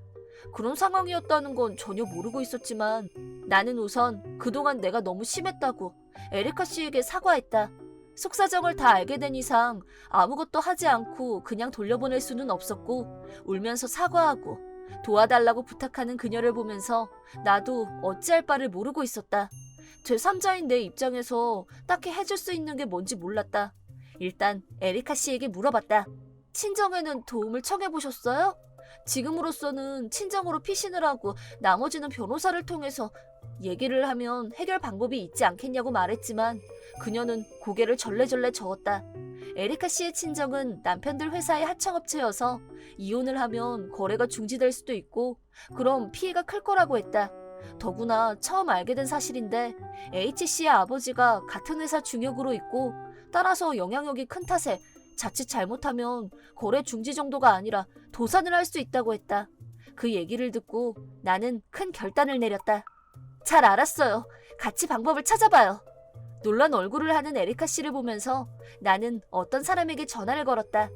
그런 상황이었다는 건 전혀 모르고 있었지만 나는 우선 그동안 내가 너무 심했다고 에리카 씨에게 사과했다. 속사정을 다 알게 된 이상 아무것도 하지 않고 그냥 돌려보낼 수는 없었고 울면서 사과하고 도와달라고 부탁하는 그녀를 보면서 나도 어찌할 바를 모르고 있었다.
제3자인 내 입장에서 딱히 해줄 수 있는 게 뭔지 몰랐다. 일단 에리카 씨에게 물어봤다. 친정에는 도움을 청해보셨어요? 지금으로서는 친정으로 피신을 하고 나머지는 변호사를 통해서 얘기를 하면 해결 방법이 있지 않겠냐고 말했지만 그녀는 고개를 절레절레 저었다. 에리카 씨의 친정은 남편들 회사의 하청업체여서 이혼을 하면 거래가 중지될 수도 있고 그럼 피해가 클 거라고 했다. 더구나 처음 알게 된 사실인데 H씨의 아버지가 같은 회사 중역으로 있고 따라서 영향력이 큰 탓에 자칫 잘못하면 거래 중지 정도가 아니라 도산을 할 수 있다고 했다. 그 얘기를 듣고 나는 큰 결단을 내렸다. 잘 알았어요. 같이 방법을 찾아봐요. 놀란 얼굴을 하는 에리카 씨를 보면서 나는 어떤 사람에게 전화를 걸었다.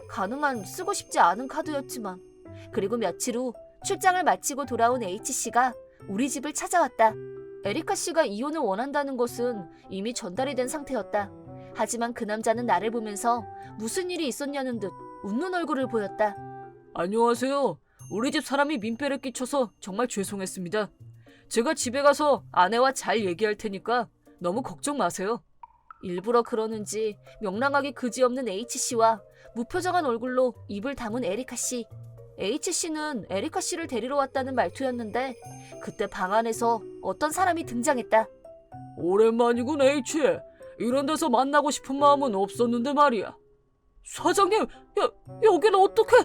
가능한 쓰고 싶지 않은 카드였지만. 그리고 며칠 후 출장을 마치고 돌아온 H씨가 우리 집을 찾아왔다. 에리카 씨가 이혼을 원한다는 것은 이미 전달이 된 상태였다. 하지만 그 남자는 나를 보면서 무슨 일이 있었냐는 듯 웃는 얼굴을 보였다.
안녕하세요. 우리 집 사람이 민폐를 끼쳐서 정말 죄송했습니다. 제가 집에 가서 아내와 잘 얘기할 테니까 너무 걱정 마세요.
일부러 그러는지 명랑하게 그지없는 H씨와 무표정한 얼굴로 입을 다문 에리카 씨. H씨는 에리카 씨를 데리러 왔다는 말투였는데 그때 방 안에서 어떤 사람이 등장했다.
오랜만이군, H. 이런 데서 만나고 싶은 마음은 없었는데 말이야. 사장님, 여기는 어떻게...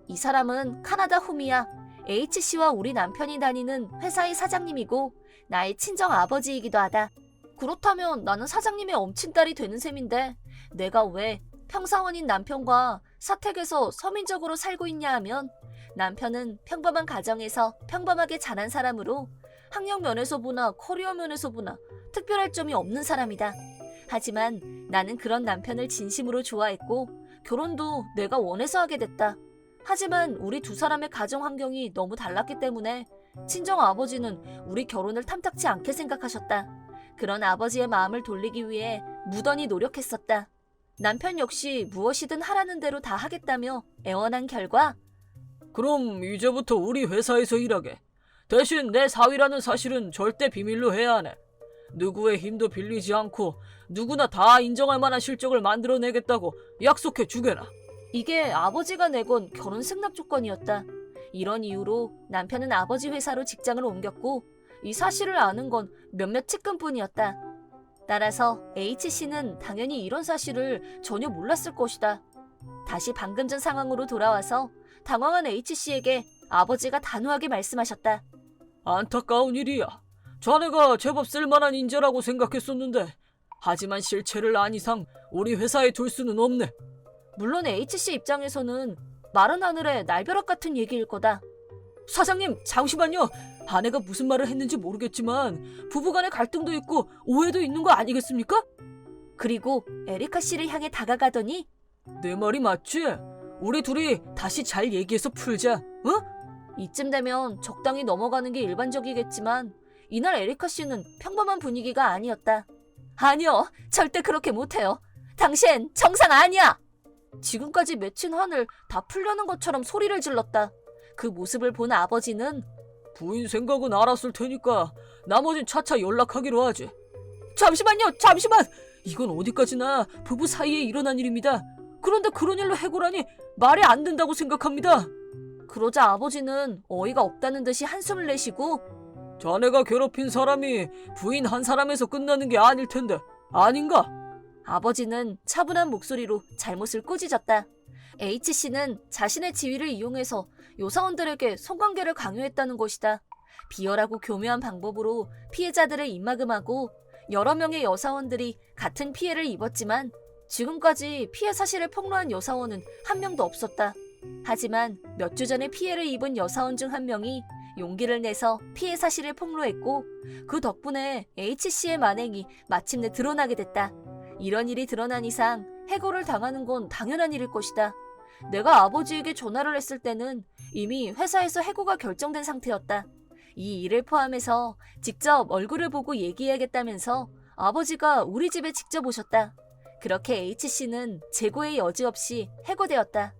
이 사람은 카나다 후미야. H씨와 우리 남편이 다니는 회사의 사장님이고 나의 친정 아버지이기도 하다. 그렇다면 나는 사장님의 엄친딸이 되는 셈인데 내가 왜 평사원인 남편과 사택에서 서민적으로 살고 있냐 하면 남편은 평범한 가정에서 평범하게 자란 사람으로 학력 면에서 보나 커리어 면에서 보나 특별할 점이 없는 사람이다. 하지만 나는 그런 남편을 진심으로 좋아했고 결혼도 내가 원해서 하게 됐다. 하지만 우리 두 사람의 가정 환경이 너무 달랐기 때문에 친정 아버지는 우리 결혼을 탐탁치 않게 생각하셨다. 그런 아버지의 마음을 돌리기 위해 무던히 노력했었다. 남편 역시 무엇이든 하라는 대로 다 하겠다며 애원한 결과
그럼 이제부터 우리 회사에서 일하게. 대신 내 사위라는 사실은 절대 비밀로 해야 하네. 누구의 힘도 빌리지 않고 누구나 다 인정할 만한 실적을 만들어내겠다고 약속해 주게나.
이게 아버지가 내건 결혼 승낙 조건이었다. 이런 이유로 남편은 아버지 회사로 직장을 옮겼고 이 사실을 아는 건 몇몇 측근뿐이었다. 따라서 H씨는 당연히 이런 사실을 전혀 몰랐을 것이다. 다시 방금 전 상황으로 돌아와서 당황한 H씨에게 아버지가 단호하게 말씀하셨다.
안타까운 일이야. 자네가 제법 쓸만한 인재라고 생각했었는데 하지만 실체를 안 이상 우리 회사에 둘 수는 없네.
물론 H씨 입장에서는 마른 하늘에 날벼락 같은 얘기일 거다.
사장님, 잠시만요. 아내가 무슨 말을 했는지 모르겠지만 부부간의 갈등도 있고 오해도 있는 거 아니겠습니까?
그리고 에리카 씨를 향해 다가가더니
내 말이 맞지? 우리 둘이 다시 잘 얘기해서 풀자. 어?
이쯤 되면 적당히 넘어가는 게 일반적이겠지만 이날 에리카 씨는 평범한 분위기가 아니었다. 아니요, 절대 그렇게 못해요. 당신 정상 아니야! 지금까지 맺힌 한을 다 풀려는 것처럼 소리를 질렀다. 그 모습을 본 아버지는
부인 생각은 알았을 테니까 나머진 차차 연락하기로 하지. 잠시만요, 잠시만! 이건 어디까지나 부부 사이에 일어난 일입니다. 그런데 그런 일로 해고라니 말이 안 된다고 생각합니다.
그러자 아버지는 어이가 없다는 듯이 한숨을 내쉬고
자네가 괴롭힌 사람이 부인 한 사람에서 끝나는 게 아닐 텐데 아닌가?
아버지는 차분한 목소리로 잘못을 꾸짖었다. H씨는 자신의 지위를 이용해서 요사원들에게 성관계를 강요했다는 것이다. 비열하고 교묘한 방법으로 피해자들을 입막음하고 여러 명의 여사원들이 같은 피해를 입었지만 지금까지 피해 사실을 폭로한 여사원은 한 명도 없었다. 하지만 몇 주 전에 피해를 입은 여사원 중 한 명이 용기를 내서 피해 사실을 폭로했고 그 덕분에 H씨의 만행이 마침내 드러나게 됐다. 이런 일이 드러난 이상 해고를 당하는 건 당연한 일일 것이다. 내가 아버지에게 전화를 했을 때는 이미 회사에서 해고가 결정된 상태였다. 이 일을 포함해서 직접 얼굴을 보고 얘기해야겠다면서 아버지가 우리 집에 직접 오셨다. 그렇게 H씨는 재고의 여지 없이 해고되었다.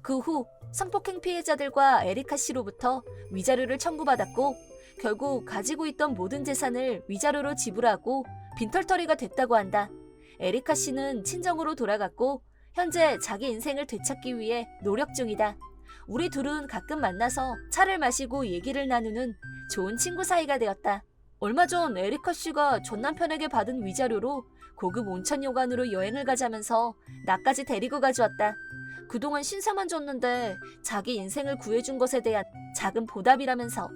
그 후 성폭행 피해자들과 에리카 씨로부터 위자료를 청구받았고 결국 가지고 있던 모든 재산을 위자료로 지불하고 빈털터리가 됐다고 한다. 에리카 씨는 친정으로 돌아갔고 현재 자기 인생을 되찾기 위해 노력 중이다. 우리 둘은 가끔 만나서 차를 마시고 얘기를 나누는 좋은 친구 사이가 되었다. 얼마 전 에리카 씨가 전 남편에게 받은 위자료로 고급 온천 요관으로 여행을 가자면서 나까지 데리고 가주었다. 그동안 신세만 졌는데 자기 인생을 구해준 것에 대한 작은 보답이라면서